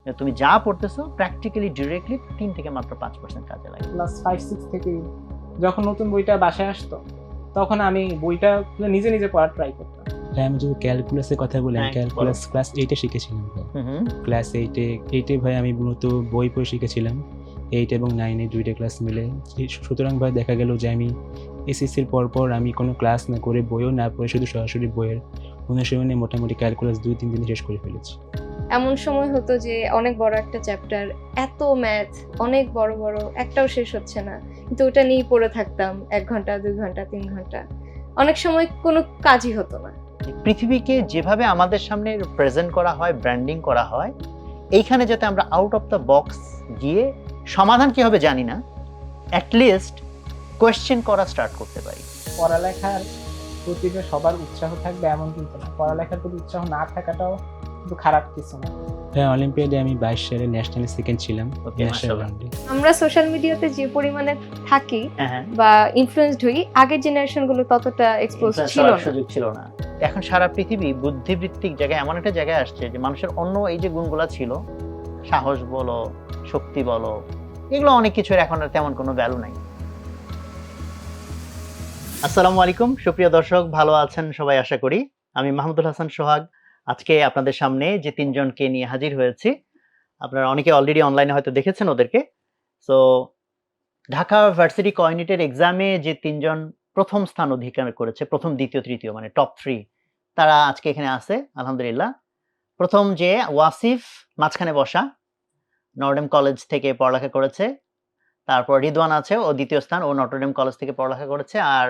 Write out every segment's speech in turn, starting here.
তুমি যা পড়তেছো practically directly 3 থেকে মাত্র 5% কাজে লাগে। ক্লাস 5-6 থেকে যখন নতুন বইটা বাসায় আসতো তখন আমি বইটা খুলে নিজে নিজে পড়ার ট্রাই করতাম। ভাই আমি যদি ক্যালকুলাসের কথা বলি, হ্যাঁ, ক্যালকুলাস ক্লাস 8 এ শিখেছিলাম ভাই। ক্লাস 8 এ ভাই আমি মূলত বই পড়ে শিখেছিলাম 8 এবং 9 এ দুইটা ক্লাস মিলে। সুতরাং ভাই দেখা গেল যে আমি এসএসসির পর আমি কোনো ক্লাস না করে বইও না পড়ে শুধু সরাসরি বইয়ের অনুশীলনে মোটামুটি ক্যালকুলাস 2-3 দিনে শেষ করে ফেলেছি। এমন সময় হতো যে অনেক বড় একটা চ্যাপ্টার, এত ম্যাথ, অনেক বড় বড়, একটাও শেষ হচ্ছে না, কিন্তু ওটা নিয়েই পড়ে থাকতাম 1 ঘন্টা 2 ঘন্টা 3 ঘন্টা, অনেক সময় কোনো কাজই হতো না। পৃথিবীকে যেভাবে আমাদের সামনে প্রেজেন্ট করা হয়, ব্র্যান্ডিং করা হয়, এইখানে যাতে আমরা আউট অফ দ্য বক্স গিয়ে সমাধান কি হবে জানি না, অ্যাটলিস্ট কোয়েশ্চেন করা স্টার্ট করতে পারি। পড়ালেখার প্রতি যে সবার উৎসাহ থাকবে এমন কিন্তু না, পড়ালেখার প্রতি উৎসাহ না থাকাটাও কিন্তু খারাপ কিছু না। হ্যাঁ, অলিম্পিয়াডে আমি 22 সালে ন্যাশনালে সেকেন্ড ছিলাম। Okay, ন্যাশনাল মাশাআল্লাহ। রাউন্ডে। আমরা সোশ্যাল মিডিয়াতে যে পরিমাণে থাকি হ্যাঁ, বা ইনফ্লুয়েন্সড হই, আগের জেনারেশন গুলো ততটা এক্সপোজ influence ছিল হওয়ার না। সুযোগ ছিল না। এখন সারা পৃথিবী বুদ্ধিবৃত্তিক জায়গায় এমন একটা জায়গায় আসছে যে মানুষের অন্য এই যে গুণগুলা ছিল, সাহস বলো, শক্তি বলো, এগুলো অনেক কিছুর এখন আর তেমন কোনো ভ্যালু নাই। আসসালামু আলাইকুম সুপ্রিয় দর্শক, ভালো আছেন সবাই আশা করি। আমি মাহমুদুল হাসান সোহাগ আজকে আপনাদের সামনে যে তিনজনকে নিয়ে হাজির হয়েছি, আপনারা অনেকে অলরেডি অনলাইনে হয়তো দেখেছেন ওদেরকে। সো ঢাকা ভার্সিটি কোঅর্ডিনেটেড এক্সামে যে তিনজন প্রথম স্থান অধিকার করেছে, প্রথম দ্বিতীয় তৃতীয় মানে টপ 3, তারা আজকে এখানে আছে আলহামদুলিল্লাহ। প্রথম যে ওয়াসিফ, মাঝখানে বসা, নটরডেম কলেজ থেকে পড়ালেখা করেছে। তারপর রিদওয়ান আছে, ও দ্বিতীয় স্থান, ও নটরডেম কলেজ থেকে পড়ালেখা করেছে। আর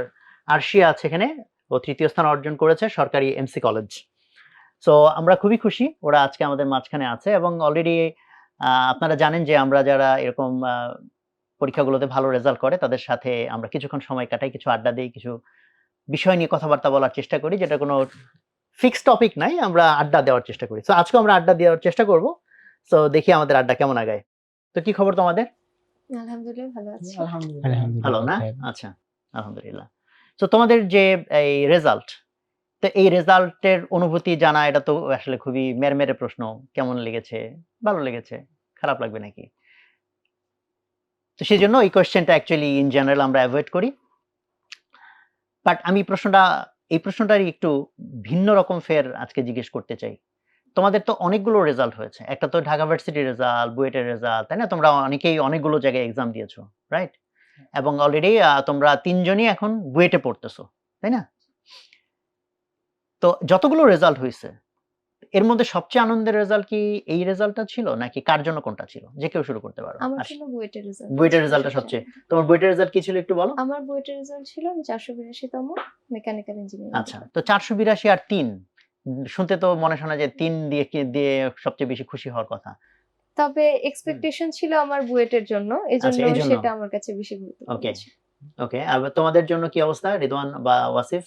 আরশিয়া আছে এখানে, ও তৃতীয় স্থান অর্জন করেছে সরকারি এমসি কলেজ। সো আমরা খুবই খুশি ওরা আজকে আমাদের মাঝখানে আছে। এবং অলরেডি আপনারা জানেন যে আমরা যারা এরকম পরীক্ষাগুলোতে ভালো রেজাল্ট করে তাদের সাথে আমরা কিছুক্ষণ সময় কাটাই, কিছু আড্ডা দিই, কিছু বিষয় নিয়ে কথাবার্তা বলার চেষ্টা করি, যেটা কোনো ফিক্সড টপিক নাই, আমরা আড্ডা দেওয়ার চেষ্টা করি। সো আজকে আমরা আড্ডা দেওয়ার চেষ্টা করব। সো দেখি আমাদের আড্ডা কেমন আগায়। তো কি খবর তোমাদের? আলহামদুলিল্লাহ ভালো আছি। আলহামদুলিল্লাহ। ভালো না? হ্যাঁ। আচ্ছা, আলহামদুলিল্লাহ। তো তোমাদের যে এই রেজাল্ট, তো এই রেজাল্টের অনুভূতি জানা এটা তো আসলে খুবই মেরমেরে প্রশ্ন। কেমন লেগেছে? ভালো লেগেছে? খারাপ লাগবে নাকি? তো সেজন্য এই কোয়েশ্চেনটা অ্যাকচুয়ালি ইন জেনারেল আমরা এভয়েড করি। বাট আমি এই প্রশ্নটারই একটু ভিন্ন রকম ফের আজকে জিজ্ঞেস করতে চাই। তোমাদের তো অনেকগুলো রেজাল্ট হয়েছে। একটা তো ঢাকা ভার্সিটির রেজাল্ট, বুয়েটের রেজাল্ট, তাই না? তোমরা অনেকেই অনেকগুলো জায়গায় এক্সাম দিয়েছো, রাইট? এবং অলরেডি তোমরা ৩ জনই এখন বুয়েটে পড়তেছো, তাই না? তো যতগুলো রেজাল্ট হইছে, এর মধ্যে সবচেয়ে আনন্দের রেজাল্ট কি এই রেজাল্টটা ছিল নাকি কার জন্য কোনটা ছিল? যে কেউ শুরু করতে পারো। আমার জন্য বুয়েটের রেজাল্ট। বুয়েটের রেজাল্টটা সবচেয়ে। তোমার বুয়েটের রেজাল্ট কি ছিল একটু বলো? আমার বুয়েটের রেজাল্ট ছিল 482তম মেকানিক্যাল ইঞ্জিনিয়ারিং। আচ্ছা, তো 482 আর 3 শুনতে তো মনে শোনা যায় 3 দিয়ে সবচেয়ে বেশি খুশি হওয়ার কথা। তবে এক্সপেকটেশন ছিল আমার বুয়েটের জন্য, এজন্য আচ্ছা, এইজন্য। সেটা আমার কাছে বেশি গুরুত্বপূর্ণ ওকে, ছিল। ওকে। আর তোমাদের জন্য কি অবস্থা রিদওয়ান বা ওয়াসিফ?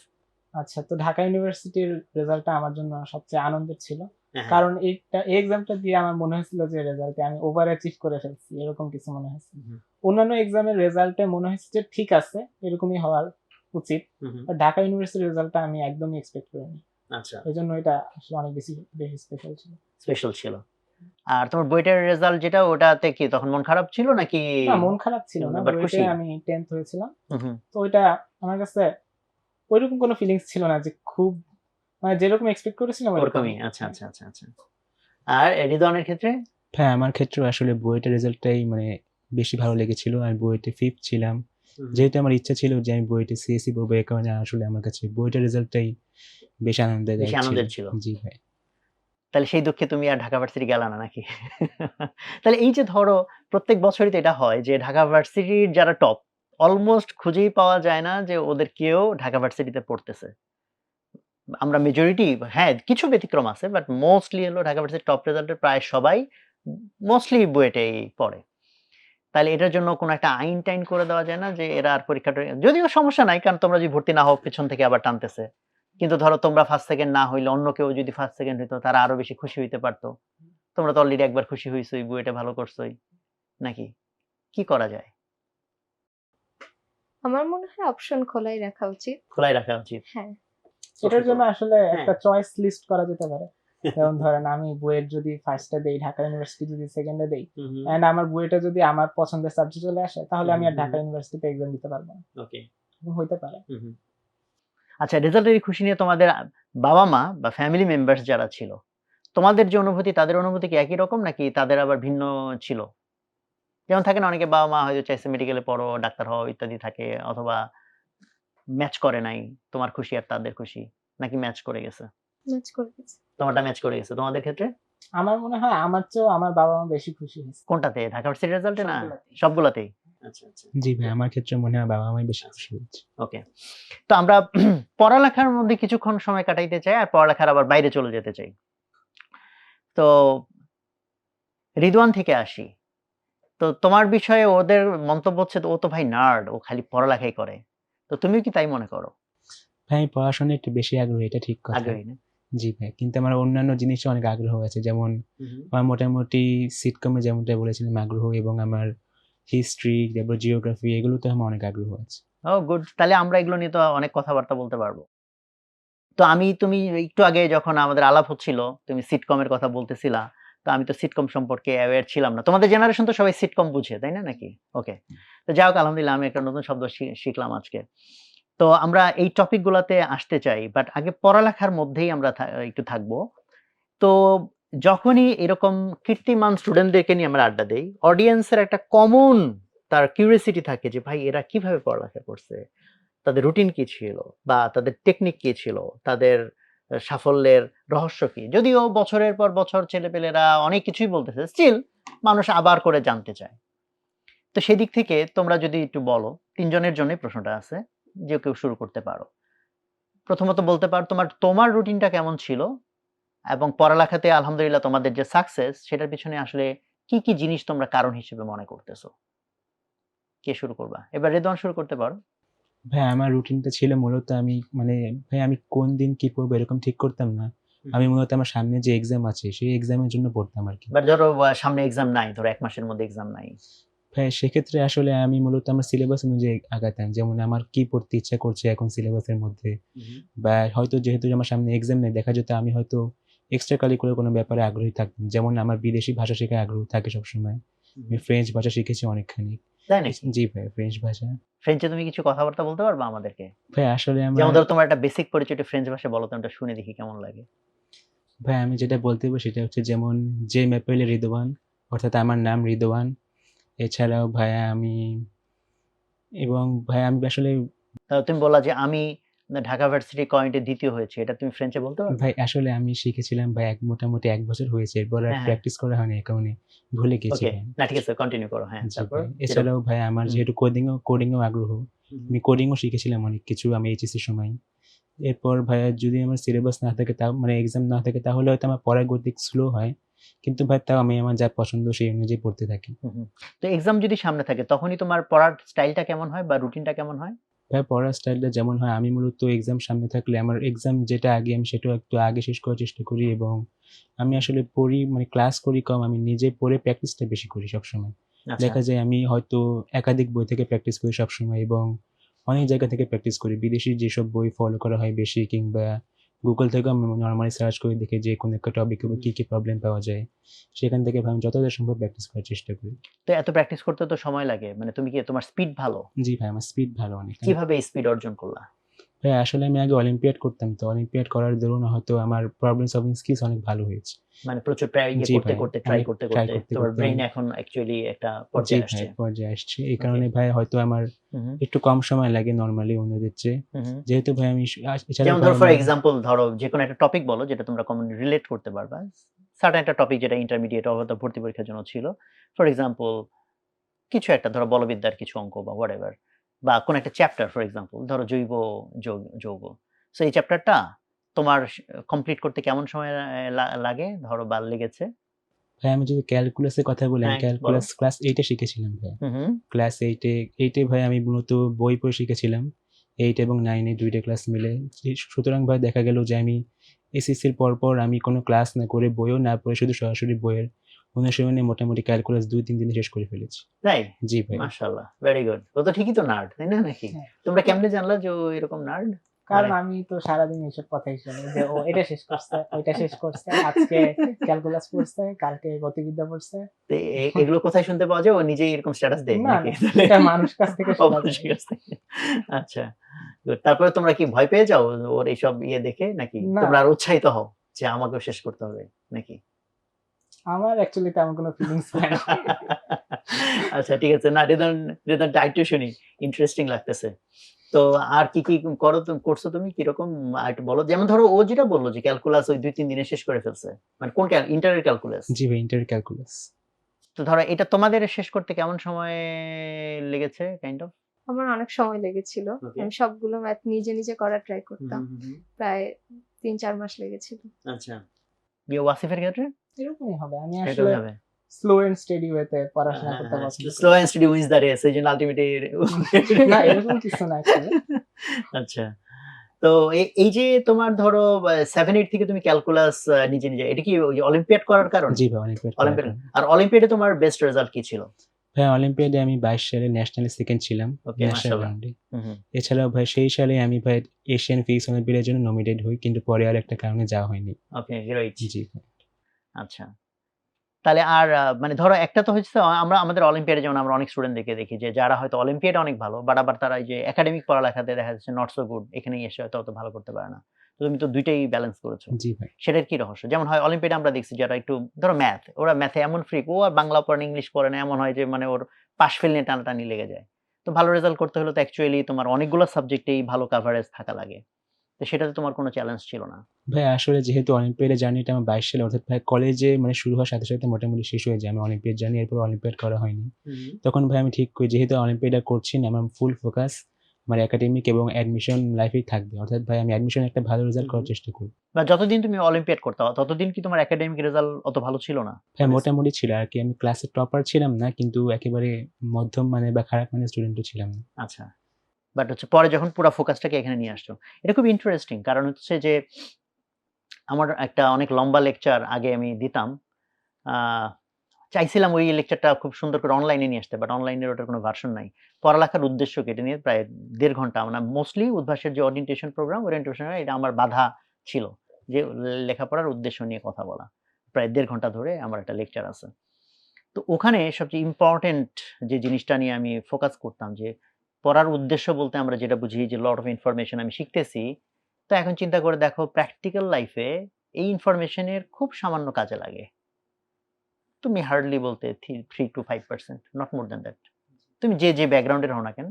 আচ্ছা, তো ঢাকা ইউনিভার্সিটির রেজাল্টটা আমার জন্য সবচেয়ে আনন্দের ছিল, হ্যাঁ, কারণ এই এক্সামটা দিয়ে আমার মনে হয়েছিল যে রেজাল্টে আমি ওভার অ্যাচিভ করে ফেলছি, এরকম কিছু মনে হয়েছিল। হুম। অন্যান্য এক্সামের রেজাল্টে মনে হয়েছে যে ঠিক আছে, এরকমই হওয়ার উচিত। হুম। আর ঢাকা ইউনিভার্সিটির রেজাল্টটা আমি একদমই এক্সপেক্ট করিনি, আচ্ছা, এজন্য এটা আসলে অনেক বেশি স্পেশাল ছিল। স্পেশাল ছিল। আর তোমার বুয়েটের রেজাল্ট যেটা, ওটাতে কি তখন মন খারাপ ছিল নাকি? না, মন খারাপ ছিল না, বাট বুয়েটে খুশি? আমি 10th হয়েছিলাম। হুম। তো ওইটা আমার কাছে ওইরকম কোনো ফিলিংস ছিল না যে খুব, মানে যেরকম এক্সপেক্ট করেছিলাম ওরকমই। আচ্ছা। আর রিদওয়ানের ক্ষেত্রে? হ্যাঁ, আমার ক্ষেত্রেও আসলে বুয়েটের রেজাল্টটাই মানে বেশি ভালো লেগেছিল। আমি বুয়েটে 5th ছিলাম। যেহেতু আমার ইচ্ছা ছিল যে আমি বুয়েটে সিএসসি পড়বো, এই কারণে আসলে আমার কাছে বুয়েটের রেজাল্টটাই বেশি বেশি আনন্দের ছিল। জি ভাই। তাহলে সেই দুঃখে তুমি আর ঢাকা ভার্সিটি গেলা না নাকি? তাহলে এই যে ধরো প্রত্যেক বছরই তো এটা হয় যে ঢাকা ভার্সিটির যারা টপ, অলমোস্ট খুঁজেই পাওয়া যায় না যে ওদের কেউ ঢাকা ভার্সিটিতে পড়তেছে। আমরা মেজরিটি, হ্যাঁ কিছু ব্যতিক্রম আছে, বাট মোস্টলি হলো ঢাকা ভার্সিটির টপ রেজাল্টের প্রায় সবাই মোস্টলি বুয়েটেই পড়ে। তাহলে এটার জন্য কোনো একটা আইন-টাইন করে দেওয়া যায় না যে এরা আর পরীক্ষাটা, যদিও সমস্যা নাই কারণ তোমরা যদি ভর্তি না হও পেছন থেকে আবার টানতেছে। কিন্তু ধরো তোমরা ফার্স্ট সেকেন্ড না হইলে অন্য কেউ যদি ফার্স্ট সেকেন্ড হইতো তারা আরো বেশি খুশি হইতে পারতো। তোমরা তো অলরেডি একবার খুশি হইছোই, বুয়েটে ভালো করছোই, নাকি? কি করা যায়? আমার মনে হয় অপশন খোলাই রাখা উচিত। খোলাই রাখা উচিত। হ্যাঁ, এটার জন্য আসলে হ্যাঁ। একটা চয়েস লিস্ট করা যেতে পারে। যেমন ধরেন আমি বুয়েট যদি ফার্স্টে দেই, ঢাকা ইউনিভার্সিটি যদি সেকেন্ডে দেই, এন্ড আমার বুয়েটে যদি আমার পছন্দের সাবজেক্ট চলে আসে, তাহলে আমি আর ঢাকা ইউনিভার্সিটিতে এক্সাম দিতে পারবো না। ওকে। এরকম হইতে পারে। আচ্ছা, রেজাল্টের এই খুশি নিয়ে তোমাদের বাবা মা বা ফ্যামিলি মেম্বার্স যারা ছিল, তোমাদের যে অনুভূতি তাদের অনুভূতি কি একই রকম নাকি তাদের আবার ভিন্ন ছিল? যেমন থাকে না অনেকে বাবা মা হয়তো চাইছে মেডিকেলে পড়ো, ডাক্তার হও ইত্যাদি থাকে, অথবা ম্যাচ করে নাই তোমার খুশি আর তাদের খুশি, নাকি ম্যাচ করে গেছে? ম্যাচ করে গেছে। তোমারটা ম্যাচ করে গেছে। তোমাদের ক্ষেত্রে আমার মনে হয় আমার চেয়েও আমার বাবা মা বেশি খুশি হয়েছে। কোনটাতে? ঢাকা ভার্সিটির রেজাল্টে না? সবগুলাতেই। সবগুলাতেই? আচ্ছা, আচ্ছা। জি ভাই, আমার ক্ষেত্রে মনে হয় বাবা মাই বেশি খুশি হয়েছে। ওকে। তো আমরা পড়ালেখার মধ্যে কিছুক্ষণ সময় কাটাইতে চাই আর পড়ালেখার আবার বাইরে চলে যেতে চাই। তো রিদওয়ান থেকে আসি। তো তোমার বিষয়ে ওদের মন্তব্য হচ্ছে ও তো ভাই নার্ড, ও খালি পড়ালেখাই করে। তো তুমিও কি তাই মনে করো? ভাই আমি পড়াশোনায় একটু বেশি আগ্রহী, এটা ঠিক কথা। আগ্রহী না? জি ভাই, কিন্তু আমার অন্যান্য জিনিসে অনেক আগ্রহ আছে। যেমন আমার মোটামুটি সিটকমে যেমনটা বলেছিলাম আগ্রহ, এবং আমার হিস্ট্রি, তারপর জিওগ্রাফি, এগুলোতে আমার অনেক আগ্রহ আছে। ও গুড। তাহলে আমরা এগুলো নিয়ে তো অনেক কথাবার্তা বলতে পারবো। তো তুমি একটু আগে যখন আমাদের আলাপ হচ্ছিল, তুমি সিটকমের কথা বলতেছিলা। তো আমি তো সিটকম সম্পর্কে অ্যাওয়্যার ছিলাম না। তোমাদের জেনারেশন তো সবাই সিটকম বুঝে, তাই না নাকি? ওকে। তো যাই হোক, আলহামদুলিল্লাহ আমি একটা নতুন শব্দ শিখলাম আজকে। তো আমরা এই টপিক গুলাতে আসতে চাই, বাট আগে পড়ালেখার মধ্যেই আমরা একটু থাকবো। তো যখনই এরকম কীর্তিমান স্টুডেন্টদেরকে নিয়ে আমরা আড্ডা দেই, অডিয়েন্সের একটা কমন তার কিউরিওসিটি থাকে যে ভাই এরা কিভাবে পড়ালেখা করছে, তাদের রুটিন কি ছিল, বা তাদের টেকনিক কি ছিল, তাদের সাফল্যের রহস্য কি। যদিও বছরের পর বছর ছেলেপেলেরা অনেক কিছুই বলতেছে, স্টিল মানুষ আবার করে জানতে চায়। তো সেদিক থেকে তোমরা যদি একটু বলো, তিনজনের জন্যই প্রশ্নটা আছে, যে কেউ শুরু করতে পারো। প্রথমত বলতে পারো তোমার রুটিনটা কেমন ছিল, এবং পড়ালেখাতে আলহামদুলিল্লাহ তোমাদের যে সাকসেস সেটার পিছনে আসলে কি কি জিনিস তোমরা কারণ হিসেবে মনে করতেছো। কে শুরু করবা? এবার রেদওয়ান শুরু করতে পারো। ভাই আমার রুটিনটা ছিল মূলত ভাই আমি কোন দিন কি পড়বো এরকম ঠিক করতাম না। আমি মূলত আমার সামনে যে এক্সাম আছে সেই এক্সামের জন্য পড়তাম আরকি। এবার ধরো সামনে এক্সাম নাই, ধরো ১ মাসের মধ্যে এক্সাম নাই। ভাই সেক্ষেত্রে আসলে আমি মূলত আমার সিলেবাস অনুযায়ী আগাতাম। যেমন আমার কি পড়তে ইচ্ছা করছে এখন সিলেবাসের মধ্যে, বা হয়তো যেহেতু আমার সামনে এক্সাম নেই, দেখা যেত আমি হয়তো এক্সট্রা কারিকুলার কোনো ব্যাপারে আগ্রহী থাকতাম। যেমন আমার বিদেশি ভাষা শেখায় আগ্রহ থাকে সবসময়। আমি ফ্রেঞ্চ ভাষা শিখেছি অনেকখানি। তাই নাকি? জি ভাই, ফ্রেঞ্চ ভাষা। ফ্রেঞ্চে তুমি কিছু কথাবার্তা বলতে পারবা আমাদেরকে? ভাই আসলে যেমন ধরো তোমার একটা বেসিক পরিচয়টা ফ্রেঞ্চ ভাষায় বলো তো, আমরা শুনে দেখি কেমন লাগে। ভাই আমি যেটা বলতে পারবো সেটা হচ্ছে যেমন যে m'appelle রিদওয়ান, অর্থাৎ আমার নাম রিদওয়ান। এছাড়াও ভাইয়া আমি আসলে তুমি বললা যে আমি ঢাকা ভার্সিটি কয়েন্টে ২য় হয়েছি, এটা তুমি ফ্রেঞ্চে বলতে পারবে? ভাই আসলে আমি শিখেছিলাম ভাই মোটামুটি ১ বছর হয়েছে। এরপর আর হ্যাঁ। প্র্যাকটিস করা হয়নি, এই কারণে ভুলে গেছি ওকে, ভাই। না ঠিক আছে, কন্টিনিউ করো। হ্যাঁ, জি তারপর ভাই। এছাড়াও ভাই আমার যেহেতু কোডিংও আগ্রহ, আমি কোডিংও শিখেছিলাম অনেক কিছু আমি এইচএসসির সময়। এরপর ভাইয়া যদি আমার সিলেবাস না থাকে, তাও এক্সাম না থাকে, তাহলে হয়তো আমার পড়ার গতি স্লো হয়। কিন্তু ভাই তাও আমি আমার যা পছন্দ সেই অনুযায়ী পড়তে থাকি। তো এক্সাম যদি সামনে থাকে তখনই তোমার পড়ার স্টাইলটা কেমন হয় বা রুটিনটা কেমন হয়? ভাই পড়ার স্টাইলটা যেমন হয়, আমি মূলত এক্সাম সামনে থাকলে আমার এক্সাম যেটা আগে আমি সেটাও একটু আগে শেষ করার চেষ্টা করি, এবং আমি আসলে পড়ি ক্লাস করি কম, আমি নিজে পড়ে প্র্যাকটিসটা বেশি করি সবসময়। আচ্ছা। দেখা যায় আমি হয়তো একাধিক বই থেকে প্র্যাকটিস করি সবসময়, এবং অনেক জায়গা থেকে প্র্যাকটিস করি। বিদেশি যেসব বই ফলো করা হয় বেশি, কিংবা গুগল থেকেও আমি নরমালি সার্চ করে দেখি যে কোনো একটা টপিকে কি কি প্রবলেম পাওয়া যায়। সেখান থেকে ভাই আমি যতটা সম্ভব প্র্যাকটিস করার চেষ্টা করি। তো এত প্র্যাকটিস করতে তো সময় লাগে, মানে তুমি কি, তোমার স্পিড ভালো? জি ভাই, আমার স্পিড ভালো অনেক। কিভাবে এই স্পিড অর্জন করলা? ভাই আসলে আমি আগে অলিম্পিয়াড করতাম, তো অলিম্পিয়াড করার দরুন হয়তো আমার প্রবলেম সলভিং স্কিলস অনেক ভালো হয়েছে। মানে প্রচুর জি করতে ভাই, করতে ট্রাই অনেক করতে ট্রাই করতে করতে তোমার করতে ব্রেইন আমি এখন অ্যাকচুয়ালি একটা জি পর্যায়ে ভাই আসছে। পর্যায়ে আসছে। এই কারণে ভাই হয়তো আমার একটু কম সময় লাগে নরমালি অন্যদের চেয়ে। যেহেতু ভাই আমি এছাড়াও যেমন ভাই ধরো ফর আমার এক্সাম্পল, ধরো যে কোনো একটা টপিক বলো যেটা তোমরা কমনলি রিলেট করতে পারবা। সার্টেন একটা টপিক যেটা ইন্টারমিডিয়েট অথবা ভর্তি পরীক্ষার জন্য ছিল। ফর এক্সাম্পল কিছু একটা ধরো বলবিদ্যার কিছু অঙ্ক বা হোয়াটএভার, বা কোন একটা চ্যাপ্টার, ফর এক্সাম্পল ধরো জৈব যৌগ। সো এই চ্যাপ্টারটা তোমার কমপ্লিট করতে কেমন সময় লাগে ধরো বা লেগেছে? ভাই আমি যদি ক্যালকুলাসের কথা বলি, আমি হ্যাঁ, ক্যালকুলাস ক্লাস 8 এ শিখেছিলাম ভাই। হুম। ক্লাস 8 এ ভাই আমি মূলত বই পড়ে শিখেছিলাম। 8 এবং 9 এ 2 টা ক্লাস মিলে। সুতরাং ভাই দেখা গেল যে আমি এসএসসির পর আমি কোনো ক্লাস না করে, বইও না পড়ে, শুধু সরাসরি বইয়ের অনুশীলনে মোটামুটি ক্যালকুলাস ২-৩ দিনে শেষ করে ফেলেছি। তাই? জি ভাই। মাশাআল্লাহ, ভেরি গুড। ও তো ঠিকই তো নার্ড, তাই না নাকি? হ্যাঁ। তোমরা কেমনে জানলা যে ও এরকম নার্ড? কারণ মানে- আমি তো সারাদিন এইসব কথাই শুনি যে ও এটা শেষ করছে, ওইটা শেষ করছে, আজকে ক্যালকুলাস পড়ছে, কালকে গতিবিদ্যা পড়ছে। তো এগুলো কোথায় শুনতে পাওয়া যায়? ও নিজেই এরকম স্ট্যাটাস দেয় না নাকি? না, এটা মানুষ কাছ থেকে শোনা যায়। অবশ্যই কাছ থেকে। আচ্ছা, good. তারপরে তোমরা কি ভয় পেয়ে যাও ওর এইসব ইয়ে দেখে, নাকি না। তোমরা আর উৎসাহিত হও যে আমাকেও শেষ করতে হবে নাকি? আমার অ্যাকচুয়ালি তেমন কোনো ফিলিংস হয় না। আচ্ছা, ঠিক আছে। না, রেদানটা একটু শুনি, ইন্টারেস্টিং লাগতেছে। তো আর কি কি করছো তুমি, কিরকম আর একটু বলো। যেমন ধরো ও যেটা বললো যে ক্যালকুলাস ওই 2-3 দিনে শেষ করে ফেলছে, মানে কোন ইন্টারের ক্যালকুলাস। জি ভাই, ইন্টার ক্যালকুলাস। তো ধরো এটা তোমাদের শেষ করতে কেমন সময় লেগেছে কাইন্ড অফ? আমার অনেক সময় লেগেছিল। Okay. আমি সবগুলো ম্যাথ নিজে নিজে করার ট্রাই করতাম। প্রায় 3-4 মাস লেগেছিল। আচ্ছা, ওয়াসিফের ক্ষেত্রে এরকমই হবে। আমি এরকমই আসলে হবে। স্লো এন্ড স্টেডি ওয়েতে পড়াশোনা করতে পছন্দ করি। Slow and study wins the race, এই জন্য আলটিমেটলি না, এরকম কিছু না actually। আচ্ছা, তো এই যে তোমার ধরো 7-8 থেকে তুমি ক্যালকুলাস নিজে নিজে, এটা কি ওই অলিম্পিয়াড করার কারণে? জি ভাই, অলিম্পিয়াড করার অলিম্পিয়াড। কারণে। আর অলিম্পিয়াডে তোমার বেস্ট রেজাল্ট কি ছিল? ভাই অলিম্পিয়াডে আমি 22 সালে ন্যাশনালে সেকেন্ড ছিলাম, ওকে, ন্যাশনাল মাশাআল্লাহ। রাউন্ডে। হুম। এছাড়াও ভাই সেই সালে আমি ভাই এশিয়ান ফিজিক্স অলিম্পিয়াডের জন্য নমিনেটেড হই, কিন্তু পরে আর একটা কারণে যাওয়া হয়নি। ওকে, গ্রেট। জি ভাই। আচ্ছা, তাহলে আর মানে ধরো একটা তো হচ্ছে আমরা আমাদের অলিম্পিয়াডে যেমন আমরা অনেক স্টুডেন্টদেরকে দেখি যে যারা হয়তো অলিম্পিয়াডে অনেক ভালো, বাট আবার তারা এই যে একাডেমিক পড়ালেখাতে দেখা যাচ্ছে নট সো গুড, এখানে এসে হয়তো অত ভালো করতে পারে না। তো তুমি তো দুইটাই ব্যালেন্স করেছো, জি ভাই। সেটার কি রহস্য? যেমন হয় অলিম্পিয়াডে আমরা দেখছি যারা একটু ধরো ম্যাথ, ওরা ম্যাথে এমন ফ্রিক, ও আর বাংলা পড়ে না, ইংলিশ পড়ে না, এমন হয় যে মানে ওর পাশ ফেল নিয়ে টানাটানি লেগে যায়। তো ভালো রেজাল্ট করতে হলে তো অ্যাকচুয়ালি তোমার অনেকগুলো সাবজেক্টেই ভালো কভারেজ থাকা লাগে। তো সেটাতে তোমার কোনো চ্যালেঞ্জ ছিল না? ভাই আসলে যেহেতু অলিম্পিয়াডের জার্নিটা আমার 22 সালে, অর্থাৎ ভাই কলেজে মানে শুরু হওয়ার সাথে সাথে মোটামুটি শেষ হয়ে যায় আমার অলিম্পিয়াড জার্নি, এরপর অলিম্পিয়াড করা হয়নি। তখন ভাই আমি ঠিক করি যেহেতু অলিম্পিয়াডটা করছি না, আমার ফুল ফোকাস আমার একাডেমিক এবং অ্যাডমিশন লাইফেই থাকবে, অর্থাৎ ভাই আমি অ্যাডমিশনে একটা ভালো রেজাল্ট করার চেষ্টা করি। বা যতদিন তুমি অলিম্পিয়াড করতে ততদিন কি তোমার একাডেমিক রেজাল্ট অত ভালো ছিল না? ভাই মোটামুটি ছিল আর কি, আমি ক্লাসে টপার ছিলাম না, কিন্তু একেবারে মধ্যম মানে বা খারাপ মানের স্টুডেন্টও ছিলাম না। আচ্ছা, বাট হচ্ছে পরে যখন পুরো ফোকাসটাকে এখানে নিয়ে আসছো, এটা খুব ইন্টারেস্টিং। কারণ হচ্ছে যে আমার একটা অনেক লম্বা লেকচার আগে আমি দিতাম, চাইছিলাম ওই লেকচারটা খুব সুন্দর করে অনলাইনে নিয়ে আসতে, বাট অনলাইনের ওটার কোনো ভার্সন নাই। পড়ালেখার উদ্দেশ্য কেটে নিয়ে প্রায় 1.5 ঘন্টা, মানে মোস্টলি উদ্ভাসের যে ওরিয়েন্টেশন প্রোগ্রাম, এটা আমার বাধা ছিল, যে লেখাপড়ার উদ্দেশ্য নিয়ে কথা বলা। প্রায় 1.5 ঘন্টা ধরে আমার একটা লেকচার আছে। তো ওখানে সবচেয়ে ইম্পর্টেন্ট যে জিনিসটা নিয়ে আমি ফোকাস করতাম, যে পড়ার উদ্দেশ্য বলতে আমরা যেটা বুঝি যে লট অফ ইনফরমেশন আমি শিখতেছি। তো এখন চিন্তা করে দেখো প্র্যাকটিক্যাল লাইফে এই ইনফরমেশনের খুব সামান্য কাজে লাগে। তুমি হার্ডলি বলতে 3 to 5%, not more than that. তুমি যে ব্যাকগ্রাউন্ডের হও না কেন,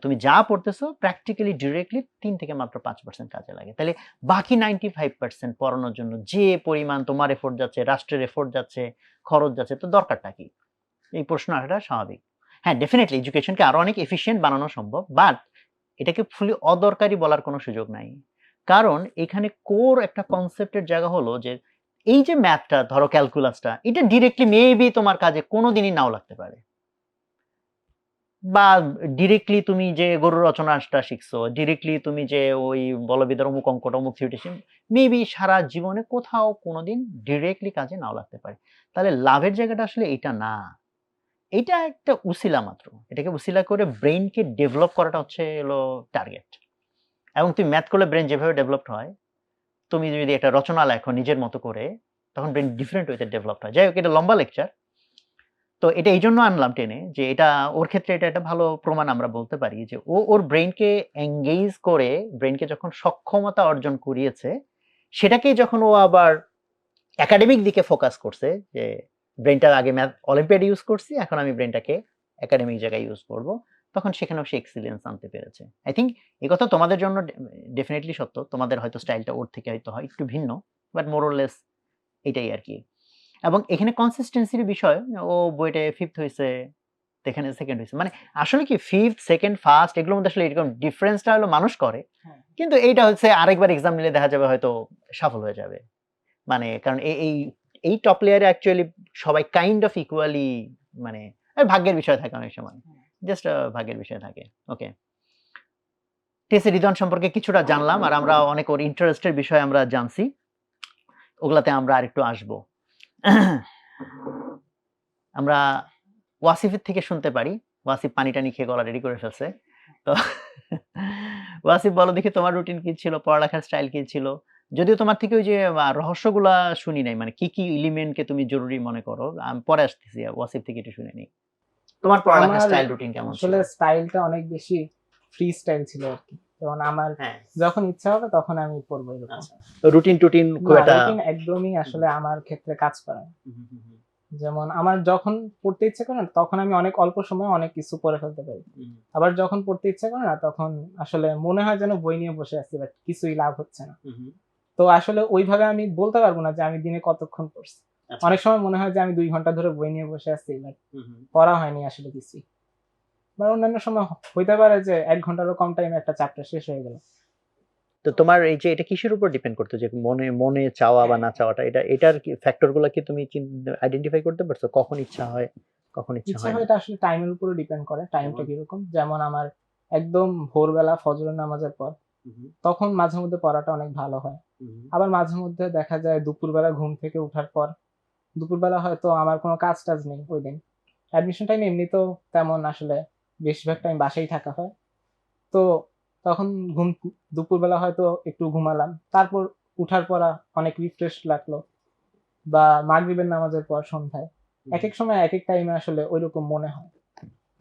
তুমি যা পড়তেছো প্র্যাকটিক্যালি ডিরেক্টলি 3 থেকে মাত্র 5% কাজে লাগে। তাহলে বাকি 95% পড়ানোর জন্য যে পরিমাণ তোমার এফোর্ট যাচ্ছে, রাষ্ট্রের এফোর্ট যাচ্ছে, খরচ যাচ্ছে, তো দরকারটা কি? এই প্রশ্ন আসাটা স্বাভাবিক। হ্যাঁ, ডেফিনিটলি এডুকেশনকে আরো অনেক এফিশিয়েন্ট বানানো সম্ভব, বাট এটাকে ফুলি অদরকারি বলার কোনো সুযোগ নাই। কারণ এখানে কোর একটা কনসেপ্টের জায়গা হলো যে এই যে ম্যাথটা ধরো ক্যালকুলাসটা, এটা ডিরেক্টলি মেবি তোমার কাজে কোনোদিনই নাও লাগতে পারে, বা ডিরেক্টলি তুমি যে গরু রচনাটা শিখছো, ডিরেক্টলি তুমি যে ওই বলবিদ্যার অমুক অঙ্কটা অমুক থিওরিটি মেবি সারা জীবনে কোথাও কোনোদিন ডিরেক্টলি কাজে নাও লাগতে পারে। তাহলে লাভের জায়গাটা আসলে এটা না, এটা একটা উসিলা মাত্র। এটাকে উসিলা করে ব্রেইনকে ডেভেলপ করাটা হচ্ছে হলো টার্গেট। এবং তুমি ম্যাথ করলে ব্রেন যেভাবে ডেভেলপড হয়, তুমি যদি একটা রচনা লেখো নিজের মতো করে, তখন ব্রেন ডিফারেন্ট ওয়েতে ডেভেলপড হয়। যাই হোক, এটা লম্বা লেকচার, তো এটা এই জন্য আনলাম টেনে যে এটা ওর ক্ষেত্রে এটা একটা ভালো প্রমাণ আমরা বলতে পারি যে ওর ব্রেনকে এঙ্গেজ করে, ব্রেনকে যখন সক্ষমতা অর্জন করিয়েছে, সেটাকেই যখন ও আবার একাডেমিক দিকে ফোকাস করছে, যে ব্রেনটা আগে ম্যাথ অলিম্পিয়াড ইউজ করছি, এখন আমি ব্রেনটাকে একাডেমিক জায়গায় ইউজ করব, তখন সেখানেও সে এক্সিলেন্স আনতে পেরেছে। আই থিঙ্ক এই কথা তোমাদের জন্য ডেফিনেটলি সত্য। তোমাদের হয়তো স্টাইলটা ওর থেকে হয়তো হয় একটু ভিন্ন, বাট মোর অর লেস এটাই আর কি। এবং এখানে কনসিস্টেন্সির বিষয়, ও বুয়েটে 5th হয়েছে, এখানে 2nd হয়েছে, মানে আসলে কি 5th, 2nd, 1st এগুলোর মধ্যে আসলে এরকম ডিফারেন্সটা হলো মানুষ করে, কিন্তু এইটা হচ্ছে আরেকবার এক্সাম নিলে দেখা যাবে হয়তো সফল হয়ে যাবে। মানে কারণ এই টপ লেয়ারে অ্যাকচুয়ালি সবাই কাইন্ড অফ ইকুয়ালি, মানে ভাগ্যের বিষয় থাকে অনেক সময়, জাস্ট ভাগ্যের বিষয় থাকে। ওকে, টেসে রিদওয়ান সম্পর্কে কিছুটা জানলাম, আর আমরা অনেক ওর ইন্টারেস্টের বিষয় আমরা জানছি, ওগুলাতে আমরা আরেকটু আসবো। আমরা ওয়াসিফের থেকে শুনতে পারি, ওয়াসিফ পানি টানি খেয়ে গলা রেডি করে ফেলছে। তো ওয়াসিফ বলো দেখি তোমার রুটিন কি ছিল, পড়ালেখার স্টাইল কি ছিল? যদিও তোমার থেকে ওই যে রহস্যগুলা শুনি নাই, মানে কি কি এলিমেন্টকে তুমি জরুরি মনে করো, আমি পরে আসতেছি, ওয়াসিফ থেকে একটু শুনে নিই। তোমার পড়ালেখার আমার স্টাইল রুটিন কেমন ছিল? আসলে স্টাইলটা অনেক বেশি ফ্রি স্টাইল ছিল আর কি, যেমন আমার হ্যাঁ, যখন ইচ্ছা হবে তখন আমি পড়বো এরকম। আচ্ছা। রুটিন টুটিন খুব একটা রুটিন একদমই আসলে আমার ক্ষেত্রে কাজ করে না। যেমন আমার যখন পড়তে ইচ্ছে করে না তখন আমি অনেক অল্প সময়ে অনেক কিছু পড়ে ফেলতে পারি, আবার যখন পড়তে ইচ্ছে করে না তখন আসলে মনে হয় যেন বই নিয়ে বসে আছি বাট কিছুই লাভ হচ্ছে না। তো আসলে ওইভাবে আমি বলতে পারবো না যে আমি দিনে কতক্ষণ পড়ছি। আচ্ছা। অনেক সময় মনে হয় যে আমি 2 ঘন্টা ধরে বই নিয়ে বসে আছি বাট পড়া হয়নি আসলে কিছুই। বা অন্যান্য সময় হইতে পারে যে 1 ঘন্টারও কম টাইমে একটা চ্যাপ্টার শেষ হয়ে গেল। তো তোমার এই যে এটা কিসের উপর ডিপেন্ড করতো যে মনে মনে চাওয়া বা না চাওয়াটা, এটার কি ফ্যাক্টর গুলো কি তুমি আইডেন্টিফাই করতে পারছো, কখন ইচ্ছা হয় কখন ইচ্ছা ইচ্ছা হয় হয় না? এটা আসলে টাইমের উপরে ডিপেন্ড করে, টাইমটা কিরকম। যেমন আমার একদম ভোরবেলা ফজরের নামাজের পর তখন মাঝে মধ্যে পড়াটা অনেক ভালো হয়। আবার মাঝে মধ্যে দেখা যায় দুপুরবেলা ঘুম থেকে ওঠার পর, দুপুরবেলা হয়তো আমার কোনো কাজ টাজ নেই ওই দিন, অ্যাডমিশন টাইম এমনিতেও তেমন আসলে বেশিরভাগ টাইম বাসায় থাকা হয়, তো তখন দুপুরবেলা হয়তো একটু ঘুমালাম, তারপর উঠার পর অনেক রিফ্রেশ লাগলো, বা মাগরিবের নামাজের পর সন্ধ্যায়। এক এক সময় এক এক টাইমে আসলে ওইরকম মনে হয়।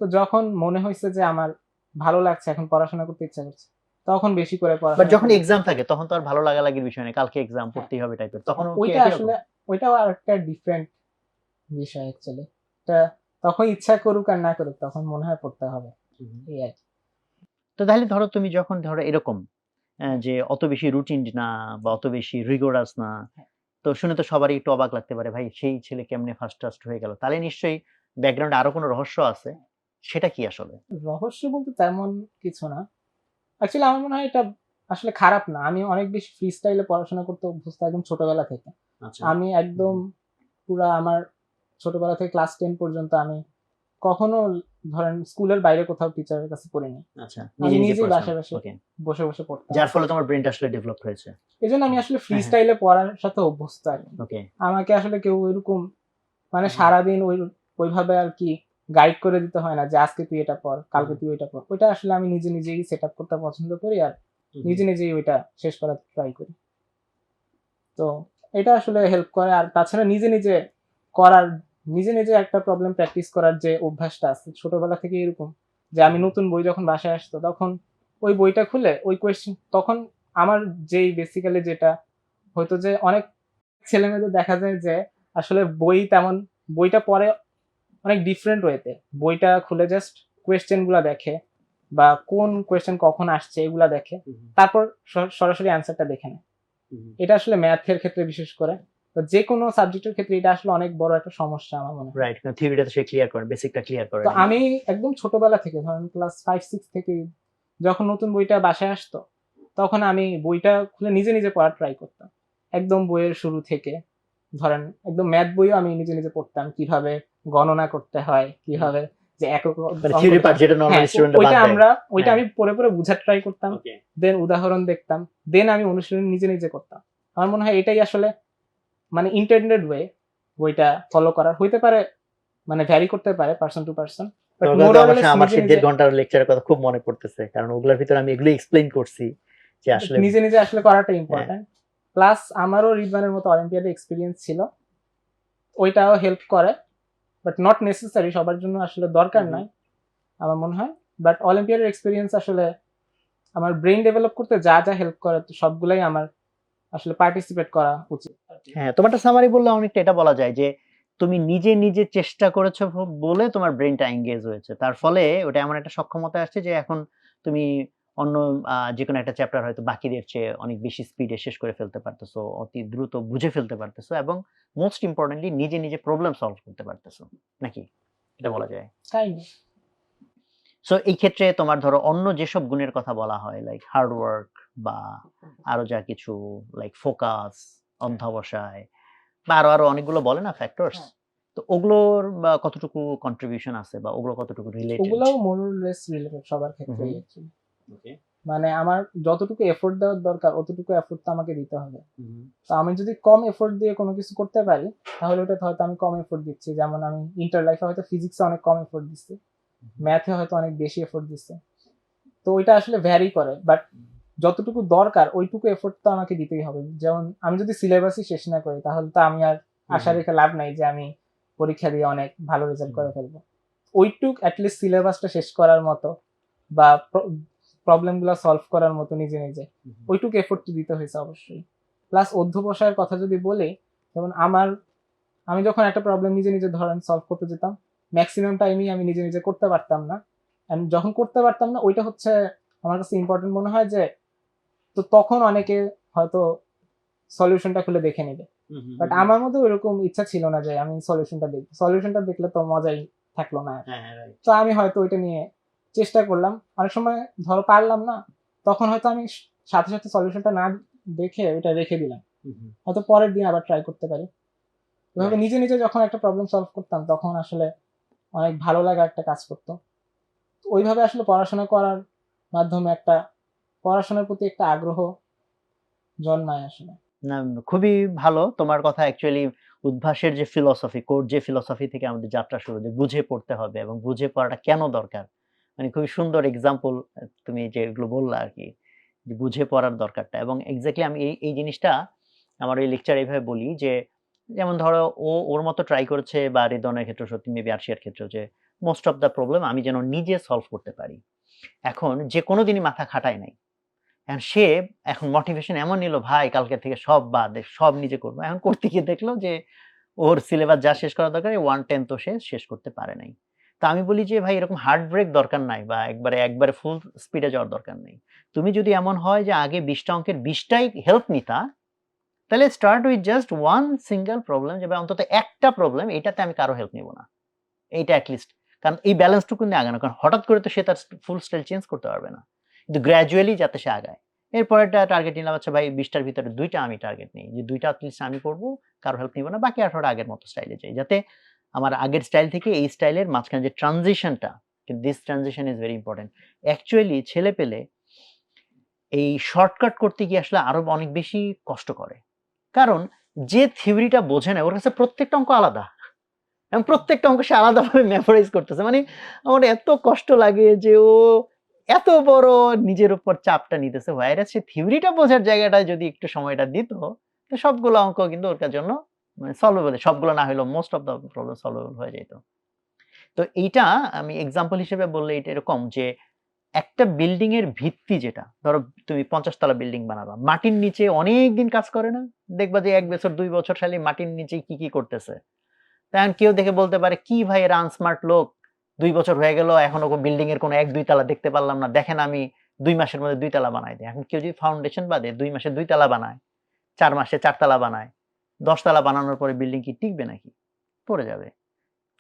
তো যখন মনে হয়েছে যে আমার ভালো লাগছে, এখন পড়াশোনা করতে ইচ্ছা করছে, তখন বেশি করে বাট পড়াশোনা যখন করি। এক্সাম থাকে তখন তো আর ভালো লাগালাগির বিষয় নেই, কালকে এক্সাম পড়তেই হবে টাইপের, তখন ওইটা আসলে ওইটাও আর একটা ডিফারেন্ট বিষয় অ্যাকচুয়ালি। এটা তখন ইচ্ছা করুক আর না করুক তখন মনে হয় পড়তে হবে, এই আর কি। তো তাহলে ধরো তুমি যখন ধরো এরকম যে অত বেশি রুটিন না বা অত বেশি রিগোরাস না, তো শুনে তো সবারই একটু অবাক লাগতে পারে, ভাই সেই ছেলে কেমনে ফার্স্ট টাস্ট হয়ে গেল, তাহলে নিশ্চয়ই ব্যাকগ্রাউন্ডে আরো কোনো রহস্য আছে, সেটা কি আসলে? রহস্য বলতে তেমন কিছু না, অ্যাকচুয়ালি আমার মনে হয় এটা আসলে খারাপ না। আমি অনেক বেশি ফ্রি স্টাইলে পড়াশোনা করতে অভ্যস্ত একদম ছোটবেলা থেকে। আচ্ছা। আমি একদম পুরা আমার ছোটবেলা থেকে ক্লাস 10 পর্যন্ত আমি কখনো ধরেন স্কুলের বাইরে কোথাও টিচারের কাছে পড়িনি, আচ্ছা, আমি নিজে নিজেই পড়াশোনা। বাসায় ওকে। বসে বসে পড়তাম, যার ফলে তোমার ব্রেনটা আসলে ডেভেলপ হয়েছে। এই জন্য আমি আসলে ফ্রি হ্যাঁ, হ্যাঁ। স্টাইলে পড়ার সাথে অভ্যস্ত আর কি। ওকে। আমাকে আসলে কেউ ওইরকম মানে সারাদিন ওইভাবে আর কি গাইড করে দিতে হয় না যে আজকে তুই এটা পড়, কালকে তুই ওইটা পড়। ওইটা আসলে আমি নিজে নিজেই সেট আপ করতে পছন্দ করি আর নিজে নিজেই ওইটা শেষ করার ট্রাই করি। তো এটা আসলে হেল্প করে। আর তাছাড়া নিজে নিজে করার, নিজে নিজে একটা প্রবলেম প্র্যাকটিস করার যে অভ্যাসটা আছে ছোটবেলা থেকে এরকম, যে আমি নতুন বই যখন বাসায় আসতো তখন ওই বইটা খুলে ওই কোয়েশ্চেন, তখন আমার যেই বেসিক্যালি যেটা হয়তো যে অনেক ছেলে মেয়েদের দেখা যায় যে আসলে বই তেমন, বইটা পড়ে অনেক ডিফারেন্ট ওয়েতে, বইটা খুলে জাস্ট কোয়েশ্চেন গুলা দেখে বা কোন কোয়েশ্চেন কখন আসছে এগুলা দেখে, তারপর সরাসরি অ্যান্সারটা দেখে নেয়। এটা আসলে ম্যাথের ক্ষেত্রে বিশেষ করে, তো যে কোনো সাবজেক্টের ক্ষেত্রে এটা আসলে অনেক বড় একটা সমস্যা আমার মনে হয়। রাইট, থিওরিটা তো সে ক্লিয়ার করে, বেসিকটা ক্লিয়ার করে। তো আমি একদম ছোটবেলা থেকে ধরেন ক্লাস 5-6 থেকে যখন নতুন বইটা বাসায় আসতো তখন আমি বইটা খুলে নিজে নিজে পড়ার ট্রাই করতাম, একদম বইয়ের শুরু থেকে। ধরেন একদম ম্যাথ বইও আমি নিজে নিজে পড়তাম, কিভাবে গণনা করতে হয়, কিভাবে যে একক মানে থিওরি পার্ট যেটা নরমাল স্টুডেন্টরা বাদ দেয়। ওইটা আমি পড়ে পড়ে বুঝার ট্রাই করতাম, ওকে। দেন উদাহরণ দেখতাম, দেন আমি অনুশীলন নিজে নিজে করতাম। আমার মনে হয় এটাই আসলে মানে ইন্টেন্ডেড ওয়ে বইটা ফলো করার। হইতে পারে মানে ভ্যারি করতে পারে person to person, but more or less আমার নিজে সেই নিজে 1.5 ঘন্টার লেকচারের কথা খুব মনে পড়তেছে, কারণ ওগুলোর ভিতরে আমি এগুলো এক্সপ্লেইন করছি যে আসলে নিজে নিজে আসলে করাটা ইম্পর্টেন্ট। প্লাস আমারও রিদওয়ানের মতো অলিম্পিয়াডে এক্সপিরিয়েন্স ছিল, ওইটাও হেল্প করে, বাট নট নেসেসারি, সবার জন্য আসলে দরকার নাই আমার মনে হয়। বাট অলিম্পিয়াডের এক্সপিরিয়েন্স আসলে আমার ব্রেইন ডেভেলপ করতে যা যা হেল্প করে তো সবগুলাই আমার আসলে পার্টিসিপেট করা উচিত। হ্যাঁ, তোমারটা সামারি বললে অনেকটা এটা বলা যায় যে তুমি নিজে নিজে চেষ্টা করেছো বলে তোমার ব্রেনটা এঙ্গেজ হয়েছে, তার ফলে ওটা এমন একটা সক্ষমতা আসছে যে এখন তুমি অন্য যে কোনো একটা চ্যাপ্টার হয়তো বাকিদের চেয়ে অনেক বেশি স্পিডে শেষ করে ফেলতে পারতেছো, অতি দ্রুত বুঝে ফেলতে পারতেছো, এবং মোস্ট ইম্পর্টেন্টলি নিজে নিজে প্রবলেম সলভ করতে পারতেছো, নাকি এটা বলা যায়? কাইন্ড সো এই ক্ষেত্রে তোমার ধরো অন্য যেসব গুণের কথা বলা হয় লাইক হার্ড ওয়ার্ক বা আরো যা কিছু, লাইক ফোকাস, অধ্যবসায় বা আরো আরো অনেকগুলো বলে না ফ্যাক্টরস, তো ওগুলোর বা কতটুকু কন্ট্রিবিউশন আছে বা ওগুলো কতটুকু রিলেটেড? ওগুলাও মোর অর লেস রিলেটেড সবার ক্ষেত্রেই অ্যাকচুয়ালি। ওকে। মানে আমার যতটুকু এফোর্ট দেওয়ার দরকার অতটুকু এফোর্ট তো আমাকে দিতে হবে। তো আমি যদি কম এফোর্ট দিয়ে কোনো কিছু করতে পারি তাহলে ওটাতে হয়তো আমি কম এফোর্ট দিচ্ছি। যেমন আমি ইন্টার লাইফে হয়তো ফিজিক্সে অনেক কম এফোর্ট দিচ্ছি, ম্যাথে হয়তো অনেক বেশি এফোর্ট দিচ্ছি। তো ওইটা আসলে ভ্যারি করে, বাট যতটুকু দরকার ওইটুকু এফোর্ট তো আমাকে দিতেই হবে। যেমন আমি যদি সিলেবাসই শেষ না করি তাহলে তো আমি আর আশা রেখে লাভ নাই যে আমি পরীক্ষা দিয়ে অনেক ভালো রেজাল্ট করে ফেলবো। ওইটুক অ্যাটলিস্ট সিলেবাসটা শেষ করার মতো বা প্রবলেমগুলো সলভ করার মতো নিজে নিজে ওইটুকু এফোর্ট তো দিতে হয়েছে অবশ্যই। প্লাস অধ্যবসায়ের কথা যদি বলি, যেমন আমি যখন একটা প্রবলেম নিজে নিজে ধরেন সলভ করতে যেতাম, ম্যাক্সিমাম টাইমই আমি নিজে নিজে করতে পারতাম না। এন্ড যখন করতে পারতাম না ওইটা হচ্ছে আমার কাছে ইম্পর্টেন্ট মনে হয় যে, তো তখন অনেকে হয়তো সলিউশনটা খুলে দেখে নেবে, বাট আমার মধ্যে ওইরকম ইচ্ছা ছিল না যে আমি সলিউশনটা দেখলে তো মজাই থাকলো না। তো আমি হয়তো ওইটা নিয়ে চেষ্টা করলাম, অনেক সময় ধরো পারলাম না, তখন হয়তো আমি সাথে সাথে সলিউশনটা না দেখে ওইটা রেখে দিলাম, হয়তো পরের দিন আবার ট্রাই করতে পারি। এভাবে নিজে নিজে যখন একটা প্রবলেম সলভ করতাম তখন আসলে অনেক ভালো লাগা একটা কাজ করতো। ওইভাবে আসলে পড়াশোনা করার মাধ্যমে একটা পড়াশোনার প্রতি একটা আগ্রহ জন্মায় আসলে। না, খুবই ভালো তোমার কথা। অ্যাকচুয়ালি উদ্ভাসের যে ফিলসফি, কোর যে ফিলসফি থেকে আমাদের যাত্রা শুরু, যে বুঝে পড়তে হবে এবং বুঝে পড়াটা কেন দরকার, মানে খুবই সুন্দর এক্সাম্পল তুমি যেগুলো বললা আর কি, যে বুঝে পড়ার দরকারটা। এবং এক্স্যাক্টলি আমি এই জিনিসটা আমার ওই লেকচার এইভাবে বলি যে, যেমন ধরো ওর মতো ট্রাই করেছে, বা রিদনের ক্ষেত্রে সত্যি, মেবি আরশিয়ার ক্ষেত্রে, যে মোস্ট অফ দ্য প্রবলেম আমি যেন নিজে সলভ করতে পারি। এখন যে কোনোদিনই মাথা খাটায় নাই, সে এখন মোটিভেশন এমন নিল, ভাই কালকে থেকে সব বাদ, সব নিজে করবো। এখন করতে গিয়ে দেখলো যে ওর সিলেবাস যা শেষ করা দরকার 1/10 তো সে শেষ করতে পারে নাই। তো আমি বলি যে ভাই এরকম হার্ড ব্রেক দরকার নাই, বা একবারে ফুল স্পিডে যাওয়ার দরকার নেই। তুমি যদি এমন হয় যে আগে 20টা অঙ্কের 20টাই হেল্প নিতা, তাহলে start with just one single problem, যে অন্তত একটা প্রবলেম, এটাতে আমি কারো হেল্প নিব না, এইটা অ্যাটলিস্ট। কারণ এই ব্যালেন্সটুকু নিয়ে আগানো, কারণ হঠাৎ করে তো সে তার ফুল স্টাইল চেঞ্জ করতে পারবে না, কিন্তু গ্র্যাজুয়ালি যাতে সে আগায়। এরপরেরটা টার্গেট নিলাম, আচ্ছা ভাই 20টার ভিতরে 2টা আমি টার্গেট নিই, যে 2টা অ্যাটলিস্ট আমি করবো, কারো হেল্প নিব না, বাকি 18টা আগের মতো স্টাইলে যাই, যাতে আমার আগের স্টাইল থেকে এই স্টাইলের মাঝখানে যে ট্রানজিশনটা, this transition is very important. Actually ছেলে পেলে এই শর্টকাট করতে গিয়ে আসলে আরো অনেক বেশি কষ্ট করে, কারণ যে থিওরিটা বোঝে না ওর কাছে প্রত্যেকটা অঙ্ক আলাদা, এবং প্রত্যেকটা অঙ্ক সে আলাদাভাবে মেমোরাইজ করতেছে। মানে আমার এত কষ্ট লাগে যে ও এত বড় নিজের উপর চাপটা নিতেছে, ভাইরাস সে থিওরিটা বোঝার জায়গাটায় যদি একটু সময়টা দিত, তো সবগুলো অঙ্ক কিন্তু ওর জন্য মানে সলভেবল, সবগুলো না হলেও most of the problem solvable হয়ে যেত। তো এইটা আমি এক্সাম্পল হিসেবে বললে এটা এরকম যে, একটা বিল্ডিং এর ভিত্তি, যেটা ধরো তুমি 50 তলা বিল্ডিং বানাবা, মাটির নিচে অনেক দিন কাজ করে না, দেখবা যে 1 বছর 2 বছর খালি মাটির নিচে কি করতেছে। তখন কেউ দেখে বলতে পারে, কি ভাই এরা আনস্মার্ট লোক, 2 বছর হয়ে গেল এখনো বিল্ডিং এর কোনো 1-2 তলা দেখতে পারলাম না, দেখেন আমি 2 মাসের মধ্যে 2 তলা বানাই দিই। এখন কেউ যদি ফাউন্ডেশন বাদে 2 মাসে 2 তলা বানায়, 4 মাসে 4 তলা বানায়, 10 তলা বানানোর পরে বিল্ডিং কি টিকবে নাকি? পড়ে যাবে।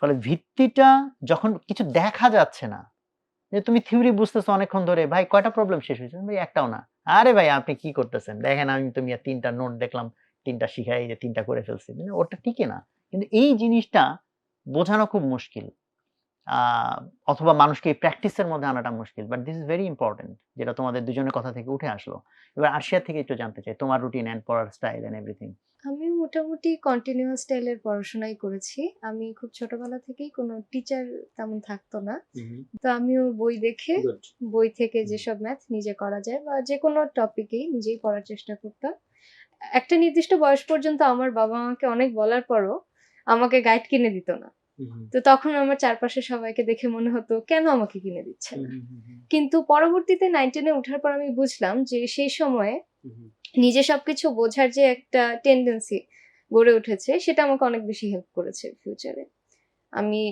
ফলে ভিত্তিটা যখন কিছু দেখা যাচ্ছে না, যে তুমি থিওরি বুঝতেছো অনেকক্ষণ ধরে, ভাই কয়টা প্রবলেম শেষ হয়েছে? ভাই একটাও না। আরে ভাই আপনি কি করতেছেন? দেখেন আমি তো মিয়া 3টা নোট দেখলাম, 3টা শিখাই, যে 3টা করে ফেলছি। মানে ওটা টিকে না। কিন্তু এই জিনিসটা বোঝানো খুব মুশকিল। আ অথবা মানুষকে এই প্র্যাকটিসের মধ্যে আনাটা মুশকিল। But this is very important, যেটা তোমাদের দুজনের কথা থেকে উঠে আসলো। এবার আরশিয়া থেকে একটু জানতে চাই তোমার রুটিন এন্ড পড়ার স্টাইল এন্ড এভরিথিং। আমি মোটামুটি কন্টিনিউয়াস স্টাইলের পড়াশোনাই করেছি। আমি খুব ছোটবেলা থেকেই কোনো টিচার তেমন থাকতো না। তো আমিও বই দেখে, গুড। বই থেকে যেসব ম্যাথ নিজে করা যায় বা যেকোনো টপিকেই নিজেই পড়ার চেষ্টা করতাম। একটা নির্দিষ্ট বয়স পর্যন্ত আমার বাবা আমাকে অনেক বলার পরও আমাকে গাইড কিনে দিত না। তো তখন আমার চারপাশে সবাইকে দেখে মনে হতো কেন আমাকে কিনে দিচ্ছে না। কিন্তু পরবর্তীতে 9-10 এ ওঠার পর আমি বুঝলাম যে সেই সময়ে নিজে সবকিছু বোঝার যে একটা টেন্ডেন্সি গড়ে উঠেছে সেটা আমাকে অনেক বেশি হেল্প করেছে ফিউচারে। আমি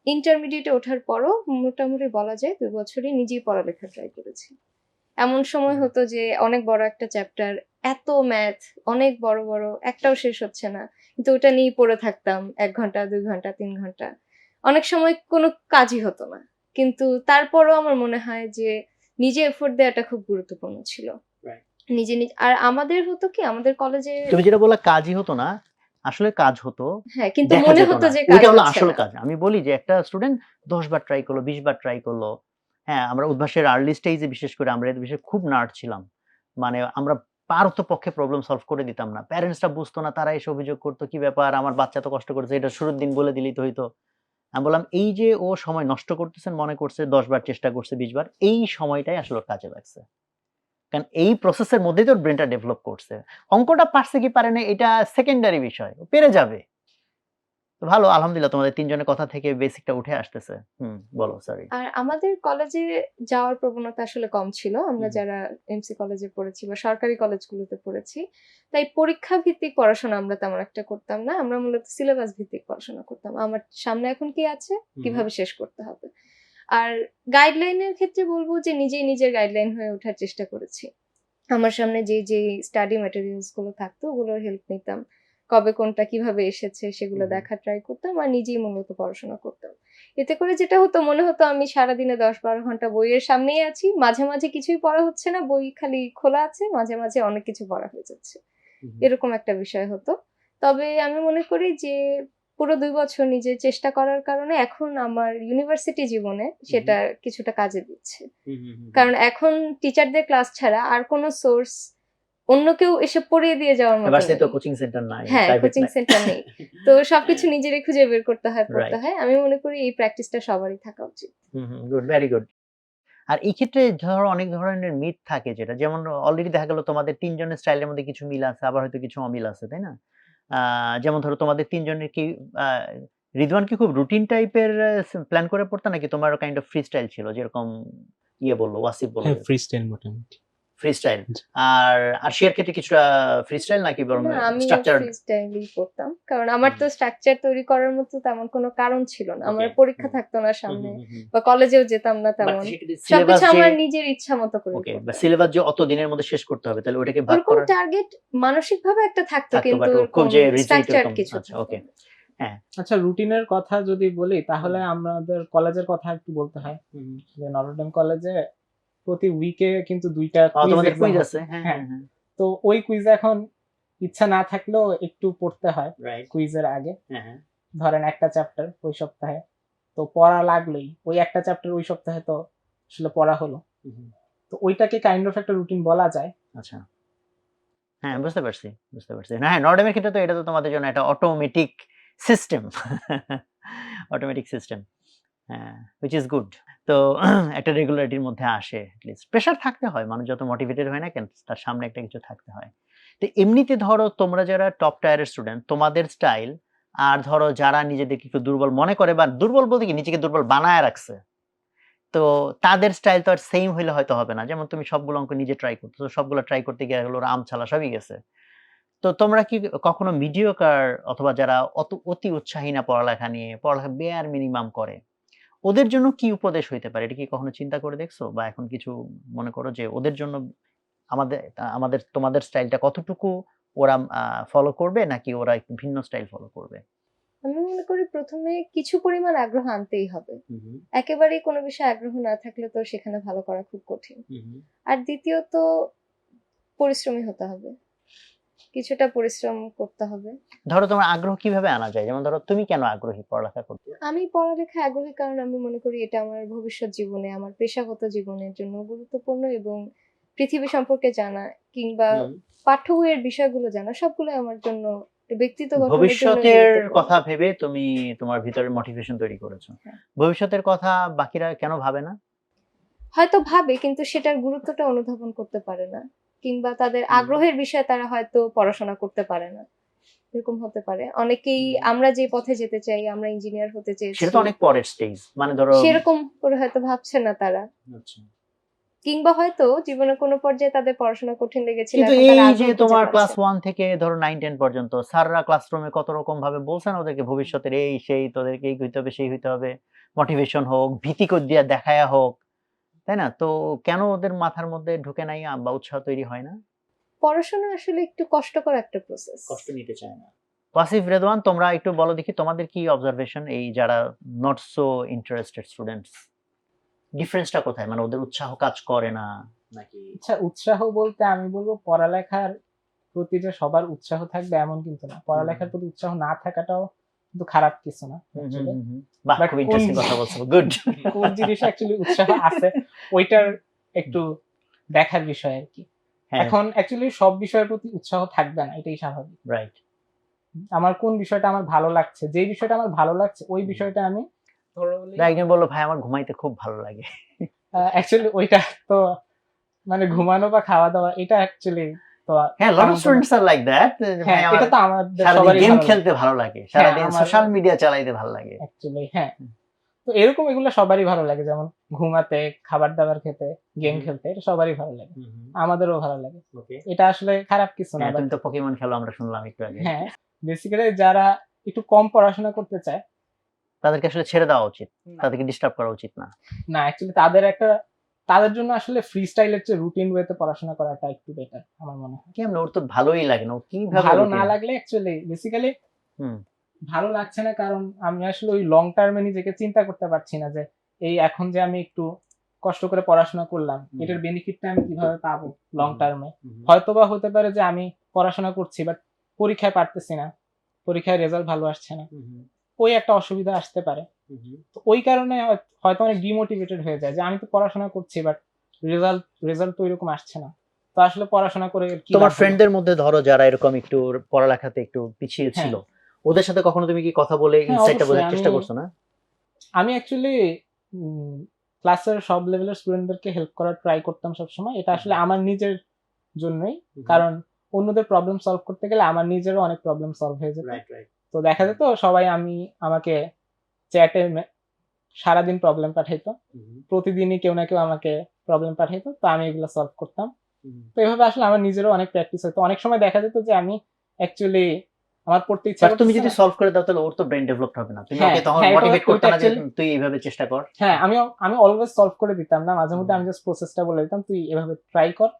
ইন্টারমিডিয়েটে ওঠার পরও মোটামুটি বলা যায় 2 বছরই নিজেই পড়ালেখা ট্রাই করেছি। এমন সময় হতো যে অনেক বড় একটা চ্যাপ্টার, এত ম্যাথ, অনেক বড় বড়, একটাও শেষ হচ্ছে না, কিন্তু ওটা নিয়েই পড়ে থাকতাম 1 ঘন্টা 2 ঘন্টা 3 ঘন্টা। অনেক সময় কোনো কাজই হতো না, কিন্তু তারপরও আমার মনে হয় যে নিজে এফোর্ট দেওয়াটা খুব গুরুত্বপূর্ণ ছিল। নিজে আর আমাদের হতো কি, আমাদের কলেজে তুমি যেটা বললা কাজই হতো না, আসলে কাজ হতো, হ্যাঁ, কিন্তু দেখা মনে যেত হতো না। যে কাজ ওইটা হলো হচ্ছে আসল না। কাজ। আমি বলি যে একটা স্টুডেন্ট 10 বার ট্রাই করলো, 20 বার ট্রাই করলো। হ্যাঁ, আমরা উদ্ভাসের আর্লি স্টেজে বিশেষ করে আমরা এর বিষয়ে খুব নার্ড ছিলাম। মানে আমরা পারতপক্ষে প্রবলেম সলভ করে দিতাম না। প্যারেন্টসরা বুঝতো না, তারা এসে অভিযোগ করতো, কি ব্যাপার আমার বাচ্চা এত কষ্ট করেছে, এটা শুরুর দিন বলে দিলেই তো হইতো। আমি বললাম এই যে ও সময় নষ্ট করতেছেন মনে করছে 10 বার চেষ্টা করছে 20 বার, এই সময়টাই আসলে ওর কাজে লাগছে। কারণ এই প্রসেসের মধ্যেই তো ওর ব্রেনটা ডেভেলপ করছে। অঙ্কটা পারছে কি পারে না এটা সেকেন্ডারি বিষয়। ও পেরে যাবে। তো ভালো আলহামদুলিল্লাহ তোমাদের ৩ জনের কথা থেকে বেসিকটা উঠে আসতেছে। বলো সরি। আর আমাদের কলেজে যাওয়ার প্রবণতা আসলে কম ছিল। আমরা হুম। যারা এমসি কলেজে পড়েছি বা সরকারি কলেজগুলোতে পড়েছি, তাই পরীক্ষা ভিত্তিক পড়াশোনা আমরা তেমন একটা করতাম না। আমরা মূলত সিলেবাস ভিত্তিক পড়াশোনা করতাম। আমার সামনে এখন কি আছে, কিভাবে শেষ করতে হবে। আর গাইডলাইনের ক্ষেত্রে বলবো যে নিজেই নিজের গাইডলাইন হয়ে ওঠার চেষ্টা করেছি। আমার সামনে যে স্টাডি ম্যাটেরিয়ালস গুলো থাকতো ওগুলোর হেল্প নিতাম। কবে কোনটা কিভাবে এসেছে সেগুলো দেখার ট্রাই করতাম আর নিজেই মূলত পড়াশোনা করতাম। এতে করে যেটা হতো মনে হতো আমি সারাদিনে ১০-১২ ঘন্টা বইয়ের সামনেই আছি। মাঝে, মাঝে কিছুই পড়া হচ্ছে না, বই খালি খোলা আছে। মাঝে, মাঝে অনেক কিছু পড়া হয়ে যাচ্ছে। এরকম একটা বিষয় হতো। তবে আমি মনে করি যে পুরো ২ বছর নিজে চেষ্টা করার কারণে এখন আমার ইউনিভার্সিটি জীবনে সেটা কিছুটা কাজে দিচ্ছে। কারণ এখন টিচারদের ক্লাস ছাড়া আর কোনো সোর্স অন্য কেউ এসে পড়িয়ে দিয়ে যাওয়ার মতো ভার্সিটি তো নেই। কোচিং সেন্টার নাই, হ্যাঁ, প্রাইভেট কোচিং নাই। সেন্টার নেই। তো সবকিছু নিজেরই খুঁজে বের করতে হয়, পড়তে রাইট। হয়। আমি মনে করি এই প্র্যাকটিসটা সবারই থাকা উচিত। Good, very good. আর এই ক্ষেত্রে ধরো অনেক ধরনের মিথ থাকে যেটা যেমন অলরেডি দেখা গেল তোমাদের ৩ জনের স্টাইলের মধ্যে কিছু মিল আছে আবার হয়তো কিছু অমিল আছে, তাই না? যেমন ধরো তোমাদের ৩ জনের কি আ রিদওয়ান কি খুব রুটিন টাইপের প্ল্যান করে পড়তো নাকি তোমার কাইন্ড অফ ফ্রি স্টাইল ছিল? যেরকম বলল, ওয়াসিফ বলল হ্যাঁ, ফ্রি স্টাইল মোটামুটি। Freestyle. জি। আর আরশিয়ার ক্ষেত্রে কিছুটা ফ্রি স্টাইল নাকি বরং না, আমিও স্ট্রাকচারড? ফ্রি স্টাইলই পড়তাম। কারণ আমার তো স্ট্রাকচার তৈরি করার মতো তেমন কোনো কারণ ছিল না। আমার ওকে। পরীক্ষা থাকতো না সামনে বা কলেজেও যেতাম না বাট তেমন। সিলেবাস সবকিছু যে আমার নিজের ইচ্ছা মতো করে ওকে, বা পড়তাম। সিলেবাস যে অত দিনের মধ্যে শেষ করতে হবে তাহলে ওটাকে ভাগ ওরকম করার টার্গেট মানসিকভাবে একটা থাকতো থাকতো, কিন্তু বাট খুব এরকম যে রিজিড স্ট্রাকচারড এরকম। কিছু আচ্ছা, থাকতো ওকে। না। হ্যাঁ। আচ্ছা, রুটিনের কথা যদি বলি তাহলে আমাদের কলেজের কথা একটু বলতে হয়। যে নটরডেম কলেজে প্রতি উইকে কিন্তু ২টা কুইজ তোমাদের এক্সাম কুইজ হতো। আছে? হ্যাঁ, হ্যাঁ, হ্যাঁ, হ্যাঁ। তো ওই কুইজে এখন ইচ্ছা না থাকলেও একটু পড়তে হয় রাইট। কুইজের আগে। হ্যাঁ, হ্যাঁ। ধরেন একটা চ্যাপ্টার ওই সপ্তাহে, তো পড়া লাগলেই ওই একটা চ্যাপ্টার ওই সপ্তাহে তো আসলে পড়া হলো। তো ওইটাকে কাইন্ড অফ একটা রুটিন বলা যায়। আচ্ছা। হ্যাঁ, বুঝতে পারছি, বুঝতে পারছি। না, হ্যাঁ, নরডেমের ক্ষেত্রে তো এটা তো তোমাদের জন্য একটা অটোমেটিক সিস্টেম। Automatic system. হ্যাঁ, which is good. তো একটা রেগুলারিটির মধ্যে আসে at least. প্রেশার থাকতে হয়। মানুষ যত মোটিভেটেড হয় না কেন তার সামনে একটা কিছু থাকতে হয়। তো এমনিতে ধরো তোমরা যারা টপ টায়ারের স্টুডেন্ট তোমাদের স্টাইল আর ধরো যারা নিজেদেরকে একটু দুর্বল মনে করে বা দুর্বল বলতে কি নিজেকে দুর্বল বানায় রাখছে। তো তাদের স্টাইল তো আর সেম হইলে হয়তো হবে না। যেমন তুমি সবগুলো অঙ্ক নিজে ট্রাই করতেছো। সবগুলো ট্রাই করতে গিয়ে হলো আম ছালা সবই গেছে। তো তোমরা কি কখনো মিডিওকার অথবা যারা অতি উৎসাহী না পড়ালেখা নিয়ে, পড়ালেখা বেয়ার মিনিমাম করে, ওদের জন্য কি উপদেশ হইতে পারে? এটা কি কখনো চিন্তা করে দেখছো? বা এখন কিছু মনে করো যে ওদের জন্য আমাদের তোমাদের স্টাইলটা কতটুকু ওরা ফলো করবে নাকি ওরা একটু ভিন্ন স্টাইল ফলো করবে? আমি মনে করি ১ম এ কিছু পরিমাণ আগ্রহ আনতেই হবে। একেবারেই কোনো বিষয়ে আগ্রহ না থাকলে তো সেখানে ভালো করা খুব কঠিন। আর দ্বিতীয়ত পরিশ্রমী হতে হবে। কিছুটা পরিশ্রম করতে হবে। ধরো তোমার আগ্রহ কিভাবে আনা যায়? যেমন ধরো তুমি কেন আগ্রহী পড়ালেখা করতে? আমি পড়ালেখায় আগ্রহী কারণ আমি মনে করি এটা আমার ভবিষ্যৎ জীবনে, আমার পেশাগত জীবনের জন্য গুরুত্বপূর্ণ এবং পৃথিবী সম্পর্কে জানা কিংবা পাঠ্য বইয়ের বিষয়গুলো জানা সবগুলোই আমার জন্য ব্যক্তিত্ব গঠনের জন্য ভবিষ্যতের গুরুত্বপূর্ণ। কথা ভেবে তুমি তোমার ভিতরে মোটিভেশন তৈরি করেছো। হ্যাঁ। ভবিষ্যতের কথা বাকিরা কেন ভাবে না? হয়তো ভাবে কিন্তু সেটার গুরুত্বটা অনুধাবন করতে পারে না। কিংবা তাদের আগ্রহের বিষয়ে তারা হয়তো পড়াশোনা করতে পারে না। এরকম হতে পারে। অনেকেই আমরা যে পথে যেতে চাই, আমরা ইঞ্জিনিয়ার হতে চেয়েছি। সেটা তো অনেক পরের স্টেজ। মানে ধরো সেরকম করে হয়তো ভাবছে না তারা। আচ্ছা। কিংবা হয়তো জীবনের কোনো পর্যায়ে তাদের পড়াশোনা কঠিন লেগেছিল, কিন্তু এখন তারা এই আগ্রহ যে খুঁজে তোমার ক্লাস পাচ্ছে। 1 থেকে ধরো 9-10 পর্যন্ত স্যাররা ক্লাসরুমে কত রকম ভাবে বলছেন ওদেরকে ভবিষ্যতের এই সেই তোদেরকে এই হইতে হবে সেই হইতে হবে, মোটিভেশন হোক, ভীতি দিয়া দেখায়া হোক, তাই না? তো কেন ওদের মাথার মধ্যে ঢুকে নাই বা উৎসাহ তৈরি হয় না? পড়াশোনা আসলে একটু কষ্টকর একটা প্রসেস। কষ্ট নিতে চায় না। ওয়াসিফ, রেদওয়ান তোমরা একটু বলো দেখি তোমাদের কি অবজারভেশন এই যারা নট সো ইন্টারেস্টেড স্টুডেন্টস, ডিফারেন্সটা কোথায়? মানে ওদের উৎসাহ কাজ করে না নাকি? আচ্ছা, উৎসাহ বলতে আমি বলবো পড়ালেখার প্রতি যে সবার উৎসাহ থাকবে এমন কিন্তু না। পড়ালেখার প্রতি উৎসাহ না থাকাটাও কিন্তু খারাপ কিছু না actually। বাহ, But খুব ইন্টারেস্টিং কথা বলছো। গুড। কোন জিনিসে অ্যাকচুয়ালি উৎসাহ আছে ওইটার একটু দেখার বিষয় আর কি। হ্যাঁ, এখন অ্যাকচুয়ালি সব বিষয়ের প্রতি উৎসাহ থাকবে না, এটাই স্বাভাবিক। রাইট। আমার কোন বিষয়টা আমার ভালো লাগছে, যেই বিষয়টা আমার ভালো লাগছে ওই বিষয়টা আমি ধরো বলি বা একজন বললো ভাই আমার ঘুমাইতে খুব ভালো লাগে। অ্যাকচুয়ালি ওইটা তো মানে ঘুমানো বা খাওয়া দাওয়া এটা অ্যাকচুয়ালি তো হ্যাঁ, লট অফ স্টুডেন্টস আর লাইক দ্যাট। ভাই হ্যাঁ আমার এটা তো আমাদের সারাদিন সবারই গেম ভালো লাগে খেলতে ভালো লাগে, সারাদিন আমার- সোশ্যাল মিডিয়া চালাইতে ভালো লাগে। অ্যাকচুয়ালি হ্যাঁ, তো এরকম এগুলো সবারই ভালো লাগে, যেমন ঘুমাতে, খাবার দাবার খেতে, গেম হুম। খেলতে, এটা সবারই ভালো লাগে, আমাদেরও ভালো লাগে। ওকে, এটা আসলে খারাপ কিছু না, তুমি তো পকিমন খেলো আমরা শুনলাম একটু আগে। হ্যাঁ বেসিক্যালি যারা একটু কম পড়াশোনা করতে চায় তাদেরকে আসলে ছেড়ে দেওয়া উচিত, তাদেরকে ডিস্টার্ব করা উচিত না। না, অ্যাকচুয়ালি তাদের জন্য আসলে ফ্রি স্টাইলের চেয়ে রুটিন ওয়েতে পড়াশোনা করাটা একটু বেটার আমার মনে হয়। কেমন, ওর তো ভালোই লাগে না, ও কিভাবে ভালো routine? না লাগলে অ্যাকচুয়ালি বেসিক্যালি হুম। ভালো লাগছে না কারণ আমি আসলে ওই লং টার্মে নিজেকে চিন্তা করতে পারছি না যে এই এখন যে আমি একটু কষ্ট করে পড়াশোনা করলাম এটার বেনিফিটটা আমি কিভাবে পাবো লং টার্মে। হয়তোবা হতে পারে যে আমি পড়াশোনা করছি বাট পরীক্ষায় পারতেছি না, পরীক্ষায় রেজাল্ট ভালো আসছে না, ওই একটা অসুবিধা আসতে পারে। তো ওই কারণে হয়তো অনেক ডিমোটিভেটেড হয়ে যায় যে আমি তো পড়াশোনা করছি বাট রেজাল্ট তো ওইরকম আসছে না, তো আসলে পড়াশোনা করে কি তোমার লাভ হলো? ফ্রেন্ডদের মধ্যে ধরো যারা এরকম একটু পড়ালেখাতে একটু পিছিয়ে হ্যাঁ। ছিল, ওদের সাথে কখনো তুমি কি কথা বলে হ্যাঁ, ইনসাইটটা অবশ্যই, বোঝার চেষ্টা আমি- করছো না? আমি অ্যাকচুয়ালি ক্লাসের সব লেভেলের স্টুডেন্টদেরকে হেল্প করার ট্রাই করতাম সবসময়, এটা আসলে আমার নিজের জন্যই, কারণ অন্যদের প্রবলেম সলভ করতে গেলে আমার নিজেরও অনেক প্রবলেম সলভ হয়ে যেত। তো দেখা যেত সবাই আমাকে চ্যাটে সারাদিন প্রবলেম পাঠাইতো, প্রতিদিনই কেউ না কেউ আমাকে প্রবলেম পাঠাইতো, তো আমি এগুলো সলভ করতাম। তো এইভাবে আসলে আমার নিজেরও অনেক প্র্যাকটিস হতো। অনেক সময় দেখা যেত যে আমি অ্যাকচুয়ালি আমার পড়তে ইচ্ছা বাট তুমি করতেছে যদি না। সলভ করে দাও তাহলে ওর তো ব্রেন ডেভেলপ হবে না, তুমি হ্যাঁ, ওকে তখন হ্যাঁ, এটা- মোটিভেট করতে ওইটা না যে actually- তুই এইভাবে চেষ্টা কর। হ্যাঁ, আমি অলওয়েজ সলভ করে দিতাম না, মাঝে মধ্যে আমি জাস্ট প্রসেসটা বলে দিতাম তুই এভাবে ট্রাই কর,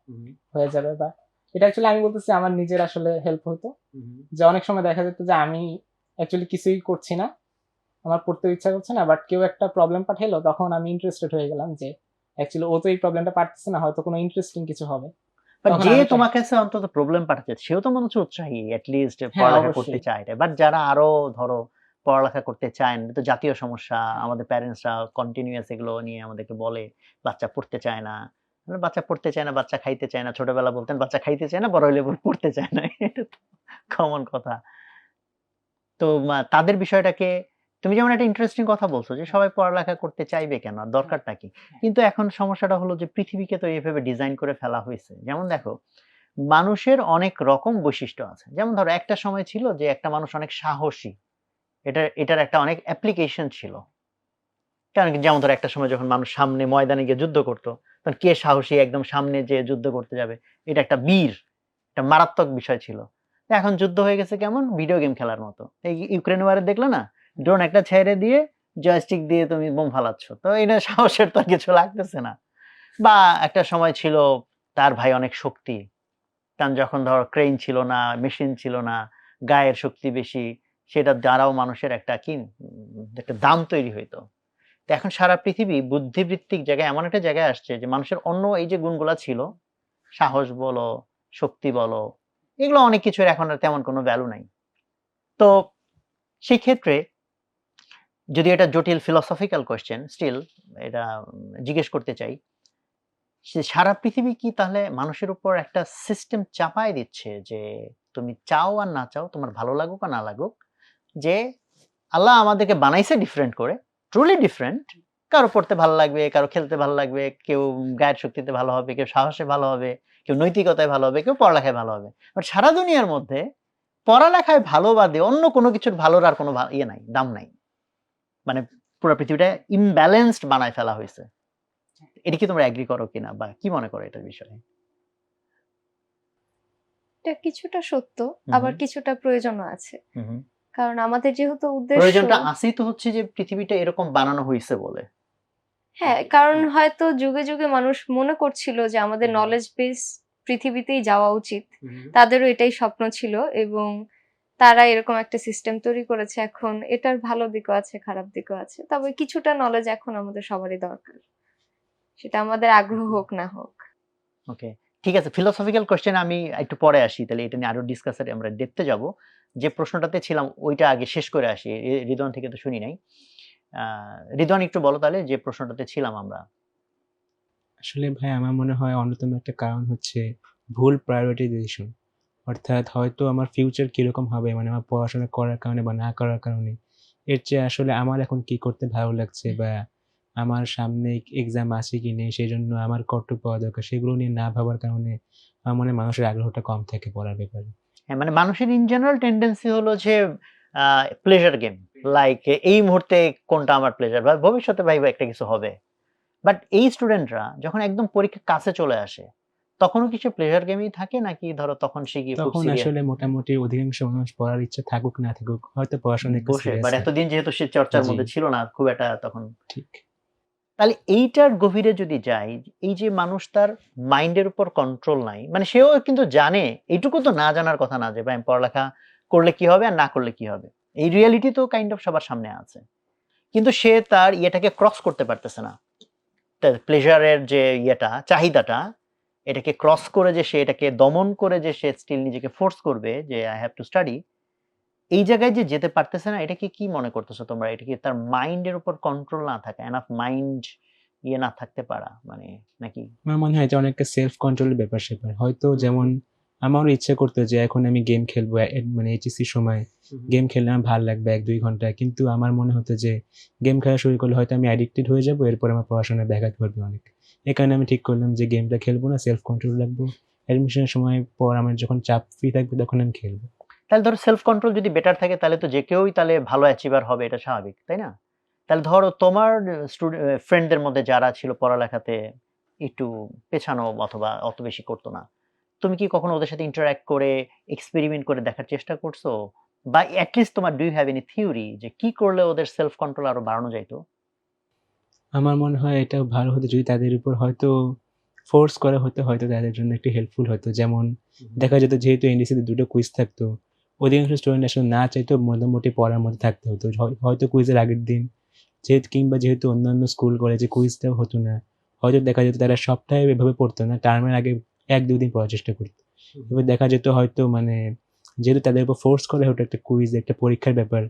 হয়ে যাবে। বা এটা অ্যাকচুয়ালি আমি বলতেছি আমার নিজের আসলে হেল্প হতো, যে অনেক সময় দেখা যেত যে আমি অ্যাকচুয়ালি কিছুই করছি না, আমার পড়তে ইচ্ছা করছে না, বাট কেউ একটা প্রবলেম পাঠাইলো, তখন আমি ইন্টারেস্টেড হয়ে গেলাম যে অ্যাকচুয়ালি ও তো এই প্রবলেমটা পারতেছে না, হয়তো কোনো ইন্টারেস্টিং কিছু হবে। বাট তখন যে আমি try- তোমার কাছে অন্তত প্রবলেম পাঠাচ্ছে সেও তো মনে হচ্ছে উৎসাহী, অ্যাট লিস্ট হ্যাঁ, পড়ালেখা অবশ্যই। করতে চায়। বাট যারা আরো ধরো পড়ালেখা করতে চায় না, এটা তো জাতীয় সমস্যা, আমাদের প্যারেন্টসরা কন্টিনিউয়াস এগুলো নিয়ে আমাদেরকে বলে বাচ্চা পড়তে চায় না, বাচ্চা পড়তে চায় না, বাচ্চা খাইতে চায় না। ছোটবেলা বলতেন বাচ্চা খাইতে চায় না, বড় হইলে পড়তে চায় না। এটা তো কমন কথা। তো তাদের বিষয়টাকে তুমি যেমন একটা ইন্টারেস্টিং কথা বলছো যে সবাই পড়ালেখা করতে চাইবে কেন, আর দরকারটা কি? কিন্তু এখন সমস্যাটা হলো যে পৃথিবীকে তো এভাবে ডিজাইন করে ফেলা হয়েছে। যেমন দেখো, মানুষের অনেক রকম বৈশিষ্ট্য আছে। যেমন ধরো একটা সময় ছিল যে একটা মানুষ অনেক সাহসী। এটার একটা অনেক অ্যাপ্লিকেশন ছিল। কারণ কি, যেমন ধরো একটা সময় যখন মানুষ সামনে ময়দানে গিয়ে যুদ্ধ করত, তখন কে সাহসী একদম সামনে যেয়ে যুদ্ধ করতে যাবে? এটা একটা বীর, একটা মারাত্মক বিষয় ছিল। এখন যুদ্ধ হয়ে গেছে কেমন? ভিডিও গেম খেলার মতো। এই ইউক্রেন ওয়ারে দেখলে না? ড্রোন একটা ছেড়ে দিয়ে জয়স্টিক দিয়ে তুমি বোম ফালাচ্ছ। তো এটা সাহসের তো আর কিছু লাগতেছে না। বা একটা সময় ছিল তার ভাই অনেক শক্তি। কারণ যখন ধরো ক্রেন ছিল না, মেশিন ছিল না, গায়ের শক্তি বেশি, সেটার দ্বারাও মানুষের একটা একটা দাম তৈরি হইতো। তো এখন সারা পৃথিবী বুদ্ধিবৃত্তিক জায়গায় এমন একটা জায়গায় আসছে যে মানুষের অন্য এই যে গুণগুলা ছিল, সাহস বলো, শক্তি বলো, এগুলো অনেক কিছুর এখন আর তেমন কোনো ভ্যালু নাই। তো সেই ক্ষেত্রে যদি এটা জটিল ফিলসফিক্যাল কোয়েশ্চেন, স্টিল এটা জিজ্ঞেস করতে চাই, সারা পৃথিবী কি তাহলে মানুষের উপর একটা সিস্টেম চাপায় দিচ্ছে যে তুমি চাও আর না চাও, তোমার ভালো লাগুক আর না লাগুক, যে আল্লাহ আমাদেরকে বানাইছে ডিফারেন্ট করে, ট্রুলি ডিফারেন্ট। কারো পড়তে ভালো লাগবে, কারো খেলতে ভালো লাগবে, কেউ গায়ের শক্তিতে ভালো হবে, কেউ সাহসে ভালো হবে, কেউ নৈতিকতায় ভালো হবে, কেউ পড়ালেখায় ভালো হবে। বাট সারা দুনিয়ার মধ্যে পড়ালেখায় ভালো বাদে অন্য কোনো কিছুর ভালোর আর কোনো ইয়ে নাই, দাম নাই। মানে পুরো পৃথিবীটা ইমব্যালেন্সড বানায় ফেলা হয়েছে। এটা কি তোমরা এগ্রি করো কিনা, বা কি মনে করো এটার বিষয়ে? এটা কিছুটা সত্য, হুম আবার হুম। কিছুটা প্রয়োজনও আছে। হুম হুম। কারণ আমাদের যেহেতু উদ্দেশ্য, প্রয়োজনটা আছেই তো, হচ্ছে যে পৃথিবীটা এরকম বানানো হয়েছে বলে। হ্যাঁ, কারণ হয়তো যুগে যুগে মানুষ মনে করছিল যে আমাদের নলেজ বেস পৃথিবীতেই যাওয়া উচিত, তাদেরও এটাই স্বপ্ন ছিল এবং তারা এরকম একটা সিস্টেম তৈরি করেছে। এখন এটার ভালো দিকও আছে, খারাপ দিকও আছে, তবে কিছুটা নলেজ এখন আমাদের সবারই দরকার, সেটা আমাদের আগ্রহ হোক না হোক। ওকে, ঠিক আছে। ফিলোসফিক্যাল কোশ্চেন আমি একটু পরে আসি, তাহলে এটা নিয়ে আরো ডিসকাসে আমরা ডেপথে যাব। যে প্রশ্নটাতে ছিলাম ওইটা আগে শেষ করে আসি, রিদওয়ান থেকে তো শুনি নাই। রিদওয়ান একটু বলো তাহলে যে প্রশ্নটাতে ছিলাম আমরা। আসলে ভাই আমার মনে হয় অন্যতম একটা কারণ হচ্ছে ভুল প্রায়োরিটাইজেশন। অর্থাৎ হয়তো আমার ফিউচার কিরকম হবে, মানে আমার পড়াশোনা করার কারণে বা না করার কারণে এর চেয়ে আসলে আমার এখন কি করতে ভালো লাগছে বা আমার সামনে এক্সাম আছে কি নেই সেজন্য আমার কতটুকু পড়া দরকার সেগুলো নিয়ে না ভাবার কারণে আমার মনে হয় মানুষের আগ্রহটা কম থাকে পড়ার ব্যাপারে। হ্যাঁ, মানে মানুষের ইন জেনারেল টেনডেন্সি হলো যে প্লেজার গেম। লাইক এই মুহূর্তে কোনটা আমার প্লেজার বা ভবিষ্যতে ভাই একটা কিছু হবে। বাট এই স্টুডেন্টরা যখন একদম পরীক্ষার কাছে চলে আসে, তখনও কি সে প্লেজার গেমই থাকে নাকি ধরো তখন সে কি খুব তখন সিরিয়াস আসলে মোটামুটি অধিকাংশ মানুষ পড়ার ইচ্ছা থাকুক না থাকুক হয়তো পড়াশোনায় একটু বসে? সিরিয়াস বাট হয়। এতদিন যেহেতু সে চর্চার জি, মধ্যে ছিল না খুব একটা তখন। ঠিক। তাহলে এইটার গভীরে যদি যাই, এই যে মানুষ তার মাইন্ডের উপর কন্ট্রোল নাই, মানে সেও কিন্তু জানে, এইটুকু তো না জানার কথা না যে ভাই আমি পড়ালেখা করলে কি হবে আর না করলে কি হবে। এই রিয়ালিটি তো কাইন্ড অফ সবার সামনে আছে। কিন্তু সে তার ইয়েটাকে ক্রস করতে পারতেছে না। তার প্লেজারের যে ইয়েটা, চাহিদাটা, এটাকে ক্রস করে যে সে এটাকে দমন করে যে সে স্টিল নিজেকে ফোর্স করবে যে আই হ্যাভ টু স্টাডি, এই জায়গায় যে যেতে পারতেছে না, এটাকে কি মনে করতেছো তোমরা? এটা কি তার মাইন্ডের উপর কন্ট্রোল না থাকা, এনাফ মাইন্ড ইয়ে না থাকতে পারা, মানে নাকি? আমার মনে হয় এটা অনেকটা সেলফ কন্ট্রোলের ব্যাপার-স্যাপার। হয়তো যেমন আমারও ইচ্ছে করতো যে এখন আমি গেম খেলবো মানে এইচএসসির সময় গেম খেললে আমার ভাল লাগবে ১-২ ঘন্টা। কিন্তু আমার মনে হতো যে গেম খেলা শুরু করলে হয়তো আমি অ্যাডিক্টেড হয়ে যাবো। এরপরে আমার পড়াশোনায় ব্যাঘাত ঘটবে অনেক। এ কারণে আমি ঠিক করলাম যে গেমটা খেলবো না, সেলফ কন্ট্রোল রাখবো। অ্যাডমিশনের সময় পর আমার যখন চাপ ফ্রি থাকবে তখন আমি খেলবো। তাহলে ধরো সেলফ কন্ট্রোল যদি বেটার থাকে তাহলে তো যে কেউই তাহলে ভালো অ্যাচিভার হবে, এটা স্বাভাবিক, তাই না? তাহলে ধরো তোমার ফ্রেন্ডদের মধ্যে যারা ছিল পড়ালেখাতে একটু পেছানো অথবা অত বেশি করতো না, তুমি কি কখনো ওদের সাথে ইন্টারঅ্যাক্ট করে এক্সপেরিমেন্ট করে দেখার চেষ্টা করছো? বা এট লিস্ট তোমার do you have any theory যে কি করলে ওদের সেলফ কন্ট্রোল আরো বাড়ানো যাইতো? আমার মনে হয় এটাও ভালো হতো যদি তাদের উপর হয়তো ফোর্স করা হতো, হয়তো তাদের জন্য একটু হেল্পফুল হতো। যেমন দেখা যেত যেহেতু এনডিসিতে ২ টো কুইজ থাকতো, অধিকাংশ স্টুডেন্ট আসলে না চাইতেও মোটামুটি পড়ার মধ্যে থাকতে হতো। হয়তো কুইজের আগের দিন যেহেতু অন্যান্য স্কুল কলেজে কুইজটাও হতো না। হয়তো দেখা যেত তারা সপ্তাহে এভাবে পড়তো না। টার্মের আগে ১-২ দিন পড়ার চেষ্টা করত। এবার দেখা যেত হয়তো মানে যেহেতু তাদের উপর ফোর্স করা হতো একটা কুইজ, একটা পরীক্ষার ব্যাপার।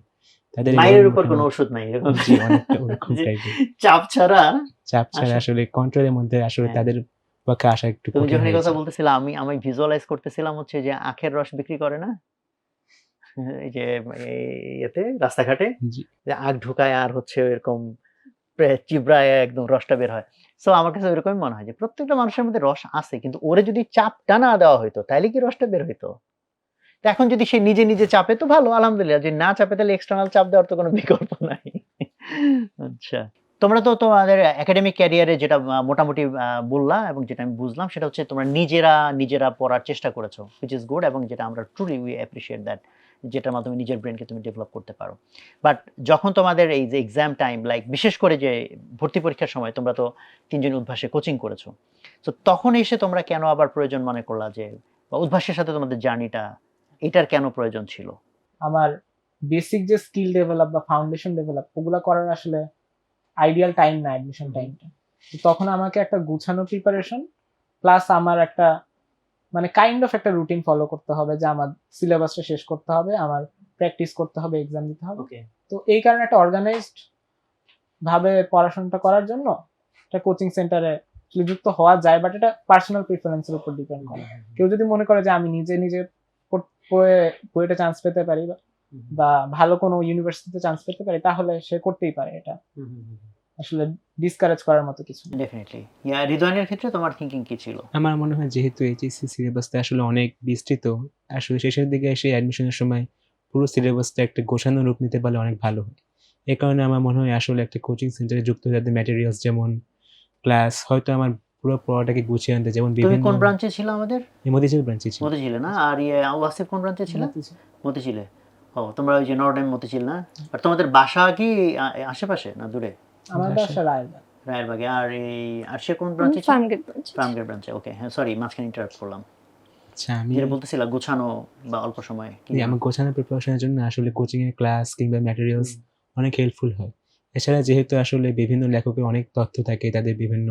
তাদের এভাবে মায়ের উপর কোনো মোটামুটি ওষুধ নাই এরকম? জি, অনেকটা ওরকম যে টাইপের। চাপ ছাড়া চাপ ছাড়া আসলে আসলে কন্ট্রোলের মধ্যে আসলে হ্যাঁ। তাদের পক্ষে আসা একটু তুমি কঠিন যখন এই হয়ে কথা যায়। বলতেছিলা আমি ভিজুয়ালাইজ করতেছিলাম হচ্ছে যে আখের রস বিক্রি করে না? এই যে ইয়েতে রাস্তাঘাটে জি। যে আখ ঢুকায় আর হচ্ছে এরকম চিবড়ায় একদম রসটা বের হয়। সো আমার কাছে ওইরকমই মনে হয় যে প্রত্যেকটা মানুষের মধ্যে রস আছে কিন্তু ওরে যদি চাপটা না দেওয়া হইতো তাইলে কি রসটা বের হইতো? তো এখন যদি সে নিজে চাপে তো ভালো আলহামদুলিল্লাহ, যদি না চাপে তাহলে এক্সটার্নাল চাপ দেওয়ার তো কোনো বিকল্প নাই। আচ্ছা। তোমরা তো তোমাদের একাডেমিক ক্যারিয়ারে যেটা মোটামুটি বললা এবং যেটা আমি বুঝলাম সেটা হচ্ছে তোমরা নিজেরা পড়ার চেষ্টা করেছো, which is good, এবং যেটা আমরা ট্রুলি উই অ্যাপ্রিশিয়েট দ্যাট, যেটার মাধ্যমে নিজের ব্রেইনকে তুমি ডেভেলপ করতে পারো। বাট যখন তোমাদের এই যে এক্সাম টাইম, লাইক বিশেষ করে যে ভর্তি পরীক্ষার সময় তোমরা তো ৩ জন উদ্ভাসে কোচিং করেছো। তো তখন এসে তোমরা কেন আবার প্রয়োজন মনে করলা যে বা উদ্ভাসের সাথে তোমাদের জার্নিটা এটার কেন প্রয়োজন ছিল? আমার বেসিক যে স্কিল ডেভেলপ বা ফাউন্ডেশন ডেভেলপ ওগুলা করার আসলে আইডিয়াল টাইম না অ্যাডমিশন টাইমটা। তখন আমাকে একটা গুছানো প্রিপারেশন প্লাস আমার একটা মানে কাইন্ড অফ একটা রুটিন ফলো করতে হবে যে আমার সিলেবাসটা শেষ করতে হবে, আমার প্র্যাকটিস করতে হবে, এক্সাম দিতে হবে। ওকে। তো এই কারণে একটা অর্গানাইজড ভাবে পড়াশোনাটা করার জন্য একটা কোচিং সেন্টারে যুক্ত হওয়া যায়, বাট এটা পার্সোনাল প্রিফারেন্সের উপর ডিপেন্ড করে। কেউ যদি মনে করে যে আমি নিজে বইটা চান্স পেতে পারি বা ভালো কোনো ইউনিভার্সিটিতে চান্স পেতে পারি তাহলে সে করতেই পারে, এটা আসলে ডিসকারেজ করার মতো কিছু না। ডেফিনিটলি। হৃদয়নের ক্ষেত্রে তোমার থিংকিং কি ছিল? আমার মনে হয় যেহেতু এইচএসসি সিলেবাসটা আসলে অনেক বিস্তৃত, আসলে শেষের দিকে এসে অ্যাডমিশনের সময় পুরো সিলেবাসটা একটা গোছানো রূপ নিতে পারলে অনেক ভালো হয়। এ কারণে আমার মনে হয় আসলে একটা কোচিং সেন্টারে যুক্ত হয়ে যাতে ম্যাটেরিয়ালস যেমন ক্লাস হয়তো আমার পুরো পড়াটাকে গুছিয়ে আনতে যেমন তুমি বিভিন্ন কোন ব্রাঞ্চে ছিল আমাদের? মতিঝিল ব্রাঞ্চে ছিল। মতিঝিলে না? আর ওয়াসিফ কোন ব্রাঞ্চে ছিল? মতিঝিল। মতিঝিলে। ও তোমরা ওই যে নর্ডেন মতিঝিল না? আর তোমাদের বাসা কি আশেপাশে না দূরে? আমার বাসা। বাসা রায়বাগ। রায়েরবাগে। আর সে কোন ব্রাঞ্চে ছিল? ফার্মগেট ব্রাঞ্চ। ফার্মগেট ব্রাঞ্চে। ওকে, হ্যাঁ সরি মাঝখানে ইন্টারাপ্ট করলাম। আচ্ছা আমি যেটা বলতেছিলা গোছানো বা অল্প সময়ে কি আমার গোছানো প্রিপারেশনের জন্য আসলে কোচিং এর ক্লাস কিংবা ম্যাটেরিয়ালস অনেক হেল্পফুল হয়। এছাড়া যেহেতু আসলে বিভিন্ন লেখকের অনেক তথ্য থাকে তাদের বিভিন্ন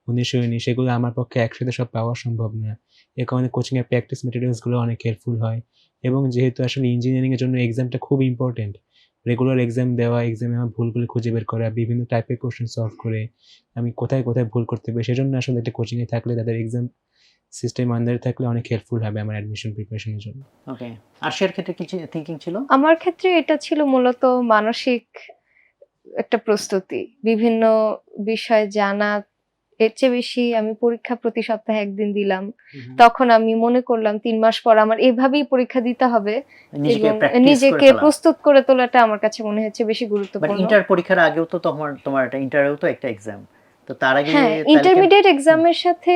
অনুশীলনী সেগুলো আমার পক্ষে একসাথে সব পাওয়া সম্ভব না। এ কারণে কোচিং এর প্র্যাকটিস ম্যাটেরিয়ালস গুলো অনেক হেল্পফুল হয় এবং যেহেতু আসলে ইঞ্জিনিয়ারিং এর জন্য এক্সামটা খুব ইম্পর্টেন্ট। রেগুলার এক্সাম দেওয়া, এক্সামে আমার ভুলগুলো খুঁজে বের করা, বিভিন্ন টাইপের কোয়েশ্চেন সলভ করে আমি কোথায় ভুল করতে পারি সেজন্য আসলে একটা কোচিং এ থাকলে তাদের এক্সাম সিস্টেম আন্ডারে থাকলে অনেক হেল্পফুল হবে আমার অ্যাডমিশন প্রিপারেশনের জন্য। ওকে। আরশিয়ার ক্ষেত্রে কি থিংকিং ছিল? আমার ক্ষেত্রে এটা ছিল মূলত মানসিক একটা প্রস্তুতি। বিভিন্ন বিষয় জানা, এর চেয়ে বেশি আমি পরীক্ষা প্রতি সপ্তাহে ১ দিন দিলাম। তখন আমি মনে করলাম ৩ মাস পর আমার এভাবেই পরীক্ষা দিতে হবে নিজেকে এবং প্র্যাকটিস করে নিজেকে ফেলা। প্রস্তুত করে তোলাটা আমার কাছে মনে হচ্ছে বেশি বাট গুরুত্বপূর্ণ। ইন্টার পরীক্ষার আগেও তো তোমার একটা ইন্টারেও তো একটা এক্সাম। তো তার আগে হ্যাঁ, তাহলে ইন্টারমিডিয়েট এক্সামের সাথে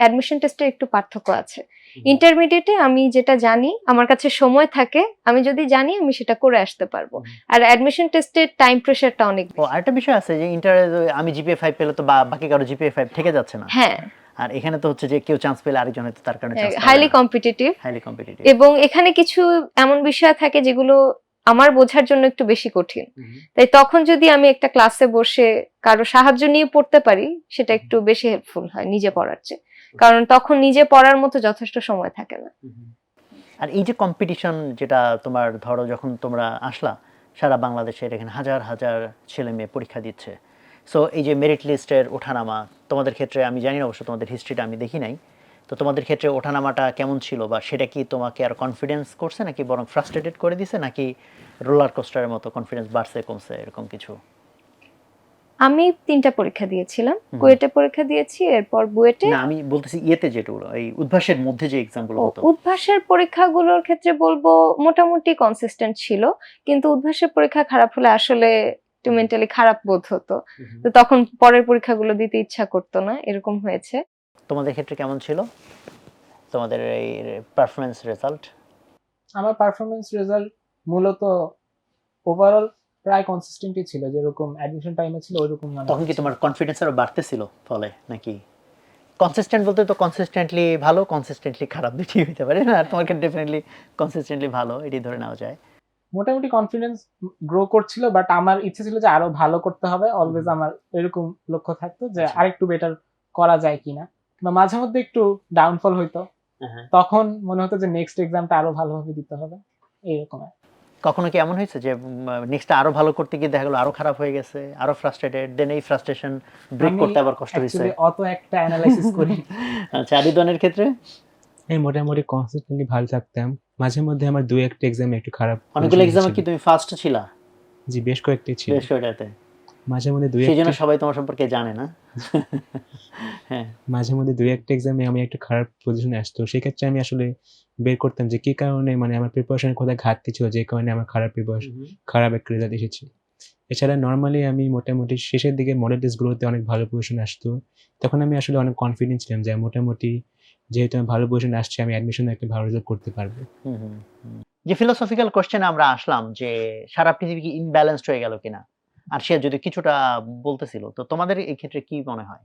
অ্যাডমিশন টেস্টের একটু পার্থক্য আছে। ইন্টারমিডিয়েটে আমি যেটা জানি, আমার কাছে সময় থাকে, আমি যদি জানি আমি সেটা করে আসতে পারবো। আর অ্যাডমিশন টেস্টের টাইম প্রেশারটা অনেক ও বেশি। আরেকটা বিষয় আছে যে ইন্টারে আমি জিপিএ 5 পেলে তো বাকি কারো জিপিএ 5 থেকে যাচ্ছে না। হ্যাঁ, আর এখানে তো হচ্ছে যে কেউ চান্স পেলে আরেকজন হয়তো তার কারণে চান্স পাবে হাইলি না। Competitive highly competitive. এবং এখানে কিছু এমন বিষয় থাকে যেগুলো আমার বোঝার জন্য একটু বেশি কঠিন। তাই তখন যদি আমি একটা ক্লাসে বসে কারো সাহায্য নিয়ে পড়তে পারি, সেটা একটু বেশি হেল্পফুল হয় নিজে পড়ার চেয়ে। কারণ তখন নিজে পড়ার মতো যথেষ্ট সময় থাকে না। আর এই যে কম্পিটিশন যেটা তোমার ধরো যখন তোমরা আসলা সারা বাংলাদেশের এখানে হাজার হাজার ছেলে মেয়ে পরীক্ষা দিচ্ছে, সো এই যে মেরিট লিস্টের ওঠানামা তোমাদের ক্ষেত্রে আমি জানি না, অবশ্য তোমাদের হিস্ট্রিটা আমি দেখি নাই, তো তোমাদের ক্ষেত্রে ওঠানামাটা কেমন ছিল বা সেটা কি তোমাকে আর কনফিডেন্স করছে নাকি বরং ফ্রাস্ট্রেটেড করে দিছে নাকি রোলার কোস্টারের মতো কনফিডেন্স বাড়ছে কমছে এরকম কিছু? আমি ৩টা পরীক্ষা দিয়েছিলাম। কুয়েটে পরীক্ষা দিয়েছি, এরপর বুয়েটে। না আমি বলতেছি ইয়েতে যেগুলো এই উদ্ভাসের মধ্যে যে এক্সামগুলো হতো। উদ্ভাসের পরীক্ষাগুলোর ক্ষেত্রে বলবো মোটামুটি কনসিস্টেন্ট ছিল, কিন্তু উদ্ভাসের পরীক্ষা খারাপ হলে আসলে একটু মেন্টালি খারাপ বোধ হতো। তো তখন পরের পরীক্ষাগুলো দিতে ইচ্ছা করতো না, এরকম হয়েছে। তোমাদের ক্ষেত্রে কেমন ছিল তোমাদের এই পারফরম্যান্স রেজাল্ট? আমার পারফরমেন্স রেজাল্ট মূলত ওভারঅল প্রায় কনসিস্টেন্টই ছিল, যেরকম অ্যাডমিশন টাইমে ছিল ওইরকম। তখন কি তোমার কনফিডেন্স আরো বাড়তেছিল ফলে নাকি? কনসিস্টেন্ট বলতে তো কনসিস্টেন্টলি ভালো, কনসিস্টেন্টলি খারাপ দুটোই হতে পারে না? আর তোমার ক্ষেত্রে ডেফিনেটলি কনসিস্টেন্টলি ভালো, এটি ধরে নেওয়া যায়। মোটামুটি কনফিডেন্স গ্রো করছিল, বাট আমার ইচ্ছে ছিল যে আরো ভালো করতে হবে। অলওয়েজ আমার এরকম লক্ষ্য থাকতো যে আচ্ছা। আরেকটু বেটার করা যায় কিনা, বা মাঝে মধ্যে একটু ডাউনফল হইতো, তখন মনে হতো যে নেক্সট এক্সামটা আরো ভালোভাবে দিতে হবে এইরকম। কখনো কি এমন হয়েছে যে নেক্সটটা আরো ভালো করতে গিয়ে দেখা গেলো আরো খারাপ হয়ে গেছে, আরো ফ্রাস্ট্রেটেড, দেন এই ফ্রাস্ট্রেশন ব্রেক করতে আবার কষ্ট হয়েছে? অ্যাকচুয়ালি অত একটা অ্যানালাইসিস করি। আচ্ছা, আদিদনের ক্ষেত্রে আমি মোটামুটি কনসিস্টেন্টলি ভালো থাকতাম। মাঝে মধ্যে আমার ২-১টা এক্সামে একটু খারাপ অনেকগুলো পজিশনে এক্সামে ছিল। কি তুমি ফার্স্ট ছিলা? জি, বেশ কয়েকটি ছিল। বেশ কয়টাতে। মাঝে মধ্যে সেই জন্য ২-১টি সবাই তোমার সম্পর্কে জানে না। হ্যাঁ। মাঝে মধ্যে ২-১টা এক্সামে আমি একটু খারাপ পজিশনে আসতো। সেক্ষেত্রে আমি আসলে বের করতাম যে কি কারণে, মানে আমার প্রিপারেশনের কোথায় ঘাটতি ছিল যে কারণে আমার খারাপ একটা রেজাল্ট এসেছে। এছাড়া নরমালি আমি মোটামুটি শেষের দিকে মডেল টেস্টগুলোতে অনেক ভালো পজিশনে আসতো। তখন আমি আসলে অনেক কনফিডেন্ট ছিলাম যে মোটামুটি যেহেতু আমি ভালো পজিশনে আসছি, আমি অ্যাডমিশনে একটা ভালো রেজাল্ট করতে পারবো। যে ফিলোসফিক্যাল কোশ্চেনে আমরা আসলাম যে সারা পৃথিবী কি ইমব্যালেন্সড হয়ে গেল কিনা, আর সে যদি কিছুটা বলতেছিল, তো তোমাদের এই ক্ষেত্রে কি মনে হয়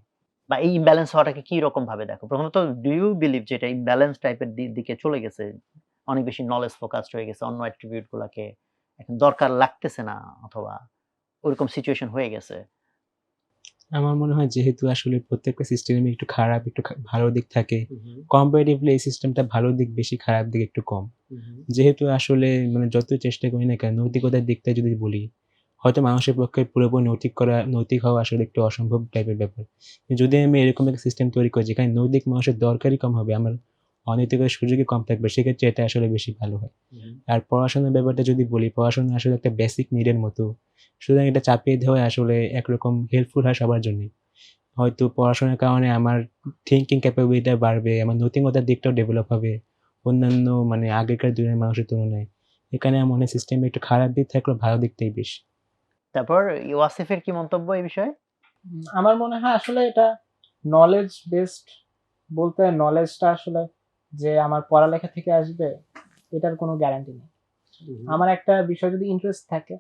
বা এই ইমব্যালেন্স হওয়াটাকে কি রকম ভাবে দেখো? প্রথমত ডু ইউ বিলিভ যে এটা ইমব্যালেন্স টাইপের দিকে চলে গেছে, অনেক বেশি নলেজ ফোকাসড হয়ে গেছে, অন্য অ্যাট্রিবিউট গুলাকে এখন দরকার লাগতেছে না, অথবা ওরকম সিচুয়েশন হয়ে গেছে? আমার মনে হয় যেহেতু আসলে প্রত্যেকটা সিস্টেমে একটু খারাপ, একটু ভালো দিক থাকে। কম্পারেটিভলি এই সিস্টেমটা ভালো দিক বেশি, খারাপ দিক একটু কম। যেহেতু আসলে মানে যতই চেষ্টা করি না কেন, নৈতিকতার দিকটা যদি বলি, হয়তো মানুষের পক্ষে পুরোপুরি নৈতিক হওয়া আসলে একটু অসম্ভব টাইপের ব্যাপার। যদি আমি এরকম একটা সিস্টেম তৈরি করি যেখানে নৈতিক মানুষের দরকারই কম হবে, আমার অনৈতিকের সুযোগই কম থাকবে, সেক্ষেত্রে এটা আসলে বেশি ভালো হয়। আর পড়াশোনার ব্যাপারটা যদি বলি, পড়াশোনা আসলে একটা বেসিক নিডের মতো। সুতরাং এটা চাপিয়ে দেওয়া আসলে একরকম হেল্পফুল হয় সবার জন্যই। হয়তো পড়াশোনার কারণে আমার থিংকিং ক্যাপাবিলিটি বাড়বে, আমার নৈতিকতার দিকটাও ডেভেলপ হবে অন্যান্য মানে আগেকার দিনের মানুষের তুলনায়। এখানে আমার মনে হয় সিস্টেমে একটু খারাপ দিক থাকলেও ভালো দিকটাই বেশি। তারপর ওয়াসিফের কি মন্তব্য এই বিষয়ে? আমার মনে হয় আসলে এটা নলেজ বেসড, বলতে নলেজটা আসলে যে আমার পড়ালেখা থেকে আসবে এটার কোনো গ্যারান্টি নেই। আমার একটা বিষয় যদি ইন্টারেস্ট থাকে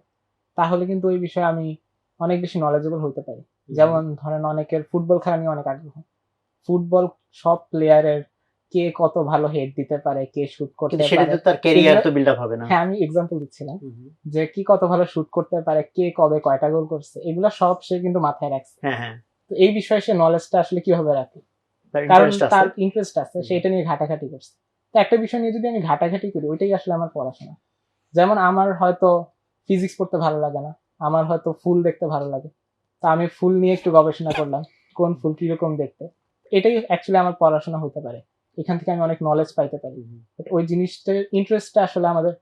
তাহলে কিন্তু ওই বিষয়ে আমি অনেক বেশি নলেজেবল হতে পারি। যেমন ধরেন অনেকের ফুটবল খেলা নিয়ে অনেক আগ্রহ, ফুটবল সব প্লেয়ারের কে কত ভালো হেড দিতে পারে, কে শুট করতে কিন্তু সেটাতে পারে, তার ক্যারিয়ার তো বিল্ড আপ হবে না। হ্যাঁ আমি এক্সাম্পল দিচ্ছিলাম যে কি কত ভালো শুট করতে পারে, কে কবে কয়টা গোল করছে, এগুলা সব সে কিন্তু মাথায় রাখছে। হ্যাঁ, তো এই বিষয়ে সে নলেজটা আসলে কিভাবে রাখে, তার কারণ ইন্টারেস্ট তার আছে। ইন্টারেস্ট আছে, সেটা নিয়ে ঘাটাঘাটি করছে। তো একটা বিষয় নিয়ে যদি আমি ঘাটাঘাটি করি, ওইটাই আসলে আমার পড়াশোনা। যেমন আমার হয়তো ফিজিক্স পড়তে ভালো লাগে না, আমার হয়তো ফুল দেখতে ভালো লাগে, তা আমি ফুল নিয়ে একটু গবেষণা করলাম, কোন ফুল কিরকম দেখতে। এটাই অ্যাকচুয়ালি আমার পড়াশোনা হতে পারে। এখান থেকে আমি অনেক নলেজ পাইতে পারি। বাট ওই জিনিসটার ইন্টারেস্টটা আসলে আমাদের